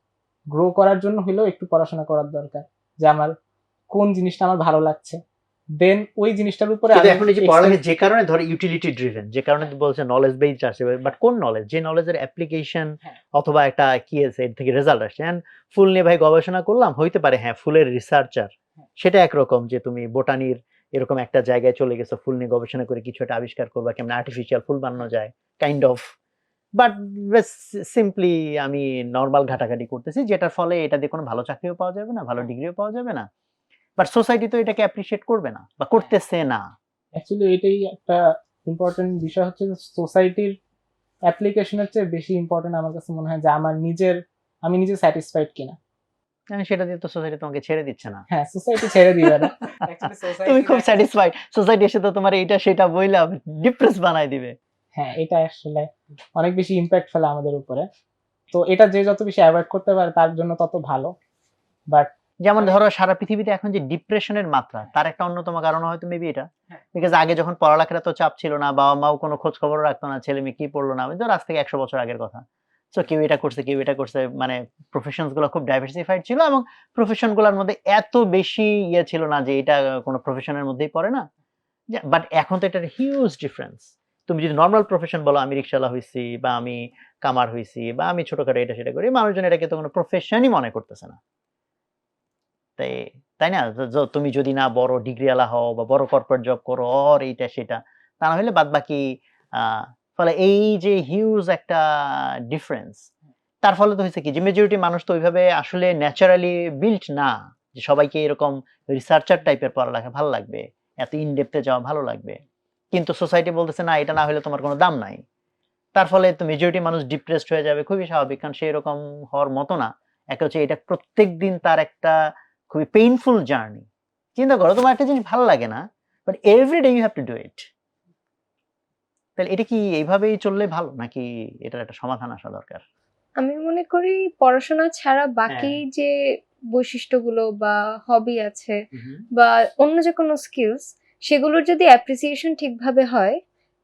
গ্রো করার জন্য হলেও একটু পড়াশোনা করার দরকার, যে আমার কোন জিনিসটা আমার ভালো লাগছে, দেন ওই জিনিসটার উপরে কিন্তু আমি এখন এই যে পড়ালেখা যে কারণে ধরো ইউটিলিটি ড্রিভেন, যে কারণে বলছে নলেজ বেসড আসে, বাট কোন নলেজ, যে নলেজের অ্যাপ্লিকেশন হ্যাঁ। অথবা একটা কি আছে এর থেকে রেজাল্ট আসছে। এন্ড ফুল নিয়ে ভাই গবেষণা করলাম, হইতে পারে হ্যাঁ ফুলের রিসার্চার, হ্যাঁ। সেটা একরকম যে তুমি বোটানির এরকম একটা জায়গায় চলে গেছো, ফুল নিয়ে গবেষণা করে কিছু একটা আবিষ্কার করবা, কেমন আর্টিফিশিয়াল ফুল বানানো যায় কাইন্ড অফ। বাট সিম্পলি আমি নর্মাল ঘাটাঘাটি করতেছি, যেটার ফলে এটা দিয়ে কোনো ভালো চাকরিও পাওয়া যাবে না, ভালো ডিগ্রিও পাওয়া যাবে না, বাট সোসাইটি তো এটাকে অ্যাপ্রিশিয়েট করবে না বা করতেছে না। অ্যাকচুয়ালি এটাই একটা ইম্পর্টেন্ট বিষয় হচ্ছে যে সোসাইটির অ্যাপ্লিকেশনের চেয়ে বেশি ইম্পর্টেন্ট আমার কাছে মনে হয় যে আমি নিজে স্যাটিসফাইড কিনা। সেটা দিয়ে তো সোসাইটি তোমাকে ছেড়ে দিচ্ছে না। হ্যাঁ, সোসাইটি ছেড়ে দিবে না। Actually society তুমি খুব টা- স্যাটিসফাইড, সোসাইটি এসে তো তোমার এটা সেটা বইলা ডিপ্রেস বানাই দিবে। হ্যাঁ, এটা আসলে অনেক বেশি ইম্প্যাক্ট ফেলে আমাদের উপরে। তো এটা যে যত বেশি অ্যাভয়েড করতে পারে তার জন্য তত ভালো। বাট যেমন ধরো সারা পৃথিবীতে এখন যে ডিপ্রেশনের মাত্রা, তার একটা অন্যতম কারণ হয়তো মেবি এটা, হ্যাঁ। বিকজ আগে যখন পড়ালেখার তো চাপ ছিল না, বাবা মাও কোনো খোঁজ খবর রাখতো না ছেলে মেয়ে কি পড়লো না, ধর আজ থেকে 100 বছর আগের কথা। সো কেউ এটা করছে কেউ এটা করছে, মানে প্রফেশনস গুলো খুব ডাইভার্সিফাইড ছিল, এবং প্রফেশন গুলোর মধ্যে এত বেশি ইয়ে ছিল না যে এটা কোনো প্রফেশনের মধ্যেই পড়ে না। বাট এখন তো এটার হিউজ ডিফারেন্স। তুমি যদি নর্মাল প্রফেশন বলো, আমি রিক্সাওয়ালা হইছি বা আমি কামার হইছি বা আমি ছোটখাটো এটা সেটা করি, মানুষজন এটাকে তো কোনো প্রফেশনই মনে করতেছে না। তাই তাই না? তুমি যদি না বড় ডিগ্রিওয়ালা হও বা বড় কর্পোরেট জব করো আর এইটা সেটা, তা না হলে বাদ বাকি ফলে এই যে হিউজ একটা ডিফারেন্স, তার ফলে তো হয়েছে কি যে মেজরিটি মানুষ তো ওইভাবে আসলে ন্যাচারালি বিল্ট না, যে সবাইকে এরকম রিসার্চার টাইপের পড়ালেখা ভালো লাগবে, এত ইনডেপথে যাওয়া ভালো লাগবে। কিন্তু সোসাইটি বলতেছে না, এটা না হলে তোমার কোনো দাম নাই। তার ফলে তো মেজরিটি মানুষ ডিপ্রেসড হয়ে যাবে, খুবই স্বাভাবিক, কারণ সে এরকম হওয়ার মতো না। একটা হচ্ছে এটা প্রত্যেকদিন তার একটা খুবই পেইনফুল জার্নি। চিন্তা করো, তোমার একটা জিনিস ভালো লাগে না, but every day you have to do it. তাহলে এটা কি এইভাবেই চললে ভালো, নাকি এটার একটা সমাধান আসা দরকার? আমি মনে করি পড়াশোনা ছাড়া বাকি হ্যাঁ। যে বৈশিষ্ট্যগুলো বা হবি আছে বা অন্য যে কোনো স্কিলস, সেগুলোর যদি অ্যাপ্রিসিয়েশন ঠিকভাবে হয়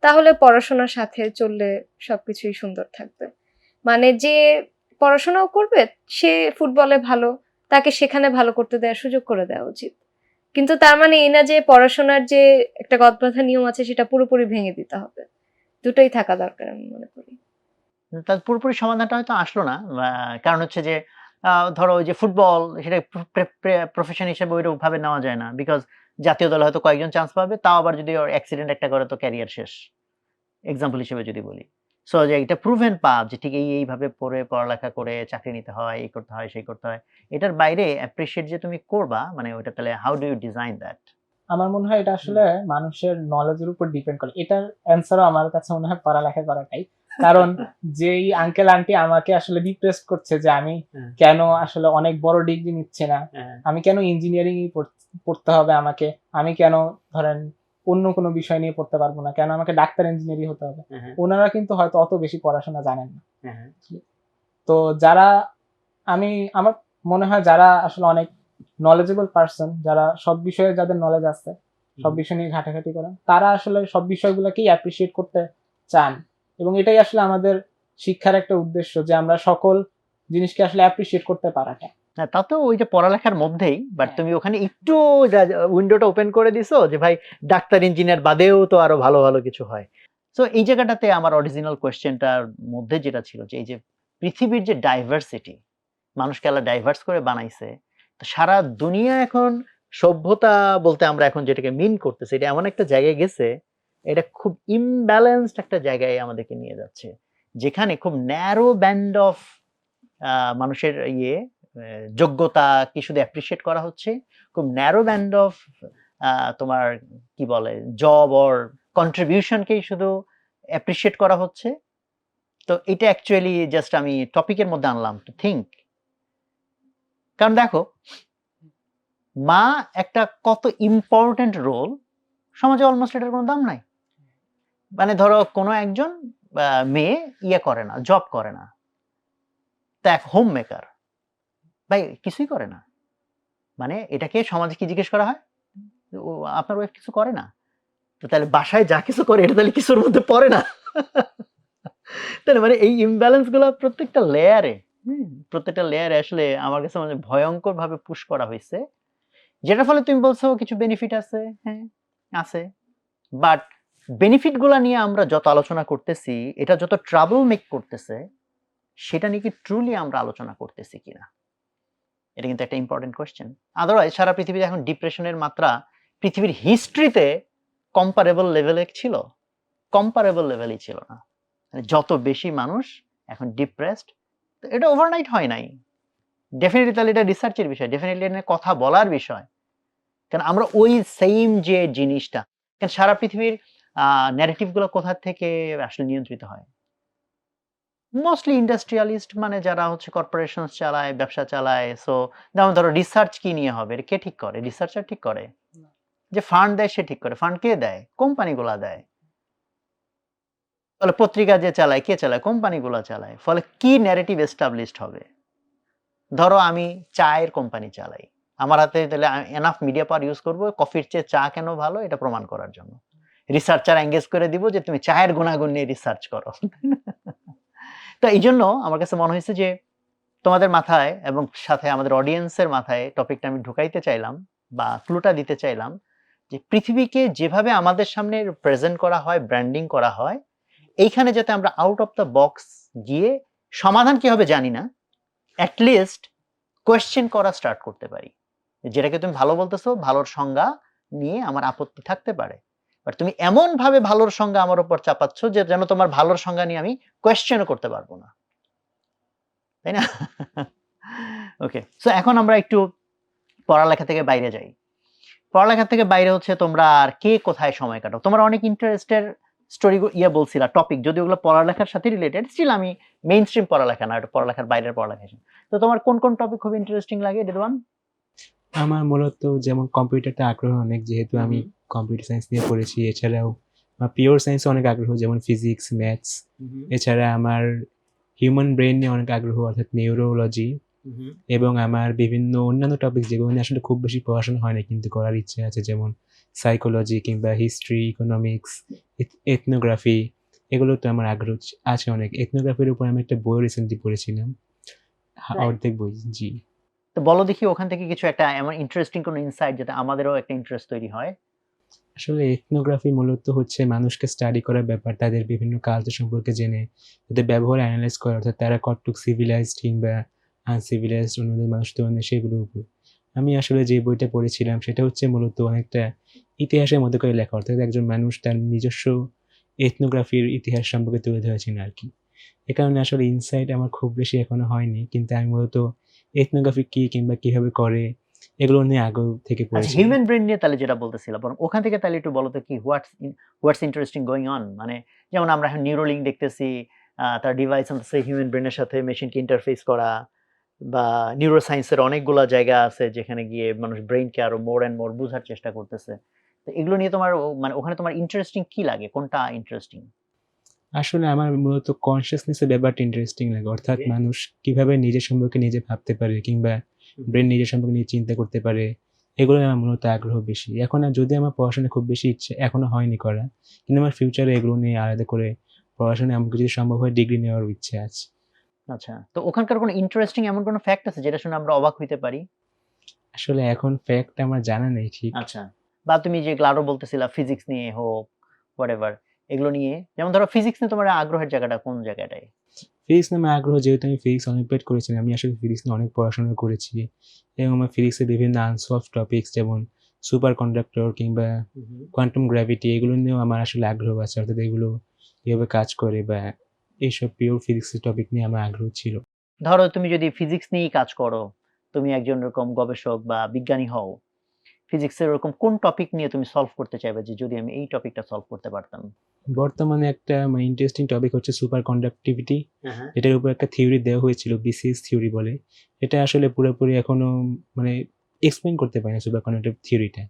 তাহলে পড়াশোনার সাথে চললে সবকিছুই সুন্দর থাকবে। মানে যে পড়াশোনাও করবে, সে ফুটবলে ভালো, তাকে সেখানে ভালো করতে দেওয়ার সুযোগ করে দেওয়া উচিত। কিন্তু তার মানে এই না যে পড়াশোনার যে একটা গদবাঁধা নিয়ম আছে সেটা পুরোপুরি ভেঙে দিতে হবে। দুটোই থাকা দরকার আমি মনে করি। তার পুরোপুরি সমাধানটা হয়তো আসলো না, কারণ হচ্ছে যে ধরো ওই যে ফুটবল, সেটা প্রফেশন হিসেবে ওইরকম ভাবে নেওয়া যায় না, বিকজ জাতীয় দলে হয়তো কয়েকজন চান্স পাবে, তাও আবার যদি ওর অ্যাক্সিডেন্ট একটা করে তো ক্যারিয়ার শেষ, এক্সাম্পল হিসেবে যদি বলি। সো যে এটা প্রুভেন পাথ যে ঠিক এইভাবে পড়ে পড়ালেখা করে চাকরি নিতে হয়, এই করতে হয় সেই করতে হয়, এটার বাইরে অ্যাপ্রিশিয়েট যে তুমি করবা, মানে ওইটা তাহলে how do you design that? আমার মনে হয় এটা আসলে মানুষের নলেজের উপর ডিপেন্ড করে। এটার অ্যান্সারও আমার কাছে মনে হয় পড়ালেখা করাটাই। কারণ যেই আঙ্কেল আন্টি আমাকে আসলে ডিপ্রেস করছে যে আমি কেন আসলে অনেক বড় ডিগ্রি নিচ্ছি না, আমি কেন ইঞ্জিনিয়ারিং পড়তে হবে আমাকে, আমি কেন ধরেন অন্য কোনো বিষয় নিয়ে পড়তে পারবো না, কেন আমাকে ডাক্তার ইঞ্জিনিয়ারিং হতে হবে, ওনারা কিন্তু হয়তো অত বেশি পড়াশোনা জানেন না। তো যারা আমার মনে হয় যারা আসলে অনেক নলেজেবল পারসন, যারা সব বিষয়ে যাদের নলেজ আছে, সব বিষয় নিয়ে ঘাটাঘাটি করেন, তারা আসলে সব বিষয়গুলোকেই অ্যাপ্রিসিয়েট করতে চান। এবং এটাই আসলে আমাদের শিক্ষার একটা উদ্দেশ্য, যে আমরা সকল জিনিসকে আসলে অ্যাপ্রিসিয়েট করতে পারাটা। হ্যাঁ, তা তো ওই যে পড়ালেখার মধ্যেই, বাট হ্যাঁ। তুমি ওখানে একটু উইন্ডোটা ওপেন করে দিছো যে ভাই ডাক্তার ইঞ্জিনিয়ার বাদেও তো আরো ভালো ভালো কিছু হয়। সো এই জায়গাটাতে আমার অরিজিনাল কোয়েশ্চেনটার মধ্যে যেটা ছিল যে এই যে পৃথিবীর যে ডাইভার্সিটি, মানুষকে আল্লাহ ডাইভার্স করে বানাইছে, তো সারা দুনিয়া এখন সভ্যতা বলতে আমরা এখন যেটাকে মিন করতেছি, এটা এমন একটা জায়গায় গেছে, এটা খুব ইমব্যালেন্সড একটা জায়গায় আমাদেরকে নিয়ে যাচ্ছে, যেখানে খুব ন্যারো ব্যান্ড অফ মানুষের যোগ্যতা কি শুধু অ্যাপ্রিসিয়েট করা হচ্ছে, খুব ন্যারো ব্যান্ড অফ তোমার কি বলে জব অর কন্ট্রিবিউশনকেই শুধু অ্যাপ্রিসিয়েট করা হচ্ছে। তো এটা অ্যাকচুয়ালি জাস্ট আমি টপিকের মধ্যে আনলাম টু থিঙ্ক। কারণ দেখো, মা একটা কত ইম্পর্টেন্ট রোল, সমাজে অলমোস্ট এটার কোনো দাম নাই। মানে ধরো কোনো একজন মেয়ে করে না, জব করে না, তা এক হোম মেকার ভাই কিছুই করে না, মানে এটাকে সমাজে কি জিজ্ঞেস করা হয়, আপনার ওয়াইফ কিছু করে না, তো তাহলে বাসায় যা কিছু করে এটা তাহলে কিছুর মধ্যে পড়ে না? তাই না? মানে এই ইমব্যালেন্স গুলো প্রত্যেকটা লেয়ারে, প্রত্যেকটা লেয়ারে আসলে আমার কাছে মনে হয় ভয়ঙ্কর ভাবে পুশ করা হয়েছে, যেটার ফলে তুমি বলছো কিছু বেনিফিট আছে, হ্যাঁ আছে, বাট বেনিফিট গুলা নিয়ে আমরা যত আলোচনা করতেছি, এটা যত ট্রাবল মেক করতেছে, সেটা নিয়ে কি ট্রুলি আমরা আলোচনা করতেছি কিনা, এটা কিন্তু একটা ইম্পর্টেন্ট কোয়েশ্চেন। আদারওয়াইজ সারা পৃথিবীতে এখন ডিপ্রেশনের মাত্রা পৃথিবীর হিস্ট্রিতে কম্পারেবল লেভেলে ছিল, কম্পারেবল লেভেলই ছিল না। মানে যত বেশি মানুষ এখন ডিপ্রেসড, এটা ওভারনাইট হয় নাই। ডেফিনেটলি তাহলে এটা রিসার্চের বিষয়, ডেফিনেটলি এটা নিয়ে কথা বলার বিষয়। কারণ আমরা ওই সেম যে জিনিসটা, কারণ সারা পৃথিবীর ন্যারেটিভ গুলো কোথা থেকে আসলে নিয়ন্ত্রিত হয়? মোস্টলি ইন্ডাস্ট্রিয়ালিস্ট, মানে যারা হচ্ছে কর্পোরেশন চালায়, ব্যবসা চালায়। সো যেমন ধরো রিসার্চ কি নিয়ে হবে, এটা কে ঠিক করে? রিসার্চার ঠিক করে? যে ফান্ড দেয় সে ঠিক করে। ফান্ড কে দেয়? কোম্পানিগুলা দেয়। ফলে পত্রিকা যে চালায়, কে চালায়? কোম্পানিগুলা চালায়। ফলে কি ন্যারেটিভ এস্টাবলিশড হবে? ধরো আমি চায়ের কোম্পানি চালাই, আমার হাতে তাহলে এনাফ মিডিয়া পাওয়ার ইউজ করবো কফির চেয়ে চা কেন ভালো এটা প্রমাণ করার জন্য। রিসার্চার এঙ্গেজ করে দিব যে তুমি চায়ের গুণাগুণ নিয়ে রিসার্চ করো। তো এই জন্য আমার কাছে মনে হয়েছে যে তোমাদের মাথায় এবং সাথে আমাদের অডিয়েন্সের মাথায় টপিকটা আমি ঢুকাইতে চাইলাম বা ক্লুটা দিতে চাইলাম যে পৃথিবীকে যেভাবে আমাদের সামনে প্রেজেন্ট করা হয়, ব্র্যান্ডিং করা হয়, এইখানে যাতে আমরা আউট অফ দ্য বক্স গিয়ে সমাধান কি হবে জানি না, অ্যাটলিস্ট কোয়েশ্চেন করা স্টার্ট করতে পারি। যেটাকে তুমি ভালো বলতেছো, ভালোর সংজ্ঞা নিয়ে আমার আপত্তি থাকতে পারে, বাট তুমি এমন ভাবে ভালোর সংজ্ঞা আমার উপর চাপাচ্ছ যে যেন তোমার ভালোর সংজ্ঞা নিয়ে আমি কোয়েশ্চেনও করতে পারবো না, তাই না? ওকে, সো এখন আমরা একটু পড়ালেখা থেকে বাইরে যাই। পড়ালেখা থেকে বাইরে হচ্ছে তোমরা আর কে কোথায় সময় কাটাও? তোমরা অনেক ইন্টারেস্টের স্টোরি বলছিলা, টপিক, যদি ওগুলো পড়ালেখার সাথে রিলেটেড, স্টিল আমি মেইন স্ট্রিম পড়ালেখা না, এটা পড়ালেখার বাইরের পড়ালেখা। তো তোমার কোন কোন টপিক খুব ইন্টারেস্টিং লাগে রিদওয়ান? আমার মূলত যেমন কম্পিউটারটা আগ্রহ অনেক, যেহেতু আমি কম্পিউটার সায়েন্স নিয়ে পড়েছি। এছাড়াও পিওর সায়েন্সে অনেক আগ্রহ, যেমন ফিজিক্স, ম্যাথস। এছাড়া আমার হিউম্যান ব্রেন নিয়ে অনেক আগ্রহ, অর্থাৎ নিউরোলজি। এবং আমার বিভিন্ন অন্যান্য টপিক যেগুলো নিয়ে আসলে খুব বেশি পড়াশোনা হয় না কিন্তু করার ইচ্ছে আছে, যেমন সাইকোলজি কিংবা হিস্ট্রি, ইকোনমিক্স, এথনোগ্রাফি, এগুলোতে আমার আগ্রহ আছে অনেক। এথনোগ্রাফির উপর আমি একটা বই রিসেন্টলি পড়েছিলাম, অর্ধেক বই। জি, তো বলো দেখি ওখান থেকে কিছু একটা এমন ইন্টারেস্টিং কোনো ইনসাইট যাতে আমাদেরও একটা ইন্টারেস্ট তৈরি হয়। আসলে এথনোগ্রাফি মূলত হচ্ছে মানুষকে স্টাডি করার ব্যাপার, তাদের বিভিন্ন কালচার সম্পর্কে জেনে তাদের ব্যবহার অ্যানালাইজ করা, অর্থাৎ তারা কতটুকু সিভিলাইজড কিংবা আনসিভিলাইজড অন্যদের মানুষ তুলনায়, সেগুলোর উপর। আমি আসলে যে বইটা পড়েছিলাম সেটা হচ্ছে মূলত অনেকটা ইতিহাসের মধ্যে করে লেখা, অর্থাৎ একজন মানুষ তার নিজস্ব এথনোগ্রাফির ইতিহাস সম্পর্কে তুলে ধরেছেন আর কি। এ কারণে আসলে ইনসাইট আমার খুব বেশি এখনো হয়নি, কিন্তু আমি মূলত এথনোগ্রাফি কি কিংবা কিভাবে করে এগুলো নিয়ে আগ্রহ থেকে আচ্ছা, পড়েছি। হিউম্যান ব্রেন নিয়ে তাহলে যেটা বলতেছিলাম, বরং ওখান থেকে তাহলে একটু বলো তো কি হোয়াটস ইন্টারেস্টিং গোয়িং অন। মানে যেমন আমরা এখন নিউরোলিঙ্ক দেখতেছি, তার ডিভাইস আছে হিউম্যান ব্রেনের সাথে মেশিনকে ইন্টারফেস করা, বা নিউরো সায়েন্সের অনেকগুলা জায়গা আছে যেখানে গিয়ে মানুষ ব্রেইনকে আরো মোর এন্ড মোর বোঝার চেষ্টা করতেছে। তো এগুলো নিয়ে তোমার মানে ওখানে তোমার ইন্টারেস্টিং কি লাগে, কোনটা ইন্টারেস্টিং? আসলে আমার মূলত কনসিয়াসনেস এর ব্যাপারটা ইন্টারেস্টিং লাগে, অর্থাৎ Okay. মানুষ কিভাবে নিজের সম্পর্কে নিজে ভাবতে পারে কিংবা ব্রেন নিজের সম্পর্কে নিজে চিন্তা করতে পারে, এগুলো আমার মূলত আগ্রহ বেশি। এখন আর যদি আমার পড়াশোনা খুব বেশি ইচ্ছে এখনো হয়নি করা, কিন্তু আমার ফিউচারে এগুলো নিয়ে আলাদা করে পড়াশোনায় আমাকে যদি সম্ভব হয় ডিগ্রি নেওয়ার ইচ্ছে আছে। আচ্ছা, তো ওখানকার কোনো ইন্টারেস্টিং এমন কোনো ফ্যাক্ট আছে যেটা শুনে আমরা অবাক হইতে পারি? আসলে এখন ফ্যাক্ট আমার জানা নেই ঠিক। আচ্ছা, বা তুমি যে আরো বলতেছিলা ফিজিক্স নিয়ে হোক, হোয়াটএভার, এগুলো নিয়ে, যেমন ধরো ফিজিক্স নিয়ে তোমার আগ্রহের জায়গাটা কোন জায়গাটায়? ফিজিক্স নিয়ে আমার আগ্রহ, যেহেতু আমি ফিজিক্স অলিম্পিয়াড করেছিলাম, আমি আসলে ফিজিক্স নিয়ে অনেক পড়াশোনা করেছি এবং আমার ফিজিক্সের বিভিন্ন আনসলভড টপিকস যেমন সুপার কন্ডাক্টর কিংবা কোয়ান্টাম গ্র্যাভিটি, এগুলো নিয়েও আমার আসলে আগ্রহ আছে, অর্থাৎ এগুলো কীভাবে কাজ করে বা এইসব পিওর ফিজিক্সের টপিক নিয়ে আমার আগ্রহ ছিল। ধরো তুমি যদি ফিজিক্স নিয়েই কাজ করো, তুমি একজন এরকম গবেষক বা বিজ্ঞানী হও, ফিজিক্সের এরকম কোন টপিক নিয়ে তুমি সলভ করতে চাইবে যে যদি আমি এই টপিকটা সলভ করতে পারতাম? বর্তমানে একটা ইন্টারেস্টিং টপিক হচ্ছে সুপার কন্ডাক্টিভিটি, এটার উপর একটা থিওরি দেওয়া হয়েছিল, বিসিএস থিওরি বলে। এটা আসলে পুরোপুরি এখনো মানে এক্সপ্লেন করতে পারি না সুপার কন্ডাক্টিভ থিওরিটা।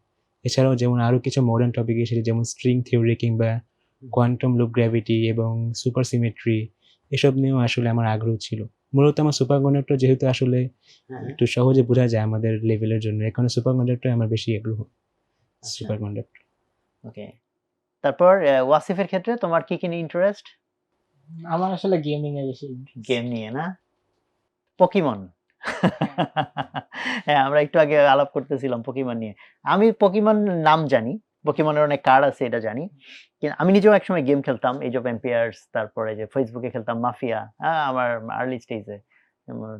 এছাড়াও যেমন আরো কিছু মডার্ন টপিক এসেছে, যেমন স্ট্রিং থিওরি কিংবা কোয়ান্টাম লুপ গ্র্যাভিটি এবং সুপার সিমেট্রি, এসব নিয়েও আসলে আমার আগ্রহ ছিল। মূলত আমার সুপার কন্ডাক্টর যেহেতু আসলে একটু সহজে বোঝা যায় আমাদের লেভেলের জন্য, এখানে সুপার কন্ডাক্টর আমার বেশি আগ্রহ। Super conductor. ওকে, তারপর ওয়াসিফের ক্ষেত্রে তোমার কি কি নিয়ে ইন্টারেস্ট? আমার আসলে গেমিং এ বেশি গেম নিয়ে না? পকিমন। হ্যাঁ, আমরা একটু আগে আলাপ করতেছিলাম পকিমন নিয়ে। আমি পকিমন নাম জানি। পকিমনের অনেক কার্ড আছে এটা জানি। আমি নিজেও একসময় গেম খেলতাম। এজ অফ এম্পায়ার্স, তারপরে যে ফেসবুকে খেলতাম মাফিয়া। আমার আর্লি স্টেজে।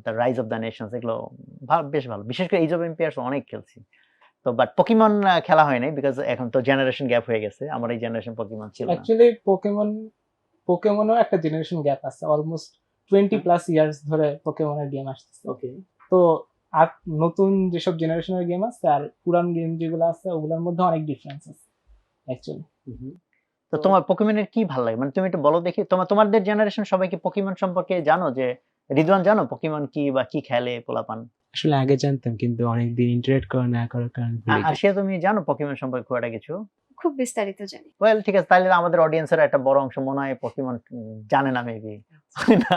তার রাইজ অফ দ্য নেশনস এগুলো বেশ ভালো। বিশেষ করে এজ অফ এম্পায়ার্স অনেক খেলছি। তো বাট পকিমন খেলা হয় নাই বিকজ এখন তো জেনারেশন গ্যাপ হয়ে গেছে। আমার এই জেনারেশন পকিমন ছিল না। অ্যাকচুয়ালি পোকেমনেও একটা জেনারেশন গ্যাপ আছে, অলমোস্ট 20 প্লাস ইয়ার্স ধরে পোকেমনের গেম আসতেছে। ওকে। তো আর নতুন যেসব জেনারেশনের গেম আছে আর পুরান গেম যেগুলো আছে ওগুলোর মধ্যে অনেক ডিফারেন্স আছে অ্যাকচুয়ালি। তো তোমার পকিমনের কি ভালো লাগে? মানে তুমি একটু বলো দেখি। তোমাদের জেনারেশন সবাই কি পকিমন সম্পর্কে জানো? যে রিদওয়ান জানো পকিমন কি বা কি খেলে পোলাপান? আসলে আগে জানতাম কিন্তু অনেকদিন ইন্টারেক্ট করা না করার কারণে ভুলে গেছি। আশিয়া তুমি জানো পকিমন সম্পর্কে খুব একটা কিছু? খুব বিস্তারিত জানি। ওয়েল ঠিক আছে, তাহলে আমাদের অডিয়েন্সের একটা বড় অংশ মনে হয় পকিমন জানে না মেবি।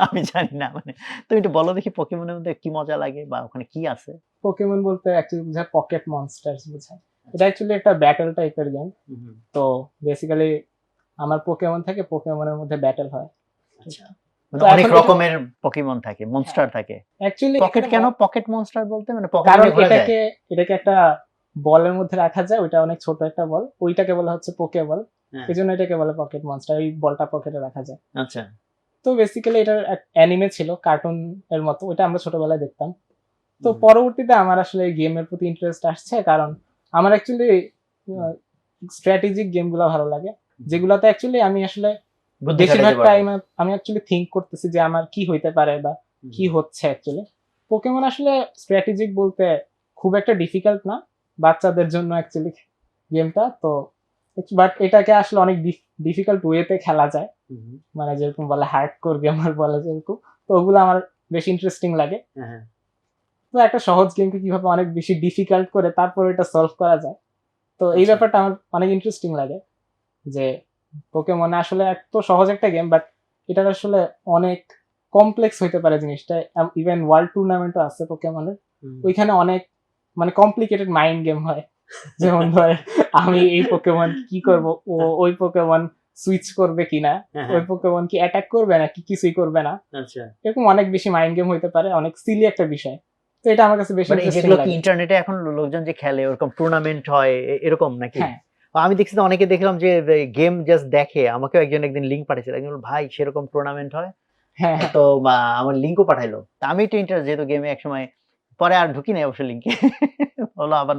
আমি জানি না, মানে তুমি একটু বলো দেখি পকিমনের মধ্যে কি মজা লাগে বা ওখানে কি আছে? পোকেমন বলতে অ্যাকচুয়ালি বোঝায় পকেট মনস্টার্স বোঝায়। এটা অ্যাকচুয়ালি একটা ব্যাটল টাইপের গেম। তো বেসিক্যালি আমার পোকেমন থাকে, পোকেমনের মধ্যে ব্যাটল হয়। আচ্ছা, মানে তো অনেক এখন রকমের পকিমন থাকে, মনস্টার থাকে। অ্যাকচুয়ালি পকেট কেন পকেট মনস্টার বলতে? মানে কারণ পকেটে ঘোরা যায়? এটাকে একটা বলের মধ্যে রাখা যায়, ওইটা অনেক ছোট একটা বল, ওইটাকে বলা হচ্ছে পোকে বল। হ্যাঁ। এই জন্য এটাকে বলে পকেট মনস্টার, ওই বলটা পকেটে রাখা যায়। আচ্ছা। তো বেসিক্যালি এটার অ্যানিমে ছিল কার্টুন এর মতো, ওইটা আমরা ছোটবেলায় দেখতাম। তো পরবর্তীতে আমার আসলে গেমের প্রতি ইন্টারেস্ট আসছে, কারণ আমার অ্যাকচুয়ালি স্ট্র্যাটেজিক গেমগুলো ভালো লাগে, যেগুলোতে অ্যাকচুয়ালি আমি আসলে বুদ্ধি বেশিরভাগ খাটাইতে পারবে। টাইম আমি অ্যাকচুয়ালি থিঙ্ক করতেছি যে আমার কি হইতে পারে বা কি হচ্ছে অ্যাকচুয়ালি। পোকেমন আসলে স্ট্র্যাটেজিক বলতে খুব একটা ডিফিকাল্ট না বাচ্চাদের জন্য অ্যাকচুয়ালি গেমটা। তো বাট এটাকে আসলে অনেক ডিফিকাল্ট ওয়েতে খেলা যায়, মানে যেরকম বলে হার্ডকোর গেমার বলে যেরকম। তো ওগুলো আমার বেশি ইন্টারেস্টিং লাগে। হ্যাঁ। তো একটা সহজ গেমকে কিভাবে অনেক বেশি ডিফিকাল্ট করে তারপর এটা সলভ করা যায়, তো এই আচ্ছা। ব্যাপারটা আমার অনেক ইন্টারেস্টিং লাগে। যে পোকেমনে আসলে এত সহজ একটা গেম, বাট এটা আসলে অনেক কমপ্লেক্স হইতে পারে জিনিসটা। ইভেন ওয়ার্ল্ড টুর্নামেন্টও আছে পোকেমনের, ওইখানে অনেক মানে কমপ্লিকেটেড মাইন্ড গেম হয়। যেমন ধর আমি এই পোকেমন কি করব, ও ওই পোকেমন সুইচ করবে কিনা, ওই পোকেমন কি অ্যাটাক করবে নাকি কিছুই করবে না, আচ্ছা। এরকম অনেক বেশি মাইন্ড গেম হইতে পারে, অনেক সিলি একটা বিষয়। তো এটা আমার কাছে বেশি মানে ইন্টারেস্টিং যেগুলো কি লাগে। ইন্টারনেটে এখন লোকজন যে খেলে ওরকম টুর্নামেন্ট হয় এরকম নাকি? হ্যাঁ আমি দেখছি তো অনেকে দেখলাম যে গেম জাস্ট দেখে। আমাকেও একদিন লিংক পাঠিয়েছিল, একজন বলল, ভাই সেরকম টুর্নামেন্ট হয়? হ্যাঁ তো আমার লিংকও পাঠাইলো। তা আমি একটু ইন্টারেস্ট, যেহেতু গেমে একসময়, পরে আর ঢুকি নাই অবশ্য লিংকে। বললো আবার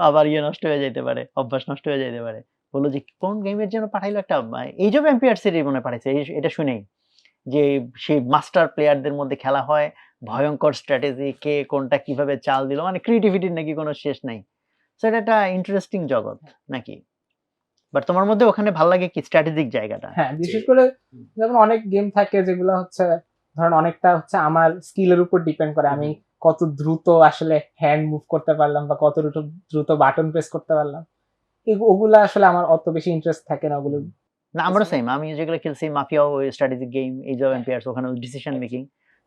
আবার নষ্ট হয়ে যেতে পারে, অভ্যাস নষ্ট হয়ে যেতে পারে। বললো যে কোন গেমের জন্য পাঠাইলো, একটা এজ অফ এম্পায়ার্স এর মনে পাঠাইছে। এটা শুনেই যে সেই মাস্টার প্লেয়ারদের মধ্যে খেলা হয়, ভয়ঙ্কর স্ট্র্যাটেজি, কে কোনটা কিভাবে চাল দিল, মানে ক্রিয়েটিভিটির নাকি কোনো শেষ নাই। সো এটা একটা ইন্টারেস্টিং জগৎ নাকি? বাট তোমার মধ্যে ওখানে ভালো লাগে কি স্ট্র্যাটেজিক জায়গাটা? হ্যাঁ, বিশেষ করে যেমন অনেক গেম থাকে যেগুলো হচ্ছে ধরেন অনেকটা হচ্ছে আমার স্কিলের উপর ডিপেন্ড করে, আমি কত দ্রুত আসলে হ্যান্ড মুভ করতে পারলাম বা কত দ্রুত বাটন প্রেস করতে পারলাম, ওগুলা আসলে আমার অত বেশি ইন্টারেস্ট থাকে না ওগুলো। না, আমারও সেম। আমি যেগুলো খেলছি মাফিয়া, ওই strategic game, age of empires, ওখানে ডিসিশন মেকিং।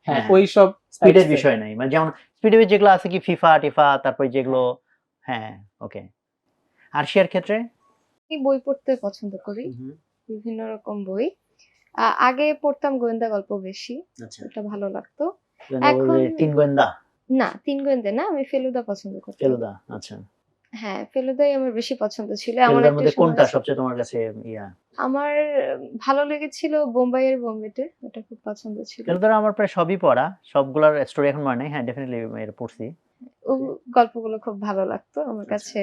হ্যাঁ ওইসব স্পিডের বিষয় নাই, মানে যেমন স্পিডের যেগুলো আছে কি ফিফা টিফা, তারপর যেগুলো। হ্যাঁ, ওকে। আর শেয়ার ক্ষেত্রে আমি বই পড়তে পছন্দ করি, বিভিন্ন রকম বই। আগে পড়তাম গোয়েন্দা গল্প বেশি, আচ্ছা, ওটা ভালো লাগতো। এখন এখন তিন গোয়েন্দা, না, তিন গোয়েন্দা না, আমি ফেলুদা পছন্দ করতাম। ফেলুদা, আচ্ছা। হ্যাঁ, ফেলুদাই আমার বেশি পছন্দ ছিল। আমার ফেলুদার একটা মধ্যে সময় কোনটা সবচেয়ে তোমার কাছে ইয়া? আমার ভালো লেগেছিল বোম্বাইয়ের বোম্বেটে, ওটা খুব পছন্দ ছিল। ফেলুদার আমার প্রায় সবই পড়া, সবগুলার স্টোরি এখন মনে নাই। হ্যাঁ, ডেফিনেটলি এর পড়ছি। ও গল্পগুলো খুব ভালো লাগতো আমার কাছে,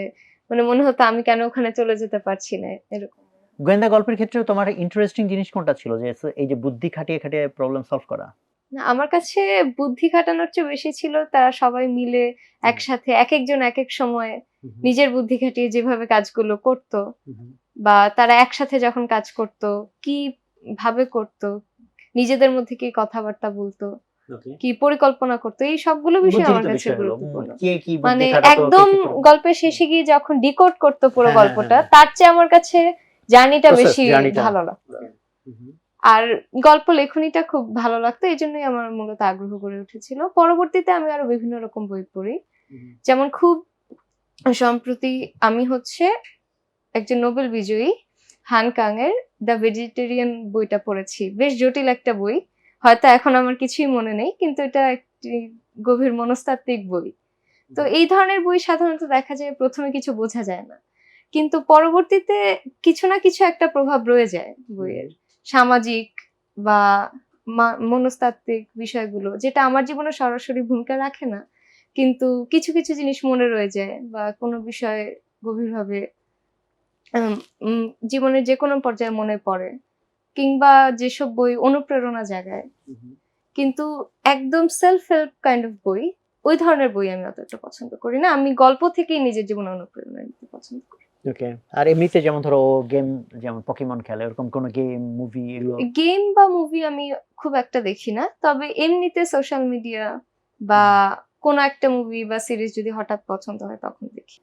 মানে মনে হতো আমি কেন ওখানে চলে যেতে পারছি না এরকম। গোয়েন্দা গল্পের ক্ষেত্রে তোমার ইন্টারেস্টিং জিনিস কোনটা ছিল, যে এই যে বুদ্ধি খাটিয়ে খাটিয়ে প্রবলেম সলভ করা? না, আমার কাছে বুদ্ধি খাটানোর চেয়ে বেশি ছিল তারা সবাই মিলে একসাথে এক একজন এক এক সময় নিজের বুদ্ধি খাটিয়ে যেভাবে কাজগুলো করত, বা তারা একসাথে যখন কাজ করত কি ভাবে করত, নিজেদের মধ্যে কি কথাবার্তা বলতো, কি পরিকল্পনা করতো, এই সবগুলো বিষয় আমার কাছে গুরুত্বপূর্ণ। মানে একদম গল্পের শেষে গিয়ে যখন ডিকোড করতো পুরো গল্পটা, তার চেয়ে আমার কাছে জার্নিটা বেশি ভালো লাগতো। আর গল্প লেখনীটা খুব ভালো লাগতো, এই জন্যই আমার মূলত আগ্রহ গড়ে উঠেছিল। পরবর্তীতে আমি আরো বিভিন্ন রকম বই পড়ি, যেমন খুব সম্প্রতি আমি হচ্ছে একজন নোবেল বিজয়ী হান কাং এর দ্য ভেজিটেরিয়ান বইটা পড়েছি, বেশ জটিল একটা বই, হয়তো এখন আমার কিছুই মনে নেই, কিন্তু এটা একটি গভীর মনস্তাত্ত্বিক বই। তো এই ধরনের বই সাধারণত দেখা যায় প্রথমে কিছু বোঝা যায় না, কিন্তু পরবর্তীতে কিছু না কিছু একটা প্রভাব রয়ে যায় বইয়ের, সামাজিক বা মনস্তাত্ত্বিক বিষয়গুলো, যেটা আমার জীবনে সরাসরি ভূমিকা রাখে না, কিন্তু কিছু কিছু জিনিস মনে রয়ে যায় বা কোনো বিষয়ে গভীরভাবে উম, উম, জীবনের যে কোনো পর্যায়ে মনে পড়ে, কিংবা যেসব বই অনুপ্রেরণা জাগায়, কিন্তু একদম সেলফ হেল্প কাইন্ড অফ বই, ওই ধরনের বই আমি অতটা পছন্দ করি না। আমি গল্প থেকেই নিজের জীবনে অনুপ্রেরণা নিতে পছন্দ করি। ওকে। আর এমনিতে যেমন ধরো গেম, যেমন পকিমন খেলে, এরকম কোনো গেম, মুভি এগুলো? গেম বা মুভি আমি খুব একটা দেখি না, তবে এমনিতে সোশ্যাল মিডিয়া বা কোনো একটা মুভি বা সিরিজ যদি হঠাৎ পছন্দ হয় তখন দেখি।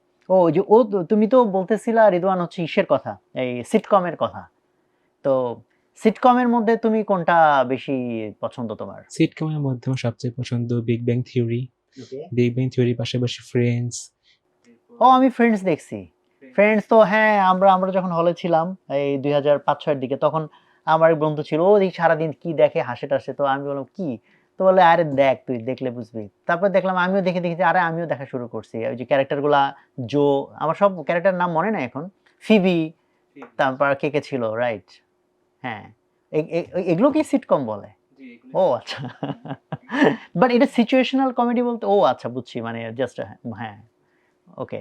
তুমি তো বলতেছিলা রিদওয়ান হচ্ছে ইসের কথা, এই সিটকমের কথা। তো সিটকমের মধ্যে তুমি কোনটা বেশি পছন্দ তোমার? সিটকমের মধ্যে আমার সবচেয়ে পছন্দ বিগ ব্যাং থিওরি। বিগ ব্যাং থিওরির পাশাপাশি ফ্রেন্ডস। আমি ফ্রেন্ডস দেখছি। ফ্রেন্ডস তো হ্যাঁ, আমরা যখন হলে ছিলাম এই 2005-06 দিকে, তখন আমার এক বন্ধু ছিল, ও দেখি সারাদিন কি দেখে, হাসে টাসে। তো আমি বললাম কি, তো বলে আরে দেখ, তুই দেখলে বুঝবি। তারপর দেখলাম, আমিও দেখে দেখেছি, আরে আমিও দেখা শুরু করছি। ওই যে ক্যারেক্টার গুলা, জো, আমার সব ক্যারেক্টার নাম মনে নাই এখন, ফিবি, তারপর কে কে ছিল, রাইট? হ্যাঁ, এগুলো কি সিটকম বলে? ও আচ্ছা। বাট এটা সিচুয়েশনাল কমেডি বলতে, ও আচ্ছা বুঝছি, মানে জাস্ট, হ্যাঁ, ওকে।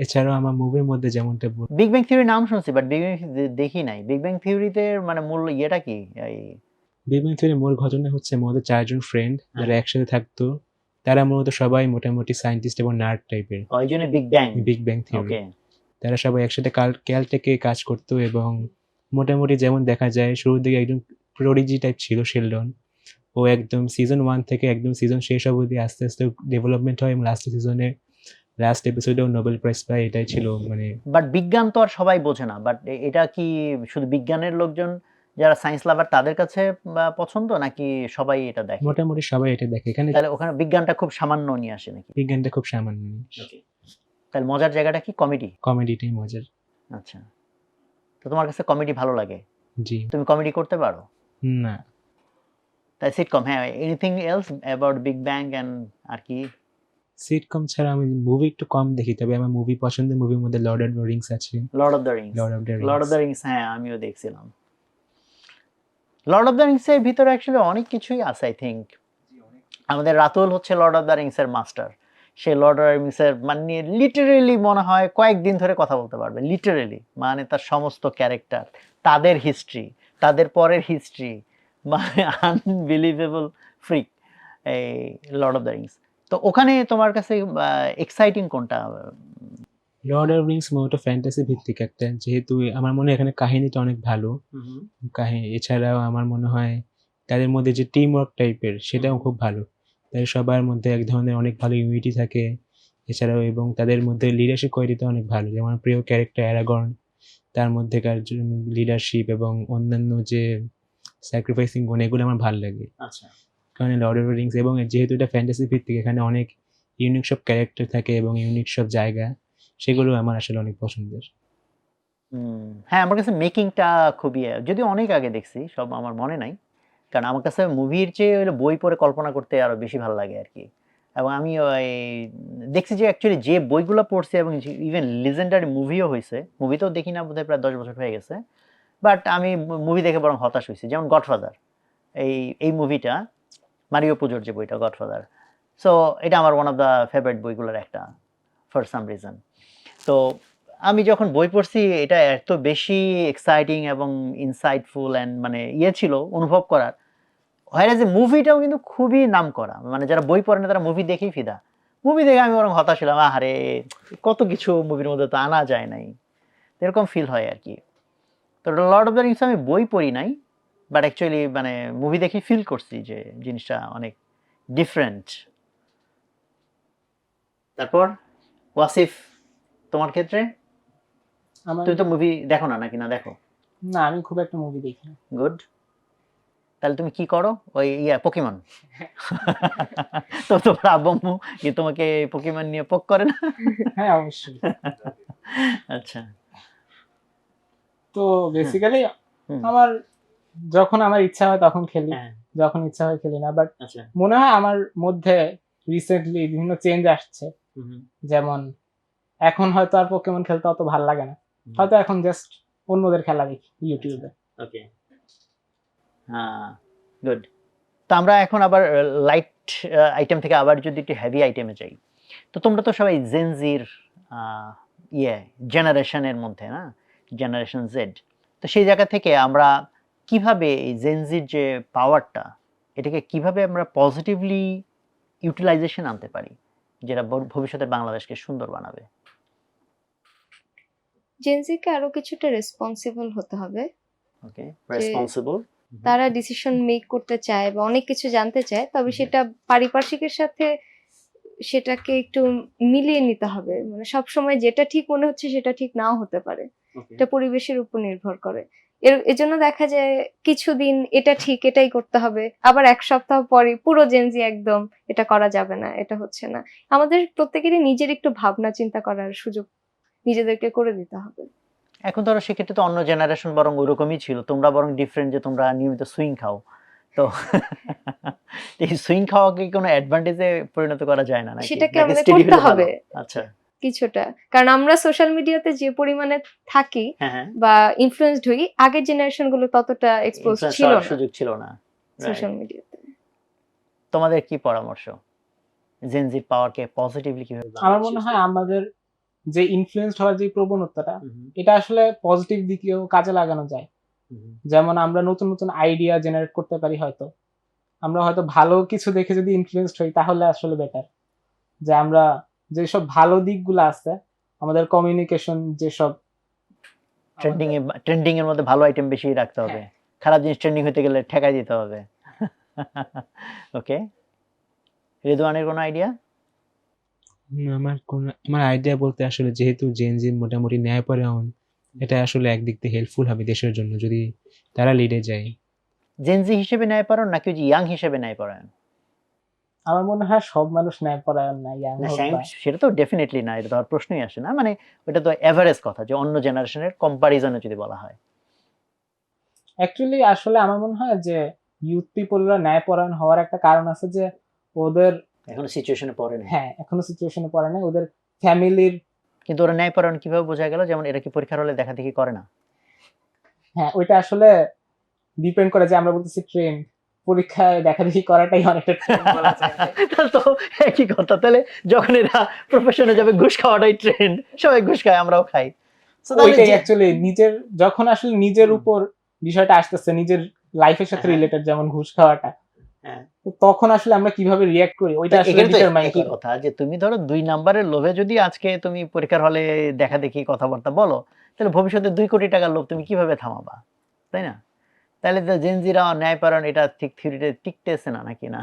এছাড়াও আমার মুভির মধ্যে যেমনটা বিগ ব্যাং থিওরি নাম শুনছি, বাট বিগ ব্যাং দেখি নাই। বিগ ব্যাং থিওরিতে মানে মূল ইয়েটা কি? এই বিগ ব্যাং থিওরির মূল ঘটনা হচ্ছে মূলত 4 জন ফ্রেন্ড যারা একসাথে থাকতো। তারা মূলত সবাই মোটামুটি সায়েন্টিস্ট এবং নার্ড টাইপের। ওই জন্য বিগ ব্যাং। বিগ ব্যাং থিওরি। ওকে। তারা সবাই একসাথে ক্যালটেকে কাজ করতো এবং মোটামুটি যেমন দেখা যায় শুরুর দিকে একজন প্রোডিজি টাইপ ছিল শেলডন। ও একদম সিজন 1 থেকে একদম সিজন শেষ অবধি আস্তে আস্তে ডেভেলপমেন্ট হয় এবং লাস্ট এপিসোডেও নোবেল প্রাইজ পায়। এটাই ছিল মানে। বাট বিজ্ঞান তো আর সবাই বোঝে না। বাট এটা কি শুধু বিজ্ঞানের লোকজন, যারা সায়েন্স লাভার, তাদের কাছে পছন্দ, নাকি সবাই এটা দেখে? মোটামুটি সবাই এটা দেখে। এখানে তাহলে ওখানে বিজ্ঞানটা খুব সামান্য নিয়ে আসে নাকি? বিজ্ঞানটা খুব সামান্য, তাহলে মজার জায়গাটা কি কমেডি? কমেডিটাই মজার। আচ্ছা, তো তোমার কাছে কমেডি ভালো লাগে? জি। তুমি কমেডি করতে পারো? না। তাই সিটকম, হ্যাঁ। Anything else about Big Bang and আর কি? সিটকম ছাড়া আমি মুভি একটু কম দেখি, তবে আমার মুভি পছন্দের মুভির মধ্যে লর্ড অফ দ্য রিংস আছে। Lord of the Rings. Lord of the Lord of Rings. The Rings, হ্যাঁ আমিও দেখছিলাম। লর্ড অফ দ্য রিংস এর ভিতরে অ্যাকচুয়ালি অনেক কিছুই আছে, আই থিংক। আমাদের রাতুল হচ্ছে লর্ড অফ দ্য রিংস এর master. Say Lord of the Rings এর মানে লিটারেলি মনে হয় কয়েকদিন ধরে কথা বলতে পারবে, লিটারেলি। মানে তার সমস্ত ক্যারেক্টার, তাদের হিস্ট্রি, তাদের পরের হিস্ট্রি, মানে আনবিলিভেবল ফ্রিক এই লর্ড অফ দ্য রিংস। তো ওখানে তোমার কাছে এক্সাইটিং কোনটা? লর্ড অফ রিংস মূলত ফ্যান্টাসি ভিত্তিক একটা, যেহেতু আমার মনে হয় এখানে কাহিনীটা অনেক ভালো। কাহিনী এছাড়াও আমার মনে হয় তাদের মধ্যে যে টিম ওয়ার্ক টাইপের সেটাও খুব ভালো। তাদের সবার মধ্যে এক ধরনের অনেক ভালো ইউনিটি থাকে। এছাড়াও এবং তাদের মধ্যে লিডারশিপ কোয়ালিটিটা অনেক ভালো। যেমন আমার প্রিয় ক্যারেক্টার অ্যারাগর্ন, তার মধ্যেকার লিডারশিপ এবং অন্যান্য যে স্যাক্রিফাইসিং গুণ, এগুলো আমার ভালো লাগে। আচ্ছা। কারণ লর্ড অফ দ্য রিংস এবং যেহেতু এটা ফ্যান্টাসি ভিত্তিক, এখানে অনেক ইউনিক সব ক্যারেক্টার থাকে এবং ইউনিক সব জায়গা, সেগুলো আমার আসলে অনেক পছন্দের। হ্যাঁ, আমার কাছে মেকিংটা খুবই, যদিও অনেক আগে দেখছি, সব আমার মনে নাই। কারণ আমার কাছে মুভির চেয়ে হলো বই পড়ে কল্পনা করতে আরো বেশি ভালো লাগে আর কি। এবং আমি ওই দেখছি যে অ্যাকচুয়ালি যে বইগুলো পড়ছি, এবং ইভেন লিজেন্ডারি মুভিও হয়েছে, মুভিতেও দেখি না বোধহয় প্রায় 10 বছর হয়ে গেছে। বাট আমি মুভি দেখে বরং হতাশ হয়েছি। যেমন গডফাদার, এই মুভিটা, মারিও পুজোর যে বইটা গডফাদার, সো এটা আমার ওয়ান অফ দ্য ফেভারিট বইগুলোর একটা, ফর সাম রিজন। তো আমি যখন বই পড়ছি, এটা এত বেশি এক্সাইটিং এবং ইনসাইটফুল অ্যান্ড মানে ছিল অনুভব করার। হয় যে মুভিটাও কিন্তু খুবই নাম করা, মানে যারা বই পড়ে না তারা মুভি দেখেই ফিদা। মুভি দেখে আমি বরং হতাশ ছিলাম, আরে কত কিছু মুভির মধ্যে তো আনা যায় নাই, এরকম ফিল হয় আর কি। তো লর্ড অফ দ্য রিংস আমি বই পড়ি নাই, বাট অ্যাকচুয়ালি মানে মুভি দেখে ফিল করছি যে জিনিসটা অনেক ডিফারেন্ট। তারপর ওয়াসিফ, তোমার ক্ষেত্রে? তুমি তো মুভি দেখো না, নাকি না দেখো? না, আমি খুব একটা মুভি দেখি না। গুড। তাহলে তুমি কি করো? ওই পকিমন। তো তোমার আব্বু কি তোমাকে পকিমন নিয়ে পোক করে না? হ্যাঁ, অবশ্যই। আচ্ছা। তো বেসিক্যালি হুম। আমার যখন আমার ইচ্ছা হয় তখন খেলি, হ্যাঁ, যখন ইচ্ছা হয় খেলি না। বাট আচ্ছা। মনে হয় আমার মধ্যে রিসেন্টলি বিভিন্ন চেঞ্জ আসছে, হুম, যেমন এখন হয়তো আর পোকেমন খেলতে অত ভালো লাগে না, হুম। হয়তো এখন জাস্ট অন্যদের খেলা দেখি ইউটিউবে। ওকে, হ্যাঁ, গুড। তো আমরা এখন আবার লাইট আইটেম থেকে আবার যদি একটু হেভি আইটেমে যাই, তো তোমরা তো সবাই জেনজির জেনারেশনের মধ্যে না, জেনারেশন জেড। তো সেই জায়গা থেকে আমরা কিভাবে এই জেনজির যে পাওয়ারটা, এটাকে কিভাবে আমরা পজিটিভলি ইউটিলাইজেশন আনতে পারি, যেটা ভবিষ্যতে বাংলাদেশকে সুন্দর বানাবে? জেনজিকে আরো কিছুটা রেসপন্সিবল হতে হবে। ওকে, রেসপন্সিবল। তারা ডিসিশন মেক করতে চায় বা অনেক কিছু জানতে চায়, তবে সেটা পারিপার্শ্বিকের সাথে সেটাকে একটু মিলিয়ে নিতে হবে। মানে সবসময় যেটা ঠিক মনে হচ্ছে সেটা ঠিক নাও হতে পারে, এটা পরিবেশের উপর নির্ভর করে। এজন্য দেখা যায় কিছুদিন এটা ঠিক, এটাই করতে হবে, আবার এক সপ্তাহ পরে পুরো জেনজি একদম এটা করা যাবে না, এটা হচ্ছে না। আমাদের প্রত্যেকেরই নিজের একটু ভাবনা চিন্তা করার সুযোগ নিজেদেরকে করে দিতে হবে। এখন ধরো সেক্ষেত্রে তো অন্য জেনারেশন বরং ওরকমই ছিল, তোমরা বরং ডিফারেন্ট, যে তোমরা নিয়মিত সুইং খাও। তো এই সুইং খাওয়াকে কোনো অ্যাডভান্টেজে পরিণত করা যায় না নাকি? সেটাকে নাকি আমাদের steady করতে হলে ভালো? হবে আচ্ছা, কিছুটা, কারণ আমরা সোশ্যাল মিডিয়াতে যে পরিমাণে থাকি হ্যাঁ, হ্যাঁ, বা ইনফ্লুয়েন্সড হই, আগের জেনারেশন গুলো ততটা এক্সপোজ influence ছিল হওয়ার না সুযোগ ছিল না। Social Right. মিডিয়াতে। তোমাদের কি পরামর্শ জেনজির পাওয়ারকে পজিটিভলি কিভাবে আমার মনে হয় আমাদের যে ইনফ্লুয়েন্সড হওয়ার যে প্রবণতাটা, এটা আসলে পজিটিভ দিকেও কাজে লাগানো যায়। যেমন আমরা নতুন নতুন আইডিয়া জেনারেট করতে পারি, হয়তো আমরা হয়তো ভালো কিছু দেখে যদি ইনফ্লুয়েন্সড হই তাহলে আসলে বেটার, যে আমরা যেসব ভালো দিকগুলো আছে আমাদের কমিউনিকেশন, যেসব ট্রেন্ডিং এর মধ্যে ভালো আইটেম বেশি রাখতে হবে, খারাপ জিনিস ট্রেন্ডিং হতে গেলে ঠেকাই দিতে হবে। ওকে, রিদওয়ানের কোনো আইডিয়া? আমার আইডিয়া বলতে আসলে যেহেতু জেনজি মোটামুটি ন্যায়পরায়ণ, এটা আসলে একদিক থেকে হেল্পফুল হবে দেশের জন্য যদি তারা লিডে যায়। জেনজি হিসেবে ন্যায়পরায়ণ নাকি ওই যে ইয়াং হিসেবে ন্যায়পরায়ণ? আমার মনে হয় সব মানুষ ন্যায়পরায়ণ না, ইয়াং না, হোক বা সেটা তো ডেফিনেটলি না, এটা তো আর প্রশ্নই আসে না। মানে ওটা তো এভারেজ কথা, যে অন্য জেনারেশনের কম্পারিজনে যদি বলা হয়। অ্যাকচুয়ালি আসলে আমার মনে হয় যে ইউথ পিপলরা ন্যায়পরায়ণ হওয়ার একটা কারণ আছে, যে ওদের এখনো সিচুয়েশনে পড়ে না। হ্যাঁ এখনো সিচুয়েশনে পড়ে না, ওদের ফ্যামিলির। কিন্তু ওরা ন্যায়পরায়ণ কিভাবে বোঝা গেল? যেমন এরা কি পরীক্ষার হলে দেখা দেখি করে না? হ্যাঁ ওইটা আসলে ডিপেন্ড করে, যে আমরা বলতেছি ট্রেন্ড, পরীক্ষায় দেখাদেখি করাটাই অনেকটা ট্রেন্ড বলা যায়। তাহলে তো একই কথা। তাহলে যখন এরা প্রফেশনে যাবে, ঘুষ খাওয়াটাই ট্রেন্ড, সবাই ঘুষ খায়, আমরাও খাই। So তাহলে ওইটাই যে- অ্যাকচুয়ালি নিজের, যখন আসলে নিজের উপর বিষয়টা আসতেছে, নিজের লাইফের সাথে হ্যাঁ। রিলেটেড, যেমন ঘুষ খাওয়াটা, হ্যাঁ। তো তখন আসলে আমরা কিভাবে রিয়্যাক্ট করি ওইটা আসলে এখানে তো ডিটারমাইন একই করে। কথা, যে তুমি ধরো 2 নাম্বারের লোভে যদি আজকে তুমি পরীক্ষার হলে দেখা দেখি কথাবার্তা বলো, তাহলে ভবিষ্যতে 2 কোটি টাকার লোভ তুমি কিভাবে থামাবা? তাই না? তাহলে তো জেনজিরা ন্যায়পরায়ণ, এটা ঠিক থিওরিতে টিকতেছে না নাকি? না,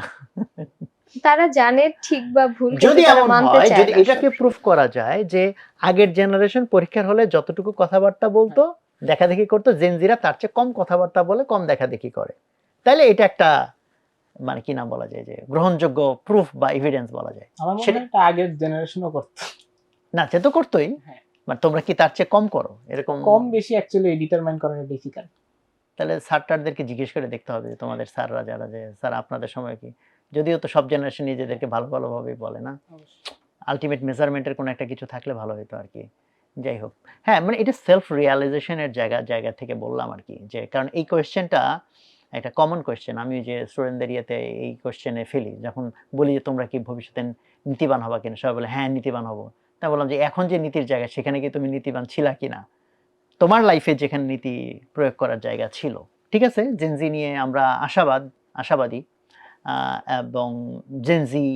তারা জানে ঠিক বা ভুল, যদি কিন্তু তারা এমন মানতে হয়, চায় যদি না। এটাকে প্রুফ করা যায় যে আগের জেনারেশন পরীক্ষার হলে যতটুকু কথাবার্তা বলতো, দেখা দেখি করতো, জেনজিরা তার চেয়ে কম কথাবার্তা বলে, কম দেখা দেখি করে, তাহলে এটা একটা মানে কি নাম বলা যায়, যে গ্রহণযোগ্য প্রুফ বা এভিডেন্স বলা যায়। আমার মনে সেটা- হয় এটা আগের জেনারেশনও করতো। না, সে তো করতোই, হ্যাঁ। মানে তোমরা কি তার চেয়ে কম করো এরকম? কম বেশি অ্যাকচুয়ালি ডিটারমাইন করাটা ডিফিকাল্ট। তাহলে স্যারটারদেরকে জিজ্ঞেস করে দেখতে হবে, যে তোমাদের স্যাররা যারা, যে স্যার আপনাদের সময় কি, যদিও তো সব জেনারেশন নিজেদেরকে ভালো ভালোভাবেই বলে না, আলটিমেট মেজারমেন্টের কোনো একটা কিছু থাকলে ভালো হতো আর কি। যাই হোক, হ্যাঁ, মানে এটা সেলফ রিয়ালাইজেশনের জায়গা থেকে বললাম আর কি, যে কারণ এই কোয়েশ্চেনটা একটা কমন কোয়েশ্চেন, আমি যে স্টুডেন্টদের ইয়েতে এই কোয়েশ্চেনে ফেলি, যখন বলি যে তোমরা কি ভবিষ্যতে নীতিবান হবা কিনা, সবাই বলে হ্যাঁ নীতিবান হবো। তা বললাম যে এখন যে নীতির জায়গা, সেখানে কি তুমি নীতিবান ছিলা কিনা, তোমার লাইফে যেখানে নীতি প্রয়োগ করার জায়গা ছিল। ঠিক আছে, জেনজি নিয়ে আমরা আশাবাদী, এবং জেনজি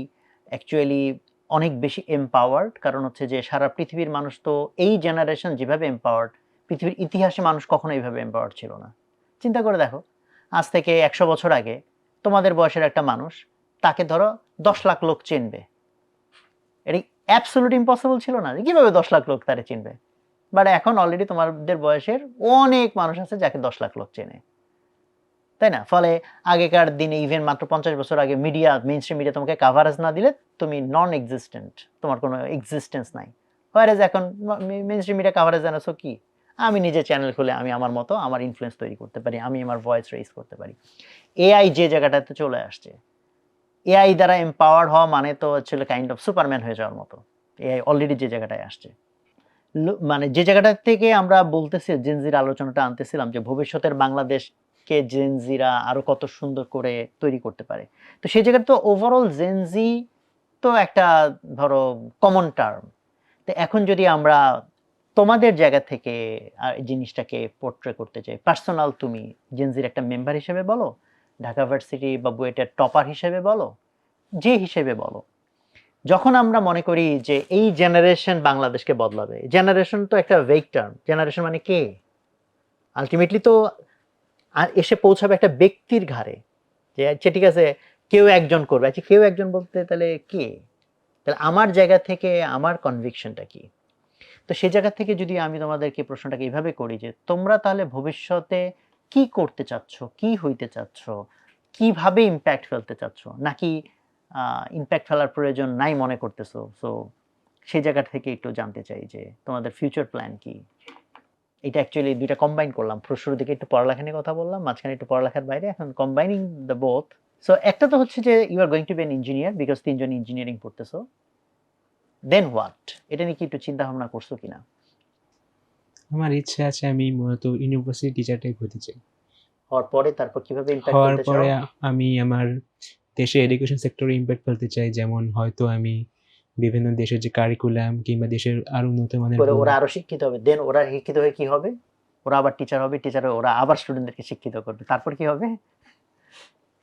অ্যাকচুয়ালি অনেক বেশি এমপাওয়ার্ড, কারণ হচ্ছে যে সারা পৃথিবীর মানুষ তো এই জেনারেশন যেভাবে এমপাওয়ার্ড, পৃথিবীর ইতিহাসে মানুষ কখনো এইভাবে এমপাওয়ার্ড ছিল না। চিন্তা করে দেখো, আজ থেকে 100 বছর আগে তোমাদের বয়সের একটা মানুষ, তাকে ধরো 10 লাখ লোক চিনবে, এটা অ্যাবসলিউট ইম্পসিবল ছিল না, যে কিভাবে 10 লাখ লোক তারে চিনবে। বাট এখন অলরেডি তোমাদের বয়সের অনেক মানুষ আছে যাকে 10 লাখ লোক চেনে, তাই না? ফলে আগেকার দিনে ইভেন মাত্র 50 বছর আগে মেইন স্ট্রিম মিডিয়া তোমাকে কাভারেজ না দিলে তুমি নন এক্সিস্টেন্ট, তোমার কোনো এক্সিস্টেন্স নাই। হোয়ারেজ এখন মেইন স্ট্রিম মিডিয়া কাভারেজ জানাছো কি, আমি নিজে চ্যানেল খুলে আমি আমার মতো আমার ইনফ্লুয়েন্স তৈরি করতে পারি, আমি আমার ভয়েস রেইজ করতে পারি। এআই যে জায়গাটাতে চলে আসছে, এআই দ্বারা এম্পাওয়ার্ড হওয়া মানে তো হচ্ছে কাইন্ড অফ সুপারম্যান হয়ে যাওয়ার মতো। এআই অলরেডি যে জায়গাটায় আসছে, মানে যে জায়গাটা থেকে আমরা বলতেছি জেনজির আলোচনাটা আনতেছিলাম যে ভবিষ্যতের বাংলাদেশকে জেনজিরা আরো কত সুন্দর করে তৈরি করতে পারে। তো সেই জায়গায় তো ওভারঅল জেনজি তো একটা ধরো কমন টার্ম। তো এখন যদি আমরা তোমাদের জায়গা থেকে এই জিনিসটাকে পোর্ট্রে করতে চাই, পার্সোনাল তুমি জেনজির একটা মেম্বার হিসেবে বলো, ঢাকা ভার্সিটি বা বুয়েটের টপার হিসেবে বলো, যে হিসেবে বলো, যখন আমরা মনে করি যে এই জেনারেশন বাংলাদেশকে বদলাবে, জেনারেশন তো একটা ভেগ টার্ম, জেনারেশন মানে কে, আলটিমেটলি তো এসে পৌঁছাবে একটা ব্যক্তির ঘাড়ে, যে আচ্ছা ঠিক আছে কেউ একজন করবে, আচ্ছা কেউ একজন বলতে তাহলে কে, তাহলে আমার জায়গা থেকে আমার কনভিকশনটা কি। তো সেই জায়গা থেকে যদি আমি তোমাদেরকে প্রশ্নটাকে এইভাবে করি যে তোমরা তাহলে ভবিষ্যতে কি করতে চাচ্ছ, কি হইতে চাচ্ছ, কিভাবে ইম্প্যাক্ট ফেলতে চাচ্ছ, নাকি ইম্প্যাক্ট ফেলার প্রয়োজন নাই মনে করতেছো, সো সেই জায়গা থেকে একটু জানতে চাই যে তোমাদের ফিউচার প্ল্যান কি। এটা অ্যাকচুয়ালি দুইটা কম্বাইন করলাম, শুরুর দিকে একটু পড়ালেখা নিয়ে কথা বললাম, মাঝখানে একটু পড়ালেখার বাইরে, এখন কম্বাইনিং দ্য বোথ। সো একটা তো হচ্ছে যে you are going to be an engineer because তিনজন ইঞ্জিনিয়ারিং পড়তেছো, দেন হোয়াট, এটা নিয়ে কি একটু চিন্তা ভাবনা করছো কিনা? আমার ইচ্ছা আছে আমি মূলত ইউনিভার্সিটি টিচার টাইপ হতে চাই। হওয়ার পরে তারপর কিভাবে ইম্প্যাক্ট হওয়ার ফেলতে চাও? পরে আমি আমার দেশের এডুকেশন সেক্টরে ইম্প্যাক্ট ফেলতে চাই, যেমন হয়তো আমি বিভিন্ন দেশের যে কারিকুলাম কিংবা দেশের আরো উন্নত মানের করে বই- ওরা আরো শিক্ষিত হবে, দেন ওরা শিক্ষিত হয়ে কি হবে, ওরা আবার টিচার হবে, টিচার হয়ে ওরা আবার স্টুডেন্টদেরকে শিক্ষিত করবে, তারপর কি হবে,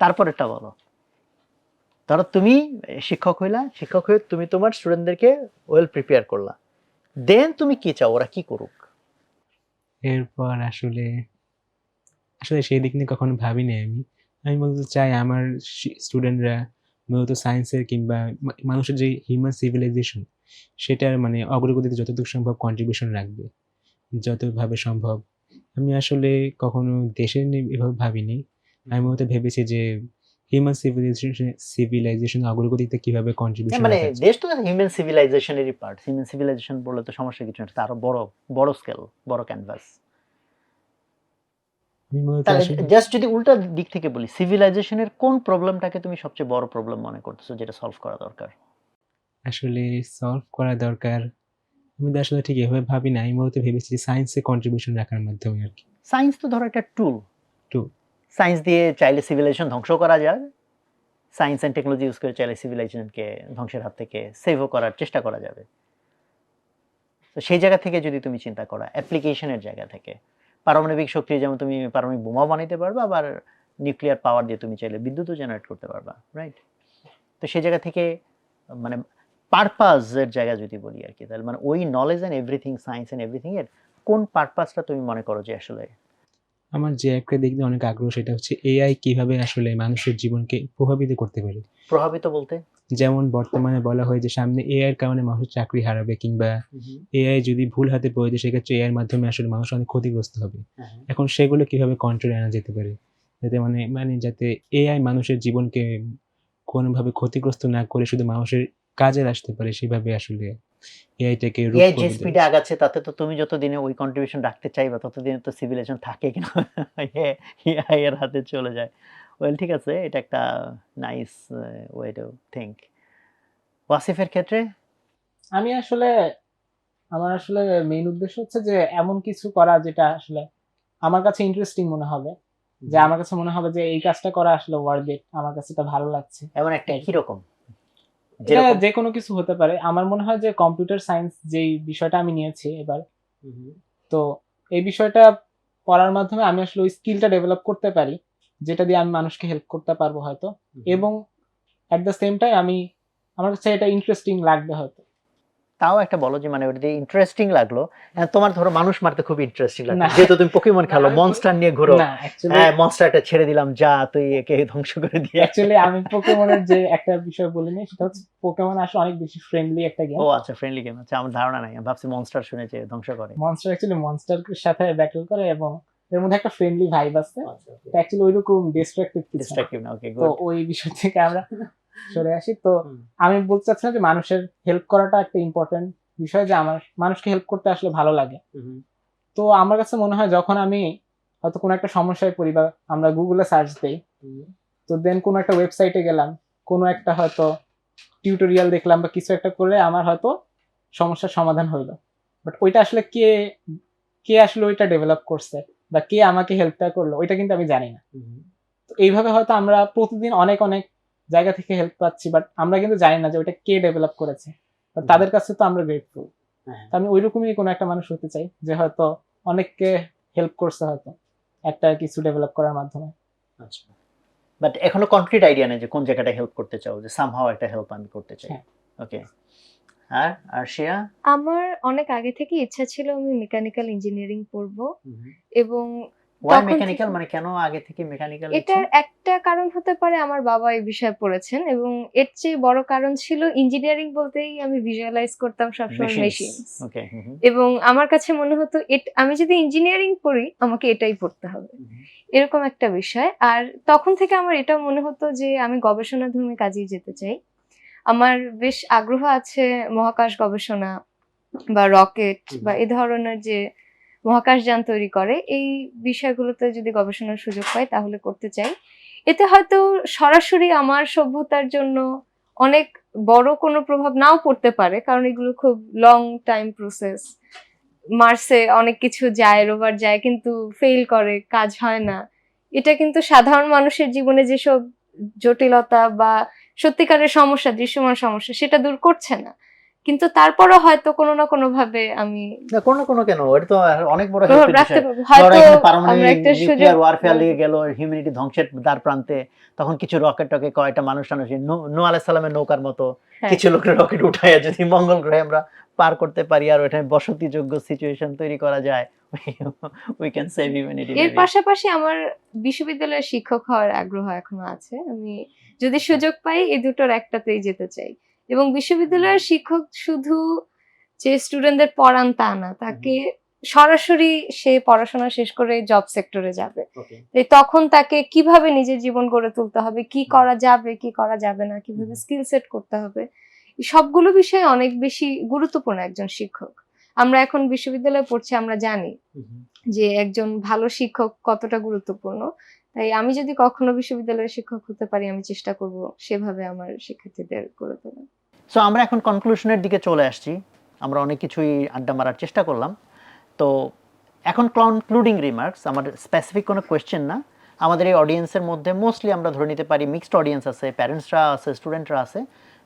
তারপরেরটা বলো। ধরো তুমি শিক্ষক হইলা, শিক্ষক হয়ে তুমি তোমার স্টুডেন্টদেরকে ওয়েল প্রিপেয়ার করলা, দেন তুমি কি চাও ওরা কি করুক? এরপর আসলে আসলে সেই দিক নিয়ে কখনো ভাবিনি আমি। আমি মূলত চাই আমার স্টুডেন্টরা মূলত সায়েন্সের কিংবা মানুষের যে হিউম্যান সিভিলাইজেশন সেটার মানে অগ্রগতিতে যতটুকু সম্ভব কন্ট্রিবিউশন রাখবে, যতভাবে সম্ভব। আমি আসলে কখনো দেশের নিয়ে এভাবে ভাবিনি। আমি মূলত ভেবেছি যে হিউম্যান সিভিলাইজেশন অগ্রগতিতে কিভাবে কন্ট্রিবিউশন মানে রাখা যায়। দেশ তো হিউম্যান সিভিলাইজেশনেরই পার্ট, হিউম্যান সিভিলাইজেশন বললে তো সমস্যা কিছু না, আরো বড় বড় স্কেল, বড় ক্যানভাস। আমি মূলত তাহলে আসলে জাস্ট যদি উল্টা দিক থেকে বলি, সিভিলাইজেশনের কোন প্রবলেমটাকে তুমি সবচেয়ে বড় প্রবলেম মনে করতেছো যেটা সলভ করা দরকার? আসলে সলভ করা দরকার। আমি তো আসলে ঠিক এভাবে ভাবি না। আমি মূলত ভেবেছি সায়েন্সে কন্ট্রিবিউশন রাখার মাধ্যমে আরকি। সায়েন্স তো ধরো একটা টুল, Tool। সায়েন্স দিয়ে চাইলে সিভিলাইজেশন ধ্বংস করা যায়, সায়েন্স অ্যান্ড টেকনোলজি ইউজ করে চাইলে সিভিলাইজেশনকে ধ্বংসের হাত থেকে সেভও করার চেষ্টা করা যাবে। তো সেই জায়গা থেকে যদি তুমি চিন্তা করো অ্যাপ্লিকেশনের জায়গা থেকে, পারমাণবিক শক্তি যেমন তুমি পারমাণবিক বোমাও বানাইতে পারবা, আবার নিউক্লিয়ার পাওয়ার দিয়ে তুমি চাইলে বিদ্যুৎও জেনারেট করতে পারবা, রাইট? তো সেই জায়গা থেকে মানে পারপাজের জায়গা যদি বলি আর কি, তাহলে মানে ওই knowledge and everything, science and everything এর কোন পারপাসটা তুমি মনে করো যে আসলে? আমার যে একটা দিক দিয়ে অনেক আগ্রহ সেটা হচ্ছে এআই কিভাবে আসলে মানুষের জীবনকে প্রভাবিত করতে পারে। প্রভাবিত বলতে? যেমন বর্তমানে বলা হয় যে সামনে এআই এর কারণে মানুষ চাকরি হারাবে কিংবা এআই যদি ভুল হাতে পড়ে যায় সেক্ষেত্রে এআই এর মাধ্যমে আসলে মানুষ অনেক ক্ষতিগ্রস্ত হবে। এখন সেগুলো কিভাবে কন্ট্রোলে আনা যেতে পারে? যাতে যাতে এআই মানুষের জীবনকে কোনোভাবে ক্ষতিগ্রস্ত না করে শুধু মানুষের কাজে আসতে পারে সেভাবে আসলে এআইটাকে রূপ এআই যে করবে। স্পিডে আগাচ্ছে তাতে তো তুমি যতদিনে ওই কন্ট্রিবিউশন রাখতে চাইবা ততদিনে তো সিভিলাইজেশন থাকে কিনা এআই এর হাতে চলে যায়। ওয়েল ঠিক আছে, এটা একটা নাইস ওয়ে টু থিঙ্ক। ওয়াসিফের ক্ষেত্রে? আমি আসলে আমার আসলে মেইন উদ্দেশ্য হচ্ছে যে এমন কিছু করা যেটা আসলে আমার কাছে ইন্টারেস্টিং মনে হবে, যে আমার কাছে মনে হবে যে এই কাজটা করা আসলে ওয়ার্থ ইট, আমার কাছে এটা ভালো লাগছে। এমন একটা কিরকম? এটা যে কোনো কিছু হতে পারে। আমার মনে হয় যে কম্পিউটার সায়েন্স যেই বিষয়টা আমি নিয়েছি এবার, তো এই বিষয়টা পড়ার মাধ্যমে আমি আসলে ওই স্কিলটা ডেভেলপ করতে পারি যেটা দিয়ে আমি মানুষকে হেল্প করতে পারবো হয়তো, এবং অ্যাট দ্য সেম টাইম আমার কাছে এটা ইন্টারেস্টিং লাগবে হয়তো। তাও একটা বলো যে মানে ওটা ইন্টারেস্টিং লাগলো, তোমার ধরো মানুষ মারতে খুব ইন্টারেস্টিং লাগলো, না। যেহেতু তুমি পোকেমন খেলো, না, মনস্টার নিয়ে ঘুরো, না অ্যাকচুয়ালি হ্যাঁ মনস্টারটা ছেড়ে দিলাম, যা তুই একে ধ্বংস করে দিয়ে। অ্যাকচুয়ালি আমি পোকেমনের যে একটা বিষয় বলিনি, সেটা হচ্ছে পোকেমন আসলে অনেক বেশি ফ্রেন্ডলি একটা গেম। ও আচ্ছা, ফ্রেন্ডলি গেম, আচ্ছা আমার ধারণা নাই, আমি ভাবছি মনস্টার শুনেছে ধ্বংস করে। মনস্টার অ্যাকচুয়ালি মনস্টারের সাথে ব্যাটল করে এবং এর মধ্যে একটা ফ্রেন্ডলি ভাইব আছে, তো অ্যাকচুয়ালি ওইরকম ডিস্ট্রাকটিভ কিছু না। ডিস্ট্রাকটিভ না, ওকে তো গুড। ওই বিষয় থেকে আমরা সরে আসি। তো আমি বলতে চাচ্ছিলাম যে মানুষের হেল্প করাটা একটা ইম্পর্টেন্ট বিষয়, যে আমার মানুষকে হেল্প করতে আসলে ভালো লাগে। তো আমার কাছে মনে হয় যখন আমি হয়তো কোনো একটা সমস্যায় পড়ি বা আমরা গুগলে সার্চ দিই, তো দেন কোনো একটা ওয়েবসাইটে গেলাম, কোনো একটা হয়তো টিউটোরিয়াল দেখলাম বা কিছু একটা করলে আমার হয়তো সমস্যার সমাধান হইলো, বাট ওইটা আসলে কে কে আসলে ওইটা ডেভেলপ করছে বা কে আমাকে হেল্পটা করলো ওইটা কিন্তু আমি জানি না। তো এইভাবে হয়তো আমরা প্রতিদিন অনেক অনেক জায়গা থেকে হেল্প পাচ্ছি, বাট আমরা কিন্তু জানি না যে ওইটা কে ডেভেলপ করেছে, বাট তাদের কাছে তো আমরা গ্রেটফুল। আমি ওইরকমই কোনো একটা মানুষ হতে চাই যে হয়তো অনেককে হেল্প করছে হয়তো একটা কিছু ডেভেলপ করার মাধ্যমে। আচ্ছা, বাট এখনো কনক্রিট আইডিয়া নেই যে কোন জায়গাটা হেল্প করতে চাও, যে সামহাও একটা হেল্প আমি করতে চাই। হ্যাঁ। ওকে, আর আরশিয়া? আমার অনেক আগে থেকে ইচ্ছা ছিল আমি মেকানিক্যাল ইঞ্জিনিয়ারিং পড়ব, এবং ওয়াই তখন মেকানিক্যাল, থেকে মানে কেন আগে থেকে মেকানিক্যাল? এটার একটা কারণ হতে পারে আমার বাবা এই বিষয়ে পড়েছেন, এবং এর চেয়ে বড় কারণ ছিল ইঞ্জিনিয়ারিং বলতেই আমি ভিজুয়ালাইজ করতাম সবসময় মেশিনস, ওকে। এবং আমার কাছে মনে হতো আমি যদি ইঞ্জিনিয়ারিং পড়ি আমাকে এটাই পড়তে হবে, এরকম একটা বিষয়। আর তখন থেকে আমার এটা মনে হতো যে আমি গবেষণাধর্মী কাজেই যেতে চাই। আমার বেশ আগ্রহ আছে মহাকাশ গবেষণা বা রকেট বা এই ধরনের যে মহাকাশযান তৈরি করে এই বিষয়গুলোতে যদি গবেষণার সুযোগ পাই তাহলে করতে চাই। এতে হয়তো সরাসরি আমার সভ্যতার জন্য অনেক বড় কোনো প্রভাব নাও পড়তে পারে, কারণ এগুলো খুব লং টাইম প্রসেস। মার্সে অনেক কিছু যায়, রোভার যায়, কিন্তু ফেল করে, কাজ হয় না। এটা কিন্তু সাধারণ মানুষের জীবনে যেসব জটিলতা বা সত্যিকারের সমস্যা, দৃশ্যমান সমস্যা, সেটা দূর করছে না, কিন্তু তারপরও হয়তো কোনো না কোনো ভাবে আমি না, কোনো কেন, এটা তো অনেক বড় প্রভাব হেল্পের রাখতে বিষয়। পারবো। ধরো হয়তো এখানে আমরা পারমাণবিক একটা নিউক্লিয়ার সুযোগ ওয়ারফেয়ার লেগে গেল, হিউম্যানিটি ধ্বংসের দ্বার প্রান্তে, তখন কিছু রকেট টকে কয়টা মানুষ টানুষ নূহ আলাইহিস সালামের নৌকার মতো হ্যাঁ। কিছু লোকের রকেট উঠাইয়া যদি মঙ্গল গ্রহে আমরা পার করতে পারি আর ওখানে বসতিযোগ্য সিচুয়েশন তৈরি করা যায়, উই ক্যান সেভ হিউম্যানিটি। এর পাশাপাশি আমার বিশ্ববিদ্যালয়ের শিক্ষক হওয়ার আগ্রহ এখনো আছে। আমি যদি সুযোগ পাই এই দুটোর একটাতেই যেতে চাই, এবং বিশ্ববিদ্যালয়ের শিক্ষক শুধু যে স্টুডেন্টদের পড়ান তা না, তাকে সরাসরি সে পড়াশোনা শেষ করে জব সেক্টরে যাবে। তখন তাকে কিভাবে নিজের জীবন গড়ে তুলতে হবে, কি করা যাবে কি করা যাবে না, কিভাবে স্কিল সেট করতে হবে, এই সবগুলো বিষয় অনেক বেশি গুরুত্বপূর্ণ একজন শিক্ষক। আমরা এখন বিশ্ববিদ্যালয়ে পড়ছি, আমরা জানি যে একজন ভালো শিক্ষক কতটা গুরুত্বপূর্ণ। তাই আমি যদি কখনো বিশ্ববিদ্যালয়ের শিক্ষক হতে পারি আমি চেষ্টা করব সেভাবে আমার শিক্ষার্থীদের গড়ে তোলা। সো আমরা এখন কনক্লুশনের দিকে চলে আসছি, আমরা অনেক কিছুই আড্ডা মারার চেষ্টা করলাম। তো এখন কনক্লুডিং রিমার্কস, আমার স্পেসিফিক কোনো কোয়েশ্চেন না, আমাদের এই অডিয়েন্সের মধ্যে মোস্টলি আমরা ধরে নিতে পারি মিক্সড অডিয়েন্স আছে, প্যারেন্টসরা আছে, স্টুডেন্টরা আছে,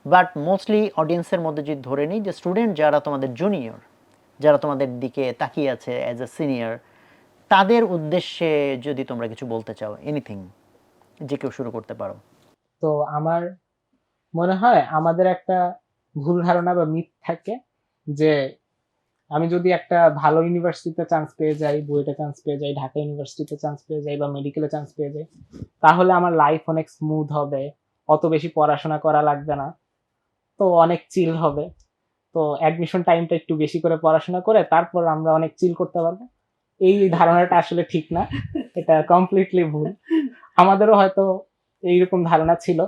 বাট মোস্টলি অডিয়েন্সের মধ্যে যদি ধরে নিই যে স্টুডেন্ট যারা তোমাদের জুনিয়র, যারা তোমাদের দিকে তাকিয়ে আছে অ্যাজ এ সিনিয়র, তাদের উদ্দেশ্যে যদি তোমরা কিছু বলতে চাও, এনিথিং, যে কেউ শুরু করতে পারো। তো আমার মনে হয় আমাদের একটা ভুল ধারণা বা মিথ থাকে যে আমি যদি একটা ভালো ইউনিভার্সিটিতে চান্স পেয়ে যাই, বুয়েটে চান্স পেয়ে যাই, ঢাকা ইউনিভার্সিটিতে চান্স পেয়ে যাই বা মেডিকেলে চান্স পেয়ে যাই, তাহলে আমার লাইফ অনেক স্মুথ হবে, অত বেশি পড়াশোনা করা লাগবে না, তো অনেক চিল হবে। তো অ্যাডমিশন টাইমটা একটু বেশি করে পড়াশোনা করে তারপর আমরা অনেক চিল করতে পারবো। এই ধারণাটা আসলে ঠিক না, এটা কমপ্লিটলি ভুল। আমাদেরও হয়তো এইরকম ধারণা ছিল,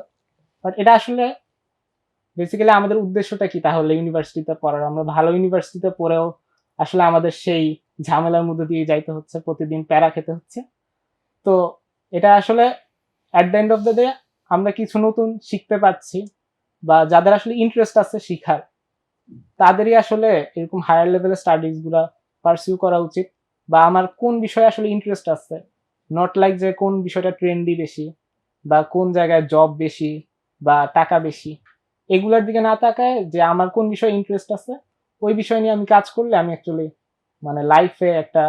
বাট এটা আসলে বেসিক্যালি আমাদের উদ্দেশ্যটা কি তাহলে ইউনিভার্সিটিতে পড়ার? আমরা ভালো ইউনিভার্সিটিতে পড়েও আসলে আমাদের সেই ঝামেলার মধ্যে দিয়ে যাইতে হচ্ছে, প্রতিদিন প্যারা খেতে হচ্ছে। তো এটা আসলে at the end of the day আমরা কিছু নতুন শিখতে পারছি, বা যাদের আসলে ইন্টারেস্ট আছে শিখার তাদেরই আসলে এরকম হায়ার লেভেলের স্টাডিজ গুলা পারসিউ করা উচিত। বা আমার কোন বিষয়ে আসলে ইন্টারেস্ট আছে, নট লাইক যে কোন বিষয়টা ট্রেন্ডি বেশি বা কোন জায়গায় জব বেশি বা টাকা বেশি, এগুলোর দিকে না তাকায় যে আমার কোন বিষয়ে ইন্টারেস্ট আছে ওই বিষয় নিয়ে আমি কাজ করলে আমি অ্যাকচুয়ালি মানে লাইফে একটা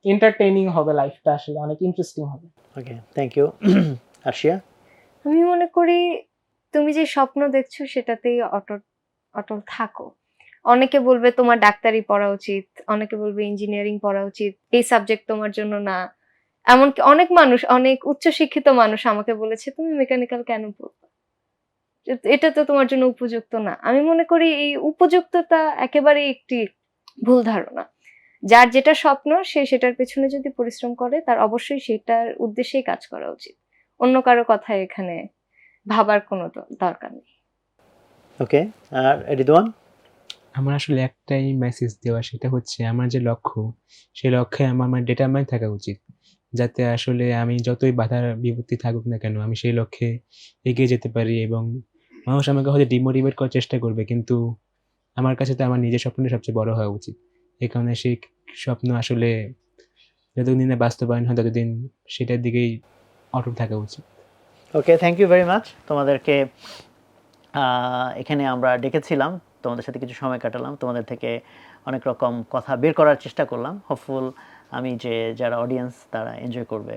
এন্টারটেইনিং হবে, লাইফটা আসলে অনেক ইন্টারেস্টিং হবে। ওকে, থ্যাংক ইউ। আরশিয়া? আমি মনে করি তুমি যে স্বপ্ন দেখছো সেটাতেই অটল অটল থাকো। অনেকে বলবে তোমার ডাক্তারি পড়া উচিত, অনেকে বলবে ইঞ্জিনিয়ারিং পড়া উচিত, এই সাবজেক্ট তোমার জন্য না। এমনকি অনেক মানুষ, অনেক উচ্চশিক্ষিত মানুষ আমাকে বলেছে তুমি মেকানিক্যাল কেন পড়বে, এটা তো তোমার জন্য উপযুক্ত না। আমি মনে করি এই উপযুক্ততা একেবারে একটি ভুল ধারণা। যার যেটা স্বপ্ন সে সেটার পেছনে যদি পরিশ্রম করে তার অবশ্যই সেটার উদ্দেশ্যেই কাজ করা উচিত। অন্য কারো কথা এখানে ভাবার কোনো দরকার নেই। ওকে, আর রিদওয়ান? আমার আসলে একটাই মেসেজ দেওয়া, সেটা হচ্ছে আমার যে লক্ষ্য, সেই লক্ষ্যে আমার মানে ডিটারমাইন থাকা উচিত। যাতে আসলে আমি যতই বাধা বিপত্তি থাকুক না কেন, আমি সেই লক্ষ্যে এগিয়ে যেতে পারি এবং মানুষ আমাকে হয়তো ডিমোটিভেট করার চেষ্টা করবে, কিন্তু আমার কাছে তো আমার নিজের স্বপ্নটাই সবচেয়ে বড় হওয়া উচিত। এই কারণে সেই স্বপ্ন আসলে যতদিন না বাস্তবায়ন হয় ততদিন সেটার দিকেই অটুট থাকা উচিত। ওকে, থ্যাংক ইউ ভেরি মাচ। তোমাদেরকে এখানে আমরা ডেকেছিলাম, তোমাদের সাথে কিছু সময় কাটালাম, তোমাদের থেকে অনেক রকম কথা বের করার চেষ্টা করলাম। হোপফুল আমি যে যারা অডিয়েন্স তারা এনজয় করবে।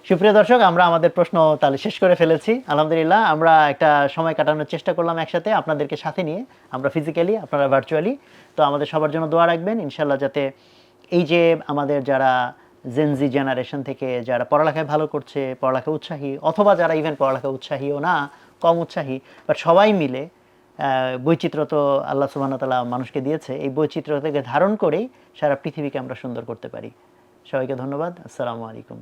সুপ্রিয় দর্শক, আমরা আমাদের প্রশ্ন তাহলে শেষ করে ফেলেছি। আলহামদুলিল্লাহ, আমরা একটা সময় কাটানোর চেষ্টা করলাম একসাথে, আপনাদেরকে সাথে নিয়ে, আমরা ফিজিক্যালি, আপনারা ভার্চুয়ালি। তো আমাদের সবার জন্য দোয়া রাখবেন ইনশাল্লাহ, যাতে এই যে আমাদের যারা জেনজি জেনারেশন থেকে যারা পড়ালেখায় ভালো করছে, পড়ালেখায় উৎসাহী, অথবা যারা ইভেন পড়ালেখায় উৎসাহীও না, কম উৎসাহী, বাট সবাই মিলে বৈচিত্র্য তো আল্লাহ সুবহানাহু ওয়া তাআলা মানুষকে দিয়েছে, এই বৈচিত্র্য থেকে ধারণ করেই সারা পৃথিবীকে আমরা সুন্দর করতে পারি। সবাইকে ধন্যবাদ। আসসালামু আলাইকুম।